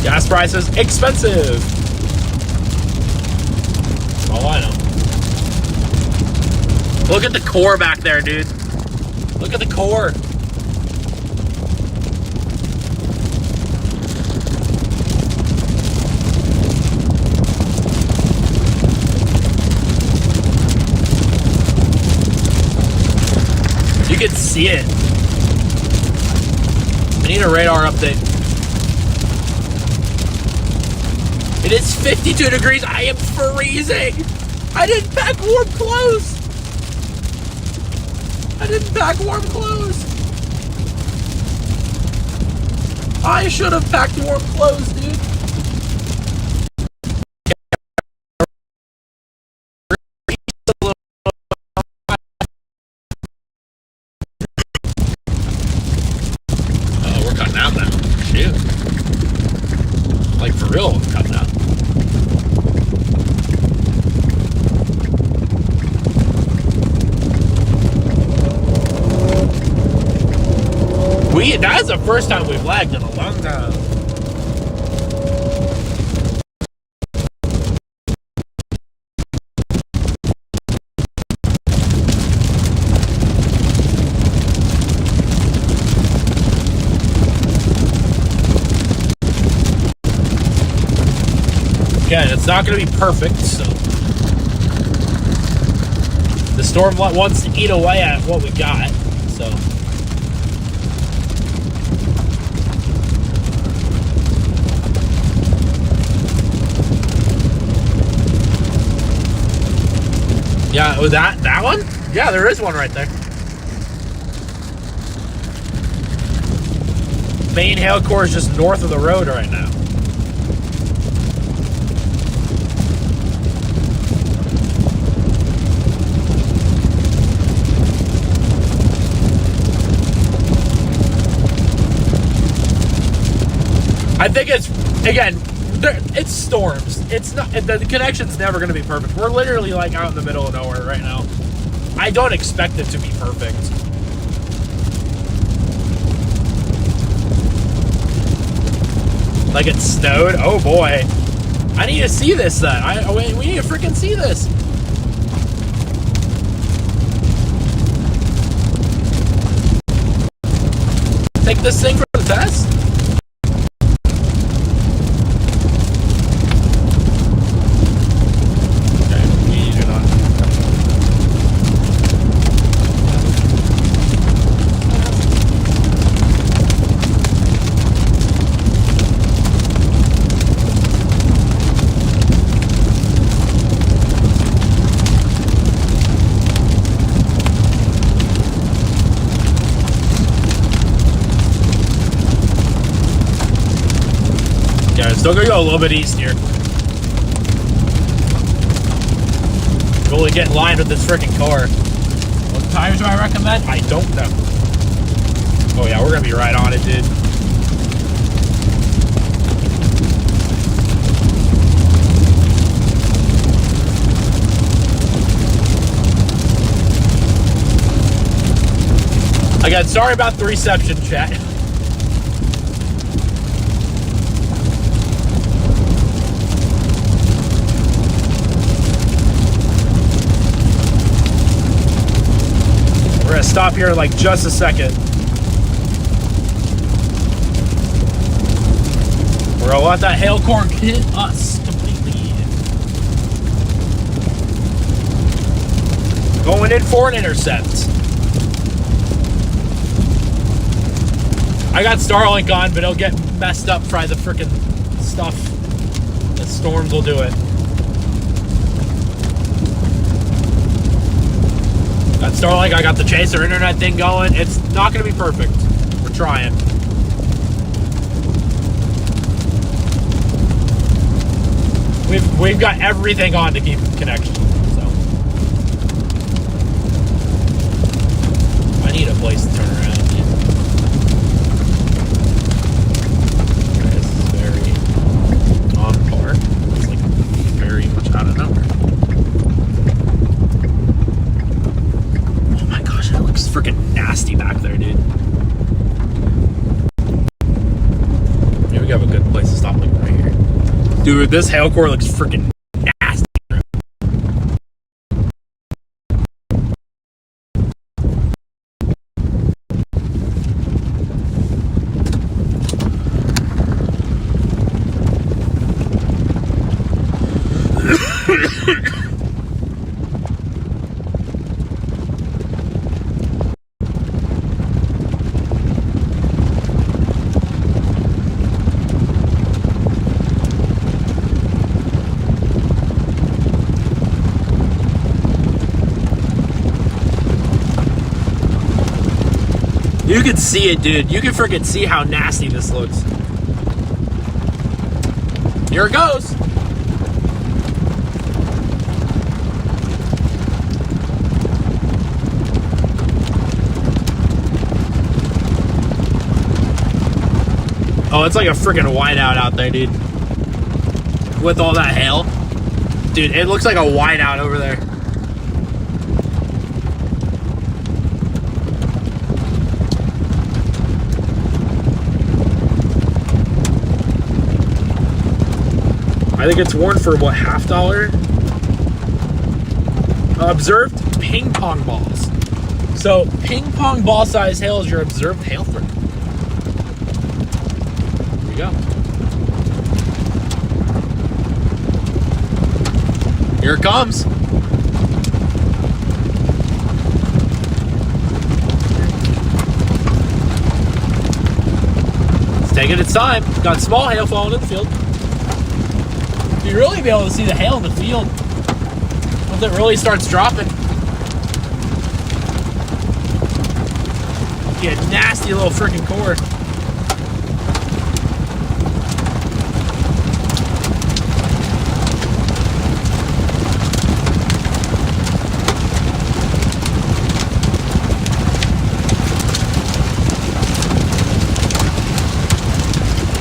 Gas prices expensive. That's all I know. Look at the core back there, dude. Look at the core. You can see it. I need a radar update. It is 52 degrees. I am freezing. I didn't pack warm clothes. I should have packed warm clothes, dude. Oh, we're cutting out now. Shoot. Like, for real, we're cutting out. That's the first time we've lagged in a long time. Again, it's not going to be perfect, so the storm wants to eat away at what we got, so. Yeah, oh, that one? Yeah, there is one right there. Main hail core is just north of the road right now. I think it's, again, it's storms. It's not, the connection's never going to be perfect. We're literally like out in the middle of nowhere right now. I don't expect it to be perfect. Like it snowed? Oh boy. I need to see this then. We need to freaking see this. Take this thing for the test? Still gonna go a little bit east here. Totally get in line with this freaking car. What tires do I recommend? I don't know. Oh yeah, we're gonna be right on it, dude. Again, sorry about the reception, chat. We're gonna stop here in like just a second. We're gonna let that hail core hit us completely. Going in for an intercept. I got Starlink on, but it'll get messed up by the freaking stuff. The storms will do it. Got Starlink, I got the Chaser internet thing going. It's not going to be perfect. We're trying. We've got everything on to keep connection. So I need a place to turn around. This is very on par. It's like very much out of nowhere. It's freaking nasty back there, dude. Maybe we have a good place to stop, like right here. Dude, this hail core looks freaking nasty. You can see it, dude. You can freaking see how nasty this looks. Here it goes. Oh, it's like a freaking whiteout out there, dude. With all that hail. Dude, it looks like a whiteout over there. I think it's warned for, what, $50? Observed ping pong balls. So, ping pong ball size hail is your observed hail threat. There you go. Here it comes. It's taking its time. Got small hail falling in the field. You really be able to see the hail in the field once it really starts dropping. Get a nasty little freaking cord.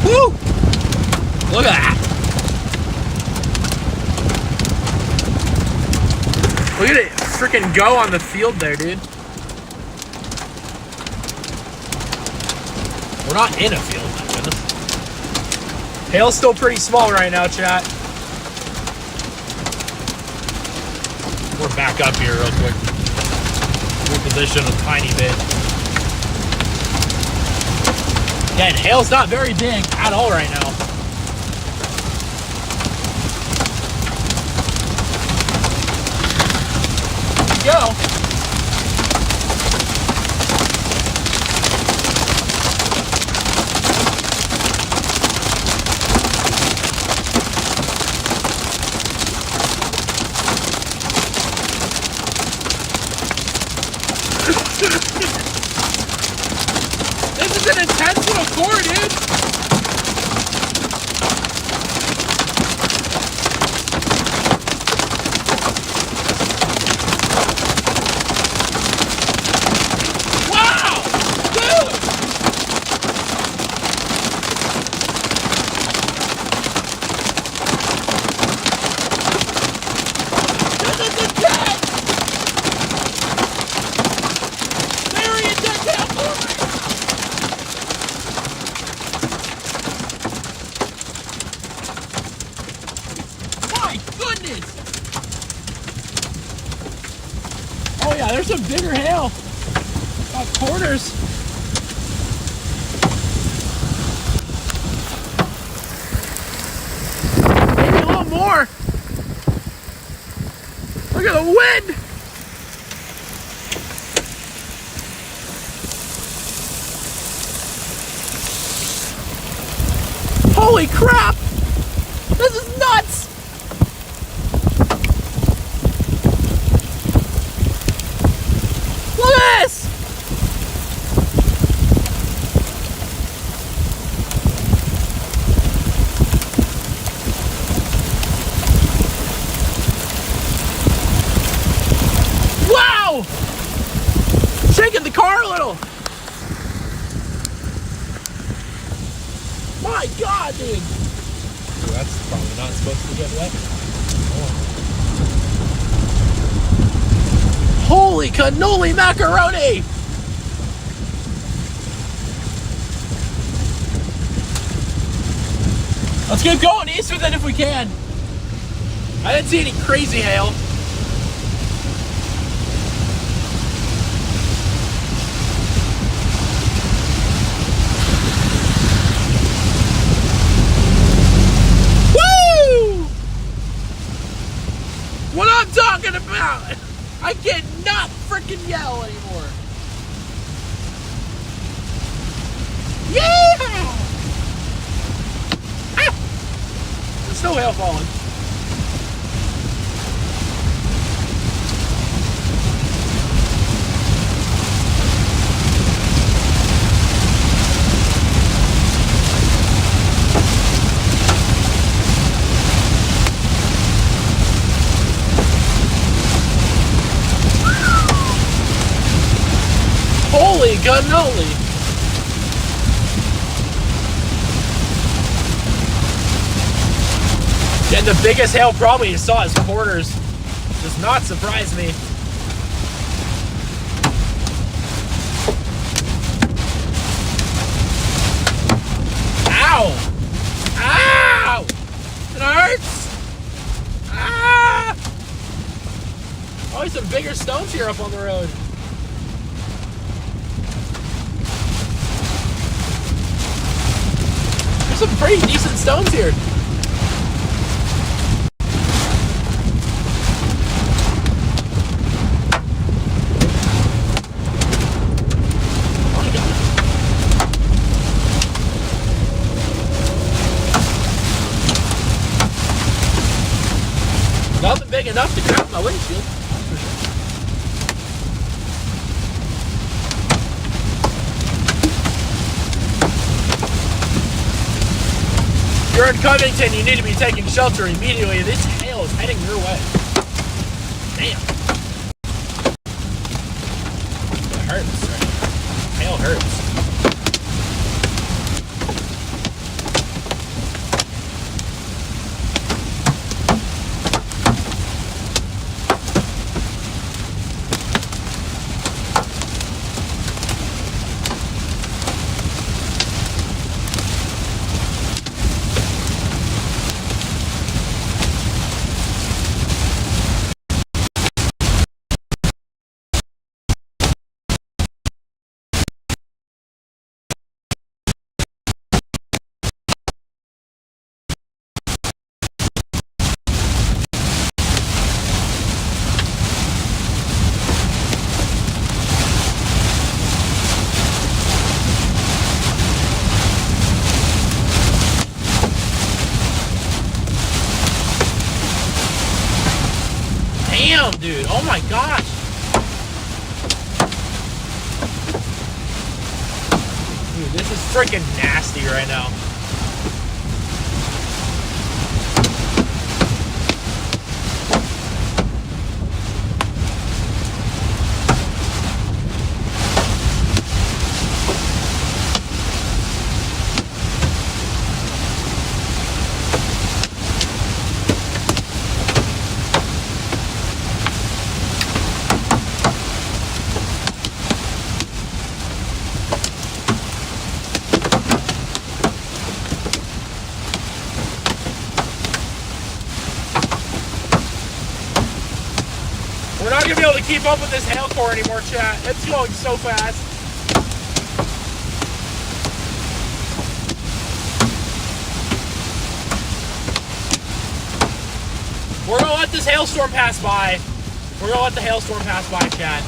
Woo! Look at that. Look at it freaking go on the field there, dude. We're not in a field, my goodness. Hail's still pretty small right now, chat. We're back up here real quick. Reposition a tiny bit. Yeah, and hail's not very big at all right now. Here we go. This is an intense little core, dude. Wow, dude. This is intense. Very intense hail core. Goodness! Oh yeah, there's some bigger hail. About quarters. Maybe a little more. Look at the wind! Holy crap! This is nuts! Look at this! Wow! Shaking the car a little. My God, dude. Ooh, that's probably not supposed to get wet. Holy cannoli macaroni! Let's keep going east with it if we can. I didn't see any crazy hail. Woo! What I'm talking about! I cannot freaking yell anymore. Yeah! Ah! There's still hail falling. Holy cannoli! And the biggest hail probably you saw is quarters. Does not surprise me. Ow! Ow! It hurts! Ah! Always some bigger stones here up on the road. There's some pretty decent stones here. Nothing big enough to crack my windshield. For sure. If you're in Covington, you need to be taking shelter immediately. This hail is heading your way. Damn. It hurts, right? Hail hurts. Damn, dude. Oh my gosh. Dude, this is freaking nasty right now. We're not going to be able to keep up with this hail core anymore, chat. It's going so fast. We're going to let this hailstorm pass by. We're going to let the hailstorm pass by, chat.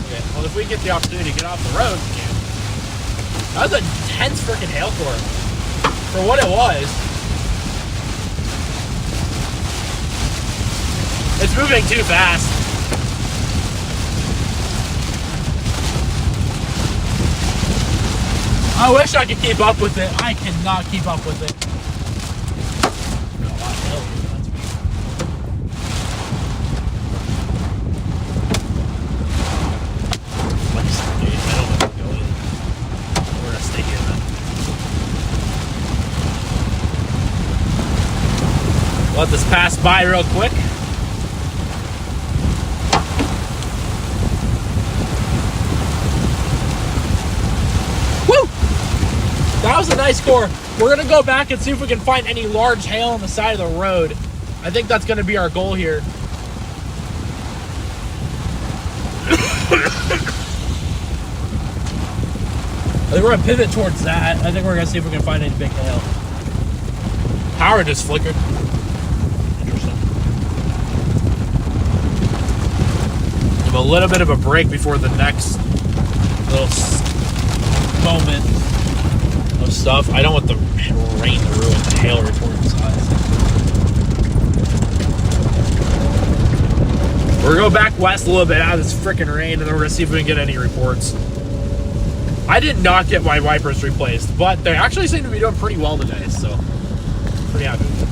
Okay, well, if we get the opportunity to get off the road, we can. That was a intense freaking hail core. For what it was. It's moving too fast. I wish I could keep up with it. I cannot keep up with it. Got a lot of hail here, that's weird. Dude, I don't want to go in. We're gonna stay here then. Let this pass by real quick. That was a nice core. We're going to go back and see if we can find any large hail on the side of the road. I think that's going to be our goal here. I think we're going to pivot towards that. I think we're going to see if we can find any big hail. Power just flickered. Interesting. Give a little bit of a break before the next little moment of stuff. I don't want the rain to ruin the hail report size. We're going to go back west a little bit out of this freaking rain, and then we're going to see if we can get any reports. I did not get my wipers replaced, but they actually seem to be doing pretty well today, so pretty happy with it.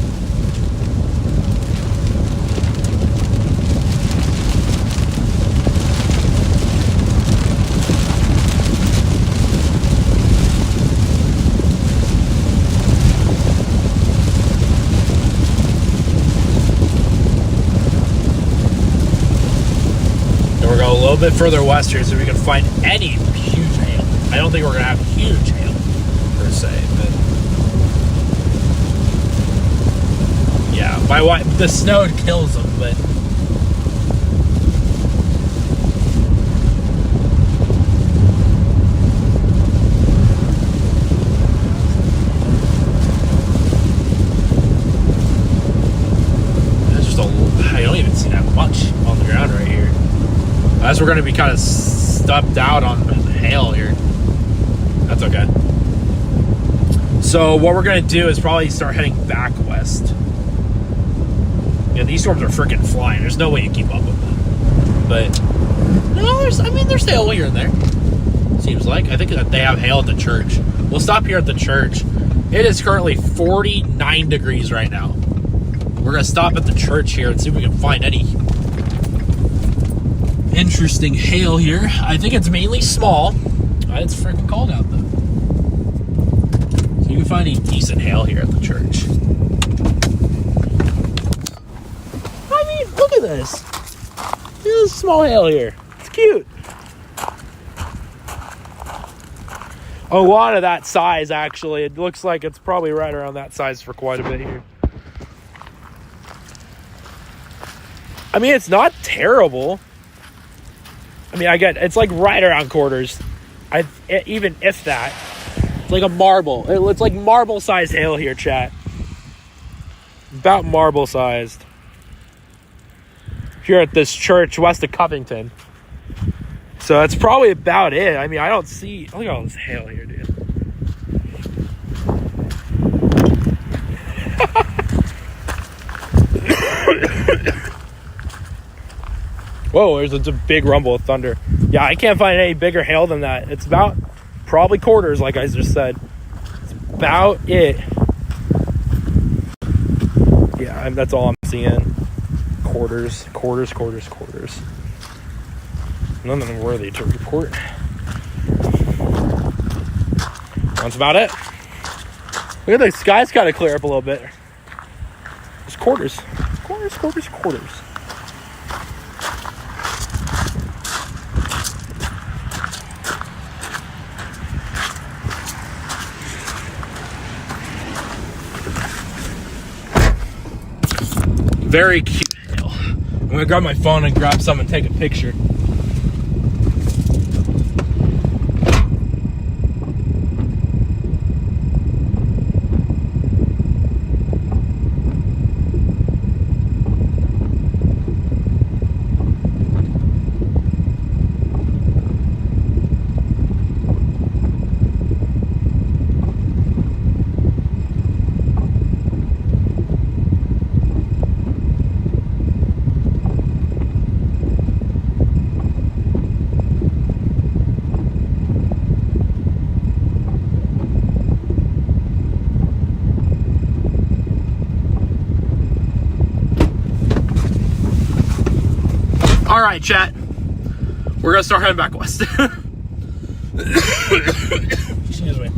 We're going a little bit further west here so we can find any huge hail. I don't think we're going to have huge hail, per se, but yeah, the snow kills them, but there's just I don't even see that much on the ground right here. As we're going to be kind of stuffed out on hail here. That's okay. So what we're gonna do is probably start heading back west. Yeah, these storms are freaking flying. There's no way to keep up with them. But no, there's hail here and there. Seems like. I think that they have hail at the church. We'll stop here at the church. It is currently 49 degrees right now. We're gonna stop at the church here and see if we can find any interesting hail here. I think it's mainly small. It's freaking cold out though. So you can find any decent hail here at the church. I mean, look at this. There's small hail here. It's cute. A lot of that size, actually. It looks like it's probably right around that size for quite a bit here. I mean, it's not terrible. I mean, I get it's like right around quarters. Even if that, it's like a marble. It's like marble-sized hail here, chat. About marble-sized. Here at this church west of Covington. So that's probably about it. I mean, I don't see... Look at all this hail here, dude. Whoa, there's a big rumble of thunder. Yeah, I can't find any bigger hail than that. It's about probably quarters, like I just said. It's about it. Yeah, that's all I'm seeing. Quarters. None of them worthy to report. That's about it. Look at the sky's kind of clear up a little bit. It's quarters. Very cute hail. I'm gonna grab my phone and grab some and take a picture. All right, chat. We're gonna start heading back west. Excuse me.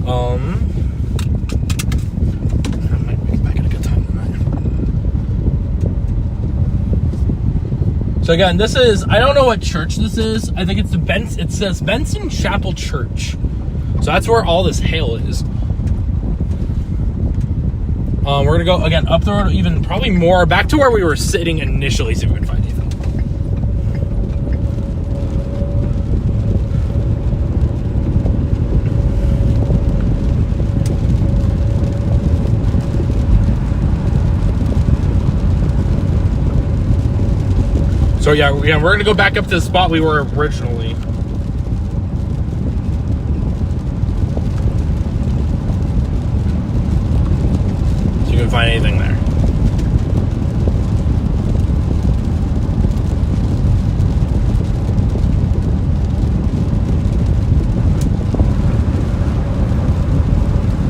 I might make it back at a good time tonight. So again, this is, I don't know what church this is. I think it's it says Benson Chapel Church. So that's where all this hail is. We're gonna go again up the road, even probably more back to where we were sitting initially, see if we can find anything. So yeah, we're gonna go back up to the spot we were originally. You can find anything there.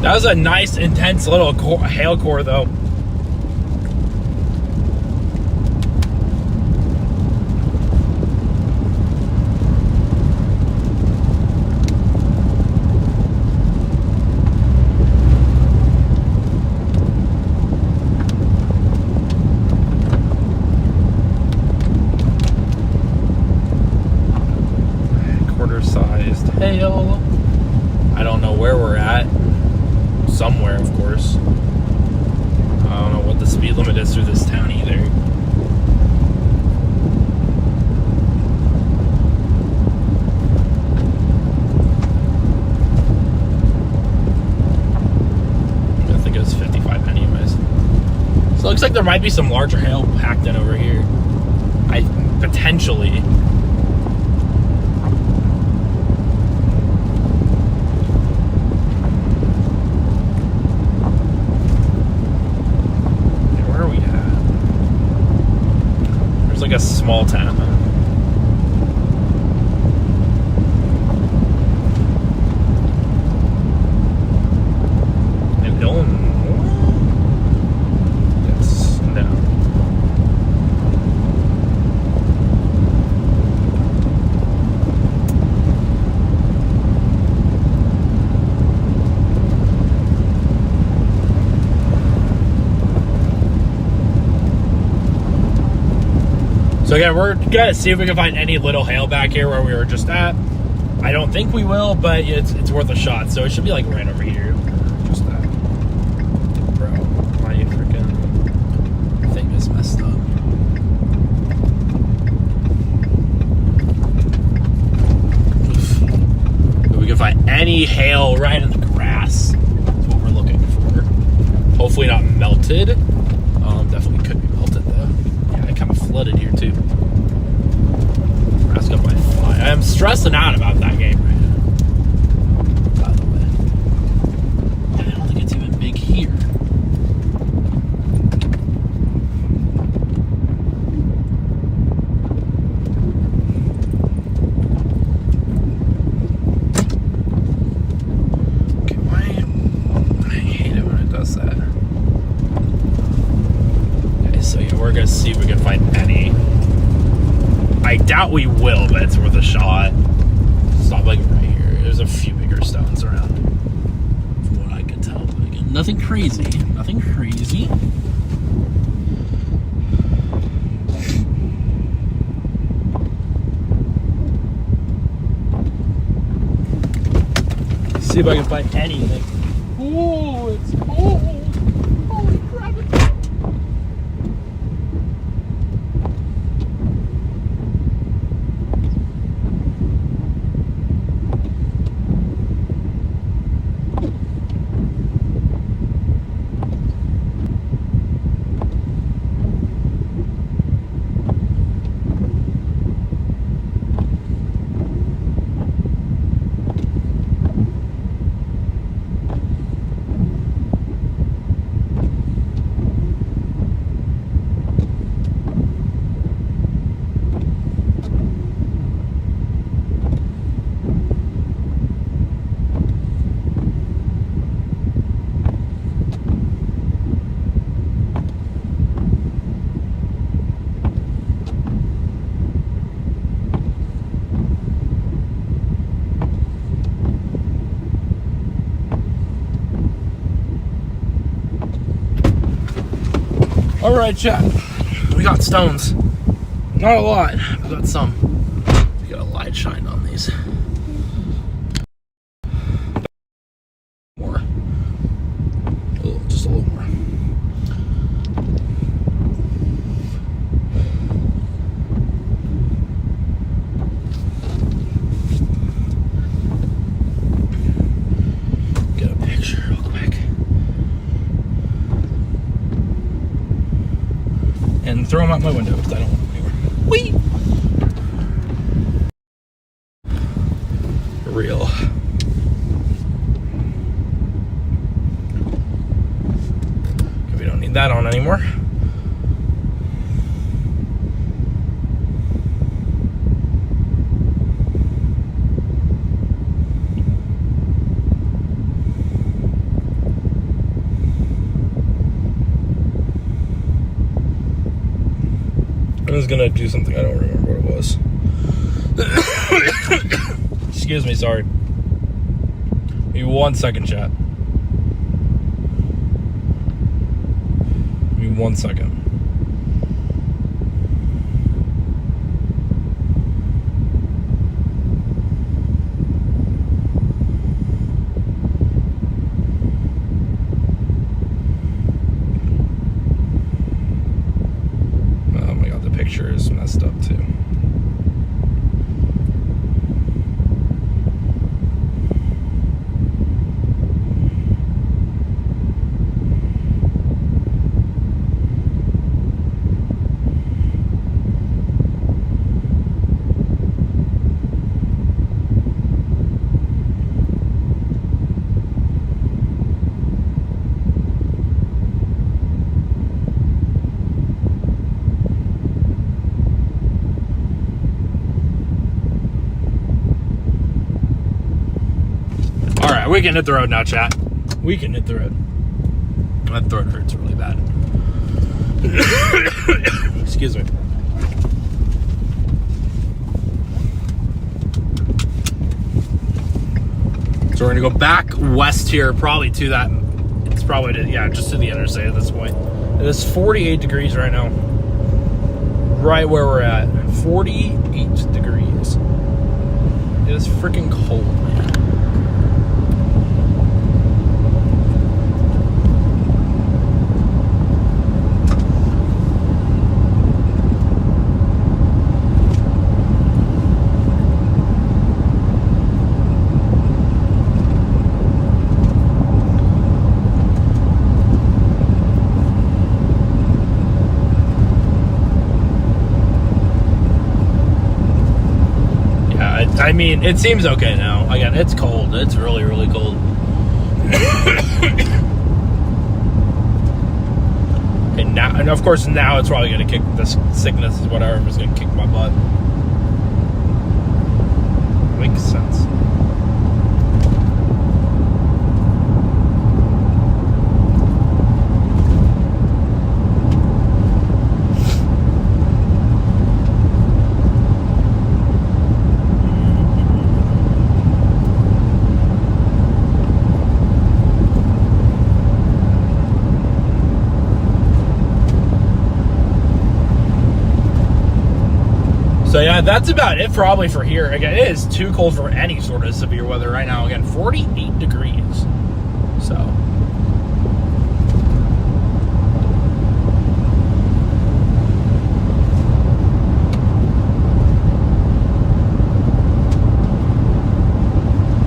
That was a nice, intense little hail core, though. Quarter-sized hail. I don't know where we're at. Somewhere, of course. I don't know what the speed limit is through this town either. I think it was 55 anyways. So it looks like there might be some larger hail packed in over here. Potentially. small town. In Illinois? Yes, no. So again, we're gonna see if we can find any little hail back here where we were just at. I don't think we will, but it's worth a shot. So it should be like right over here. Just that. Bro, my freaking thing is messed up. If we can find any hail right in the grass, that's what we're looking for. Hopefully not melted. Definitely could be melted though. Yeah, it kind of flooded here too. Grass got my fly. I'm stressing out about that game right now. By the way, and I don't think it's even big here. Okay, I hate it when it does that. So yeah, we're gonna see if we can find any. I doubt we will, but it's worth a shot. Stop like right here. There's a few bigger stones around, from what I can tell. But again, nothing crazy. Nothing crazy. See if I can find anything. Oh, it's cold. Holy crap, it's cold. All right, chat. We got stones. Not a lot. We got some. We got a light shine on these. More. Just a little more. Get a picture real quick. And throw them out my window because I don't want them anywhere. Whee! Real. We don't need that on anymore. I was gonna do something, I don't remember what it was. Excuse me, sorry. Give me 1 second, chat. Give me 1 second. Picture is messed up too. right, we can hit the road now, chat. We can hit the road. My throat hurts really bad. Excuse me. So we're gonna go back west here, probably to that. It's probably just to the interstate at this point. It is 48 degrees right now. Right where we're at, 48 degrees. It is freaking cold, man. I mean, it seems okay now. Again, it's cold. It's really, really cold. And of course, now it's probably going to kick this sickness, whatever, is going to kick my butt. Makes sense. So yeah, that's about it probably for here. Again, it is too cold for any sort of severe weather right now. Again, 48 degrees. So.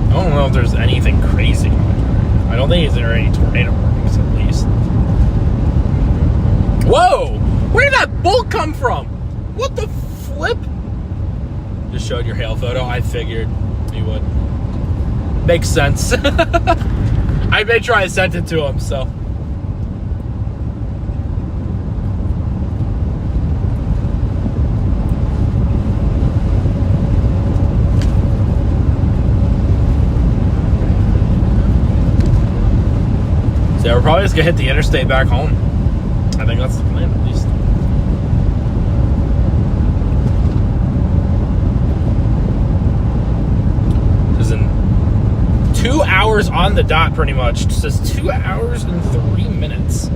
I don't know if there's anything crazy going on. I don't think there are any tornado warnings at least. Whoa! Where did that bolt come from? What the flip? Just showed your hail photo. I figured you would. Makes sense. I made sure I sent it to him, so. So we're probably just gonna hit the interstate back home. I think that's the plan, at least. This is in 2 hours on the dot, pretty much. It says 2 hours and 3 minutes.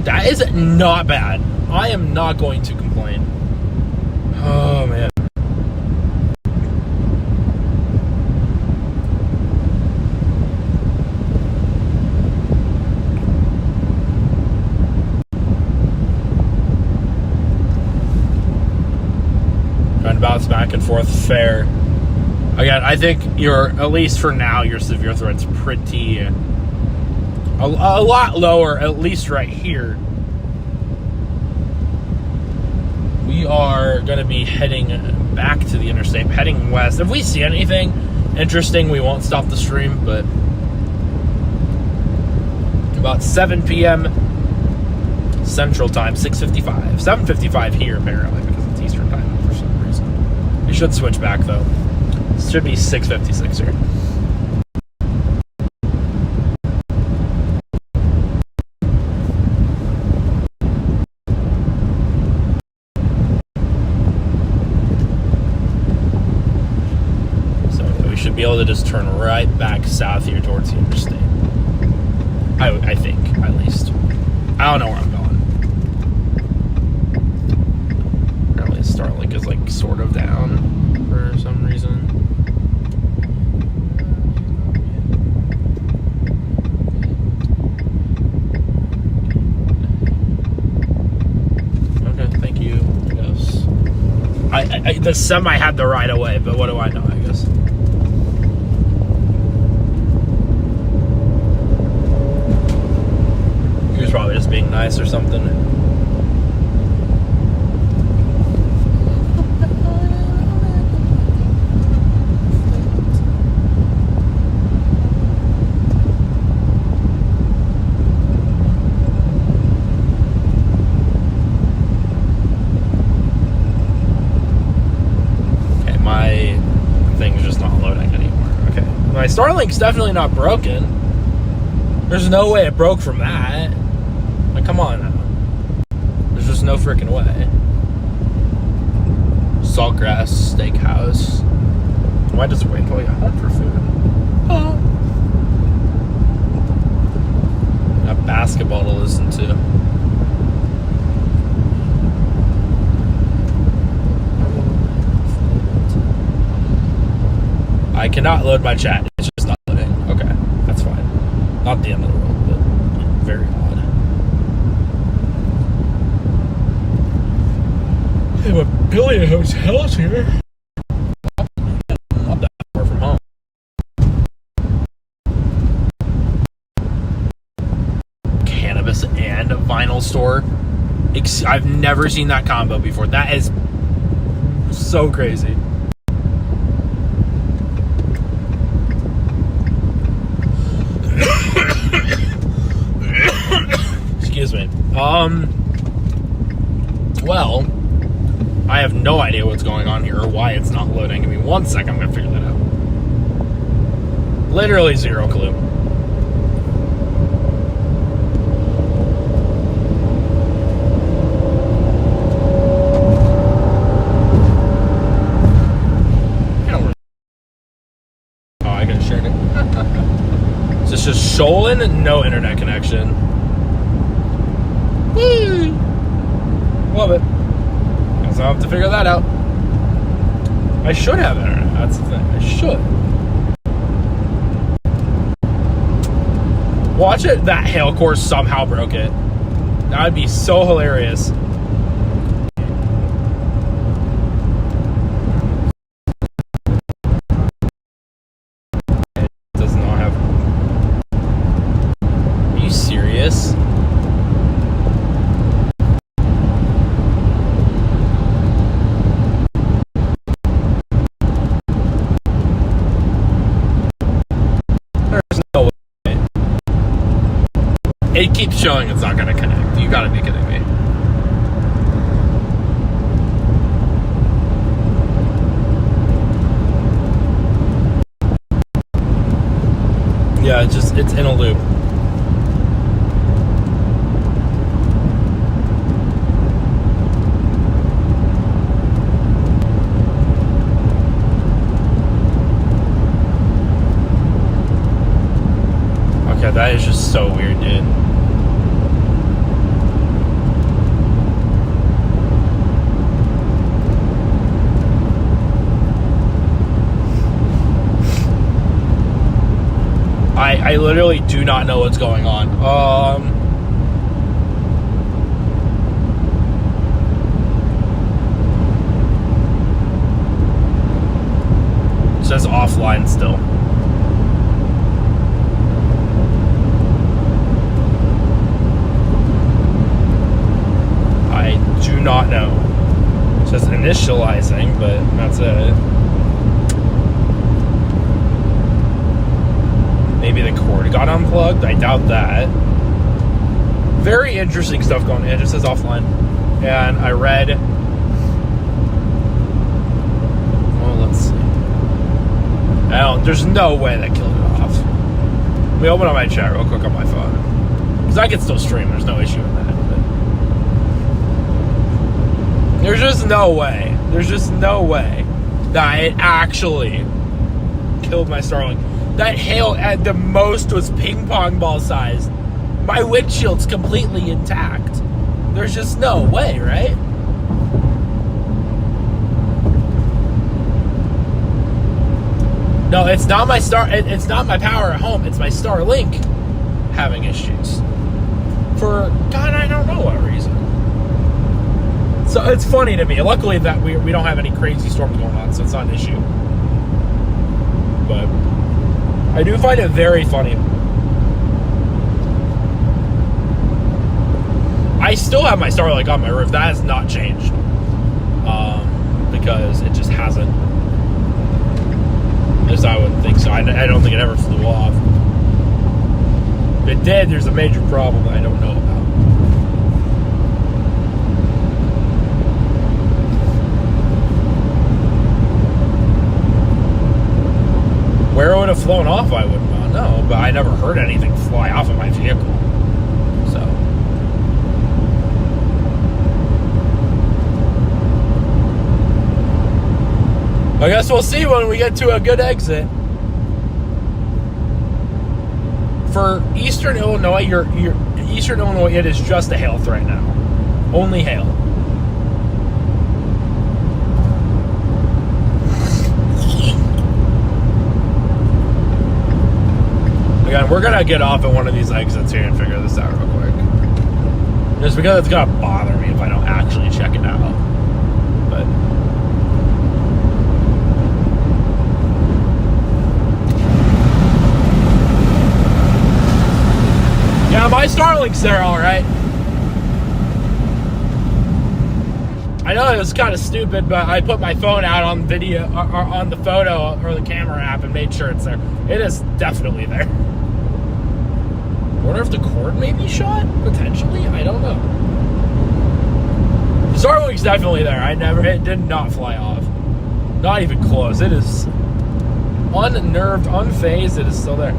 That is not bad. I am not going to complain. Oh, man. Bounce back and forth fair. Again, I think at least for now, your severe threat's pretty a lot lower, at least right here. We are going to be heading back to the interstate, heading west. If we see anything interesting, we won't stop the stream, but about 7 p.m. Central Time, 6:55. 7:55 here, apparently, because it's Eastern Time. We should switch back though. It should be 6:56 here. So we should be able to just turn right back south here towards the interstate. I think, at least. I don't know where I'm going. Starlink is like sort of down for some reason. Okay, thank you, I guess. The semi had the right of way, but what do I know, I guess. He was probably just being nice or something. My Starlink's definitely not broken. There's no way it broke from that. Like, come on now. There's just no freaking way. Saltgrass Steakhouse. Why does it wait until I get home for food? Oh. Got basketball to listen to. I cannot load my chat. It's just not loading. Okay, that's fine. Not the end of the world, but very odd. They have a billion hotels here. Not that far from home. Cannabis and a vinyl store. I've never seen that combo before. That is so crazy. Excuse me. Well, I have no idea what's going on here or why it's not loading. Give me 1 second, I'm gonna figure that out. Literally zero clue. Oh, I could have shared it. Is this just Sholin? No internet connection. Woo! Love it. Guess I'll have to figure that out. I should have internet. That's the thing. I should. Watch it. That hail course somehow broke it. That would be so hilarious. It does not have. Are you serious? It keeps showing it's not going to connect. You got to be kidding me. Yeah, it's in a loop. Okay, that is just so weird, dude. I literally do not know what's going on. It says offline still. I do not know. It says initializing, but that's it. Maybe the cord got unplugged. I doubt that. Very interesting stuff going on. It just says offline. And I read... Well, let's see. There's no way that killed it off. Let me open up my chat real quick on my phone. Because I can still stream. There's no issue with that. But there's just no way. There's just no way that it actually killed my Starlink. That hail at the most was ping pong ball size. My windshield's completely intact. There's just no way, right? No, it's not my it's not my power at home. It's my Starlink having issues. For God, I don't know what reason. So it's funny to me. Luckily that we don't have any crazy storms going on, so it's not an issue. But I do find it very funny. I still have my Starlink on my roof. That has not changed. Because it just hasn't. As I wouldn't think so. I don't think it ever flew off. If it did, there's a major problem that I don't know about. where it would have flown off, I wouldn't know. But I never heard anything fly off of my vehicle. So. I guess we'll see when we get to a good exit. For Eastern Illinois, Eastern Illinois, it is just a hail threat now. Only hail. Again, we're gonna get off at one of these exits here and figure this out real quick. Just because it's gonna bother me if I don't actually check it out. But yeah, my Starlink's there, all right. I know it was kind of stupid, but I put my phone out on video, or on the photo or the camera app, and made sure it's there. It is definitely there. I wonder if the cord may be shot potentially. I don't know. The Starlink's definitely there. It did not fly off. Not even close. It is unnerved, unfazed. It is still there.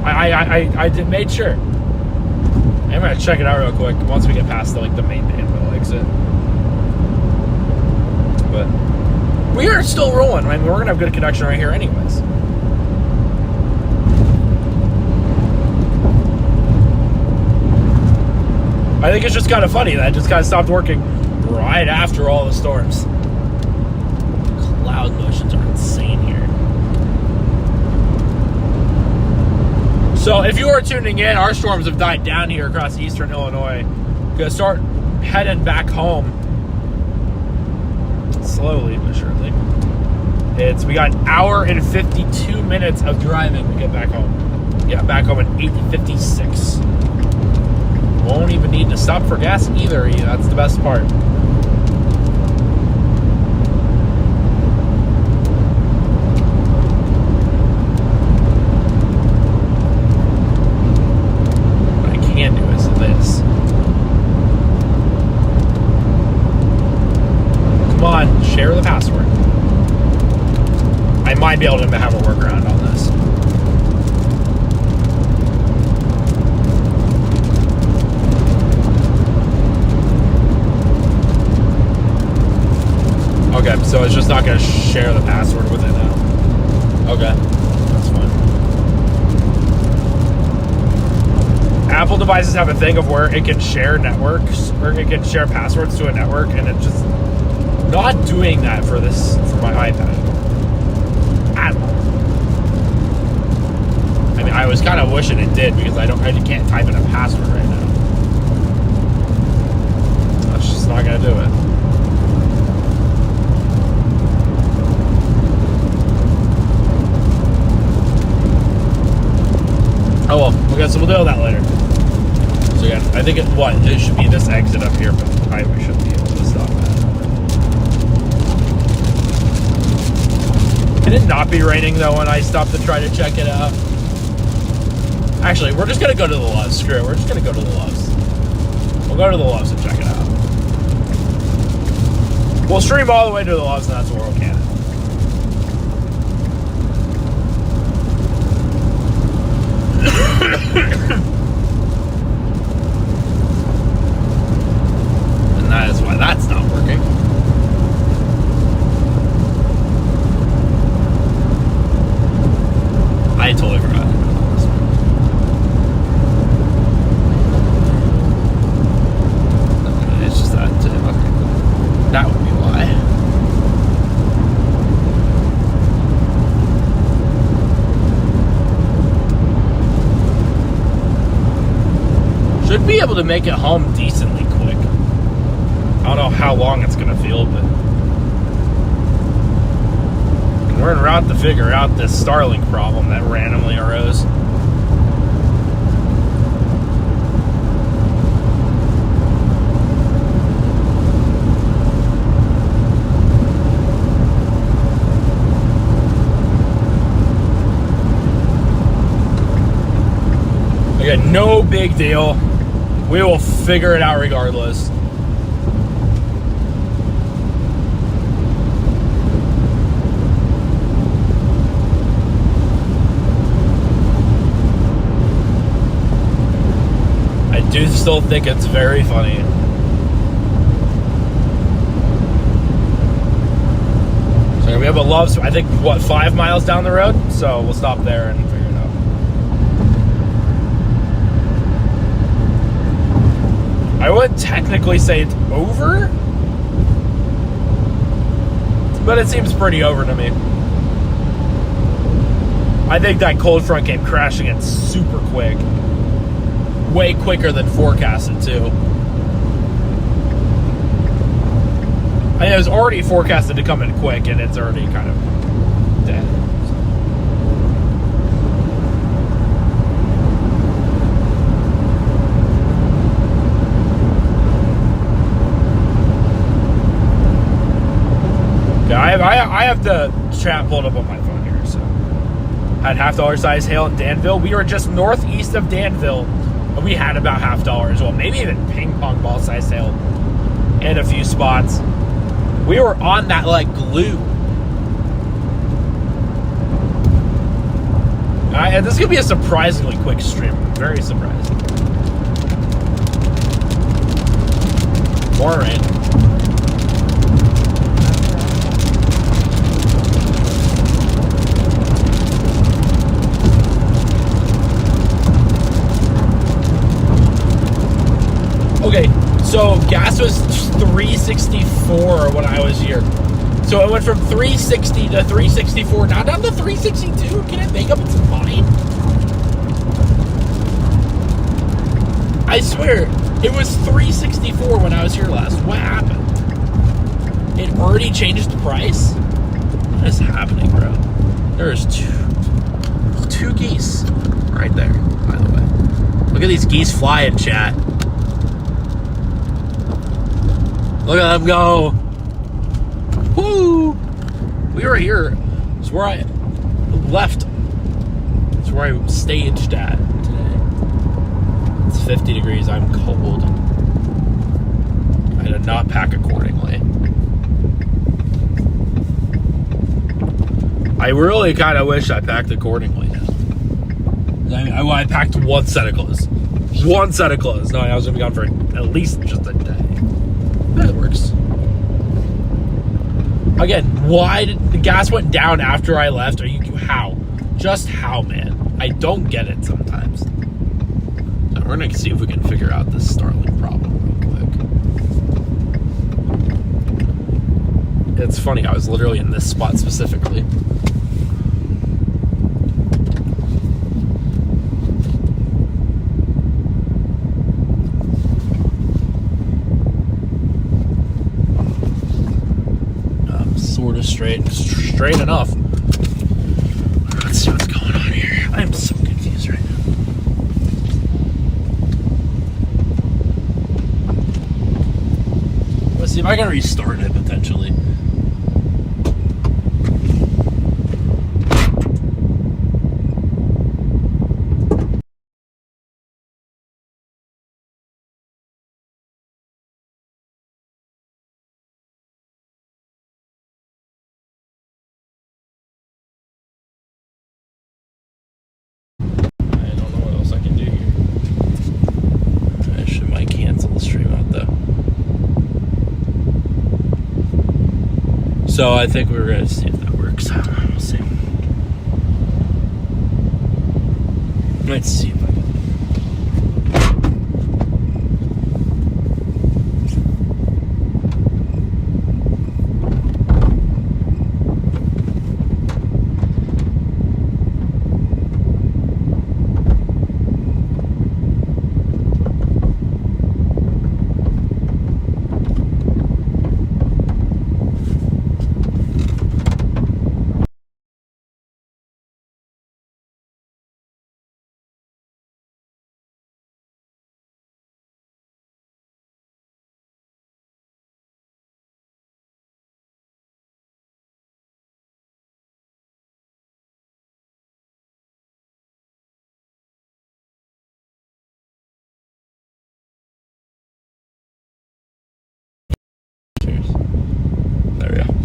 I did made sure. I'm gonna check it out real quick once we get past the main Danville exit. But we are still rolling. I mean, we're gonna have good connection right here, anyways. I think it's just kind of funny that it just kind of stopped working right after all the storms. Cloud motions are insane here. So if you are tuning in, our storms have died down here across Eastern Illinois. Gonna start heading back home slowly but surely. We got an hour and 52 minutes of driving to get back home. Yeah, back home at 8:56. Won't even need to stop for gas either. That's the best part. What I can do is this. Come on, share the password. I might be able to have a workaround on this. Okay, so it's just not going to share the password with it now. Okay, that's fine. Apple devices have a thing of where it can share networks, or it can share passwords to a network, and it's just not doing that for my iPad at all. I mean, I was kind of wishing it did because I can't type in a password right now. That's just not going to do it. Oh well, okay, so we'll deal with that later. So yeah, I think it should be this exit up here, but we should be able to stop that. Can it not be raining though when I stop to try to check it out? Actually, we're just gonna go to the Loves. Screw it, we're just gonna go to the Loves. We'll go to the Loves and check it out. We'll stream all the way to the Loves, and that's where we'll can. And that is why that's not working. I totally forgot. It's just that. Okay. That would be why. Should be able to make it home decently quick. I don't know how long it's gonna feel, but we're en route to figure out this Starlink problem that randomly arose. Again, no big deal. We will figure it out regardless. do still think it's very funny. So we have a Love's, I think, what, 5 miles down the road? So we'll stop there and figure it out. I would technically say it's over, but it seems pretty over to me. I think that cold front came crashing in super quick. Way quicker than forecasted, too. I mean, it was already forecasted to come in quick, and it's already kind of dead. Okay, I have the chat pulled up on my phone here, so. Had $50 size hail in Danville. We were just northeast of Danville. We had about $50 as well, maybe even ping pong ball size hail in a few spots. We were on that like glue. This is gonna be a surprisingly quick stream. Very surprising. More rain. Okay, so gas was $3.64 when I was here. So it went from $3.60 to $3.64, now down to $3.62. Can it make up its mind? I swear, it was $3.64 when I was here last. What happened? It already changed the price? What is happening, bro? There's two geese right there, by the way. Look at these geese flying, chat. Look at them go. Woo! We were here. It's where I left. It's where I staged at today. It's 50 degrees. I'm cold. I did not pack accordingly. I really kind of wish I packed accordingly now. I packed one set of clothes. One set of clothes. No, I was going to be gone for at least just a day. That works. Again, why did the gas went down after I left? How? Just how, man? I don't get it sometimes. So we're gonna see if we can figure out this Starlink problem real quick. It's funny, I was literally in this spot specifically. Straight enough. Let's see what's going on here. I'm so confused right now. Let's see if I can restart it potentially. So I think we're going to see if that works. We'll see. Let's see if I can.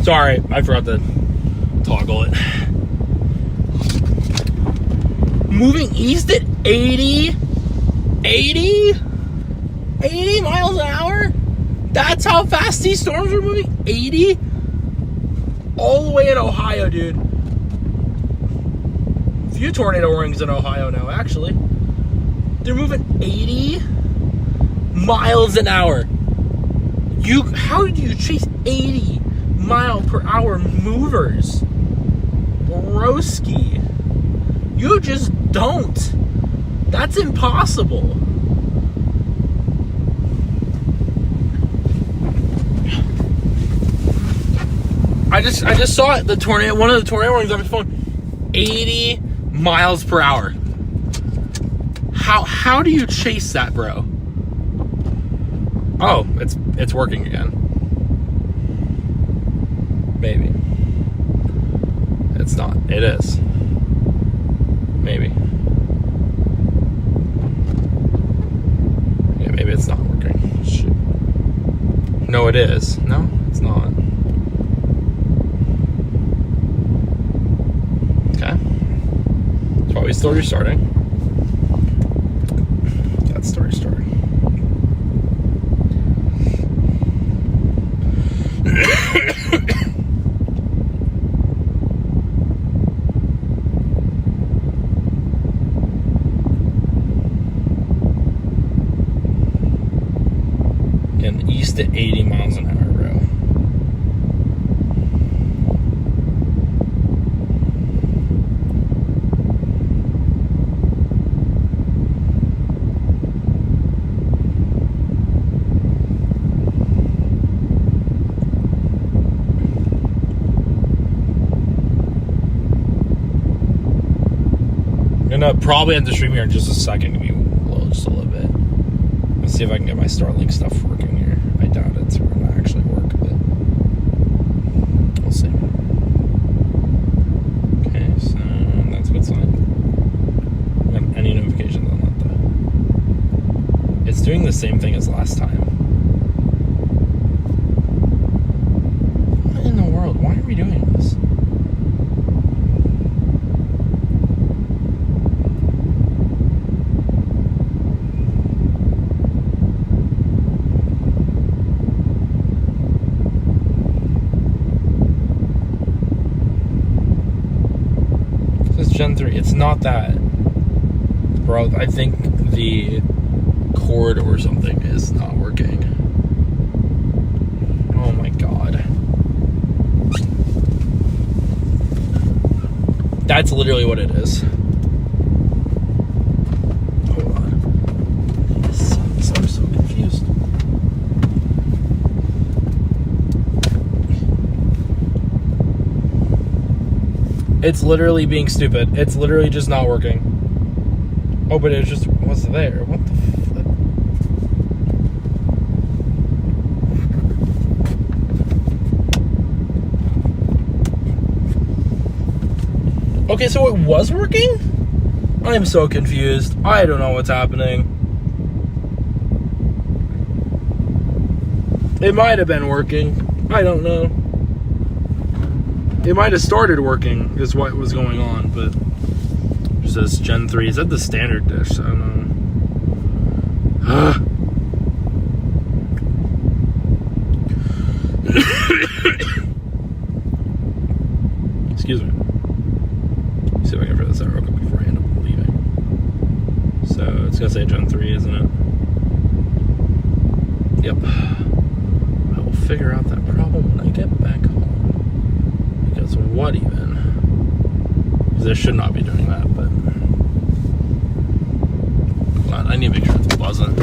Sorry, I forgot to toggle it. Moving east at 80? 80? 80 miles an hour? That's how fast these storms are moving? 80? All the way in Ohio, dude. A few tornado warnings in Ohio now, actually. They're moving 80 miles an hour. How do you chase 80 mile per hour movers? Broski. You just don't. That's impossible. I just saw it, one of the tornado warnings on my phone. 80 miles per hour. How do you chase that, bro? Oh, it's working again. Maybe. It's not. It is. Maybe. Yeah, maybe it's not working. Shoot. No, it is. No, it's not. Okay. It's probably still restarting. That's still restarting. Getting east at 80 miles an hour, bro. I'm gonna probably end the stream here in just a second to be low just a little bit. Let's see if I can get my Starlink stuff working here. I doubt it's gonna actually work, but we'll see. Okay, so that's a good sign. Got any notifications on that though? It's doing the same thing as last time. What in the world? Why are we doing this? Gen 3, it's not that, bro. I think the cord or something is not working. Oh my god, that's literally what it is. Hold on, this sucks. I'm so confused. It's literally being stupid. It's literally just not working. Oh, but it just was there. What the flip? Okay, so it was working? I'm so confused. I don't know what's happening. It might have been working. I don't know. It might have started working, is what was going on, but it says Gen 3. Is that the standard dish? I don't know. Excuse me. Let's see if I can figure this out real quick before I end up leaving. So it's gonna say Gen 3, isn't it? Yep. I will figure out that problem when I get back home. Because what even? Because this should not be doing that, but hold on, I need to make sure it's buzzing.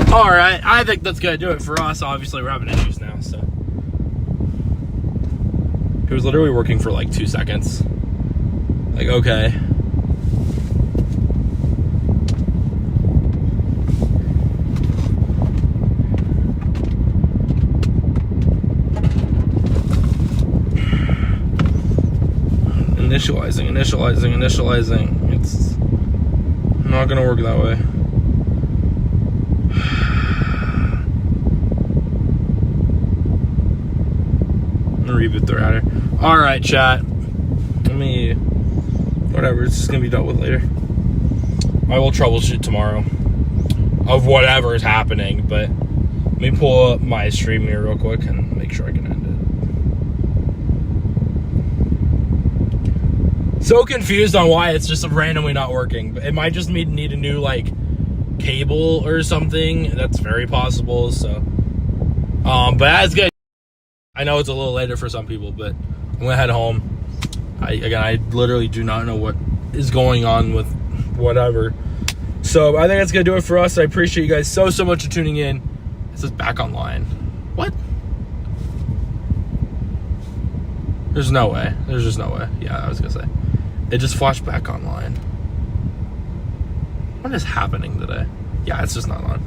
Alright, I think that's going to do it for us. Obviously, we're having issues now, so. It was literally working for like 2 seconds. Like, okay. Initializing. It's not gonna work that way. I'm gonna reboot the router. Alright, chat. Whatever, it's just gonna be dealt with later. I will troubleshoot tomorrow of whatever is happening, but let me pull up my stream here real quick and make sure I can end it. So confused on why it's just randomly not working. But it might just need a new like cable or something. That's very possible. So, but that's good. I know it's a little later for some people, but I'm gonna head home. I literally do not know what is going on with whatever. So I think that's gonna do it for us. I appreciate you guys so much for tuning in. This is back online. What? There's no way. There's just no way. Yeah, I was gonna say. It just flashed back online. What is happening today? Yeah, it's just not on.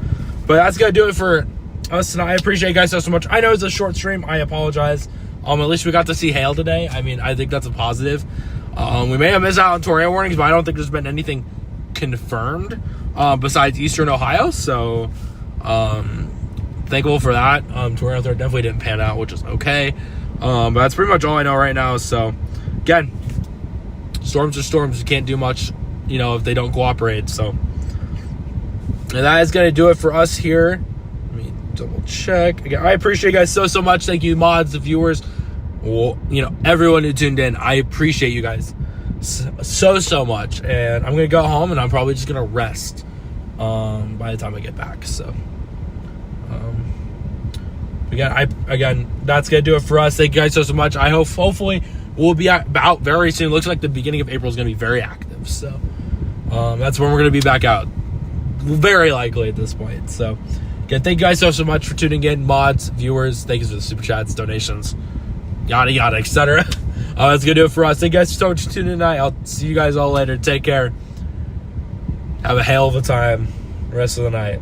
But that's gonna do it for us tonight. I appreciate you guys so much. I know it's a short stream. I apologize. At least we got to see hail today. I mean, I think that's a positive. We may have missed out on tornado warnings, but I don't think there's been anything confirmed besides Eastern Ohio. So, thankful for that. Tornado there definitely didn't pan out, which is okay. But that's pretty much all I know right now. So, again, storms are storms. You can't do much, if they don't cooperate. So, and that is going to do it for us here. Let me double check. Again, I appreciate you guys so much. Thank you, mods, the viewers, everyone who tuned in. I appreciate you guys so much. And I'm going to go home and I'm probably just going to rest by the time I get back. So, again, that's going to do it for us. Thank you guys so much. I hope, hopefully, we'll be out very soon. Looks like the beginning of April is going to be very active. So, that's when we're going to be back out. Very likely at this point. So, again, thank you guys so much for tuning in. Mods, viewers, thank you for the super chats, donations, yada, yada, etc. That's going to do it for us. Thank you guys so much for tuning in tonight. I'll see you guys all later. Take care. Have a hell of a time the rest of the night.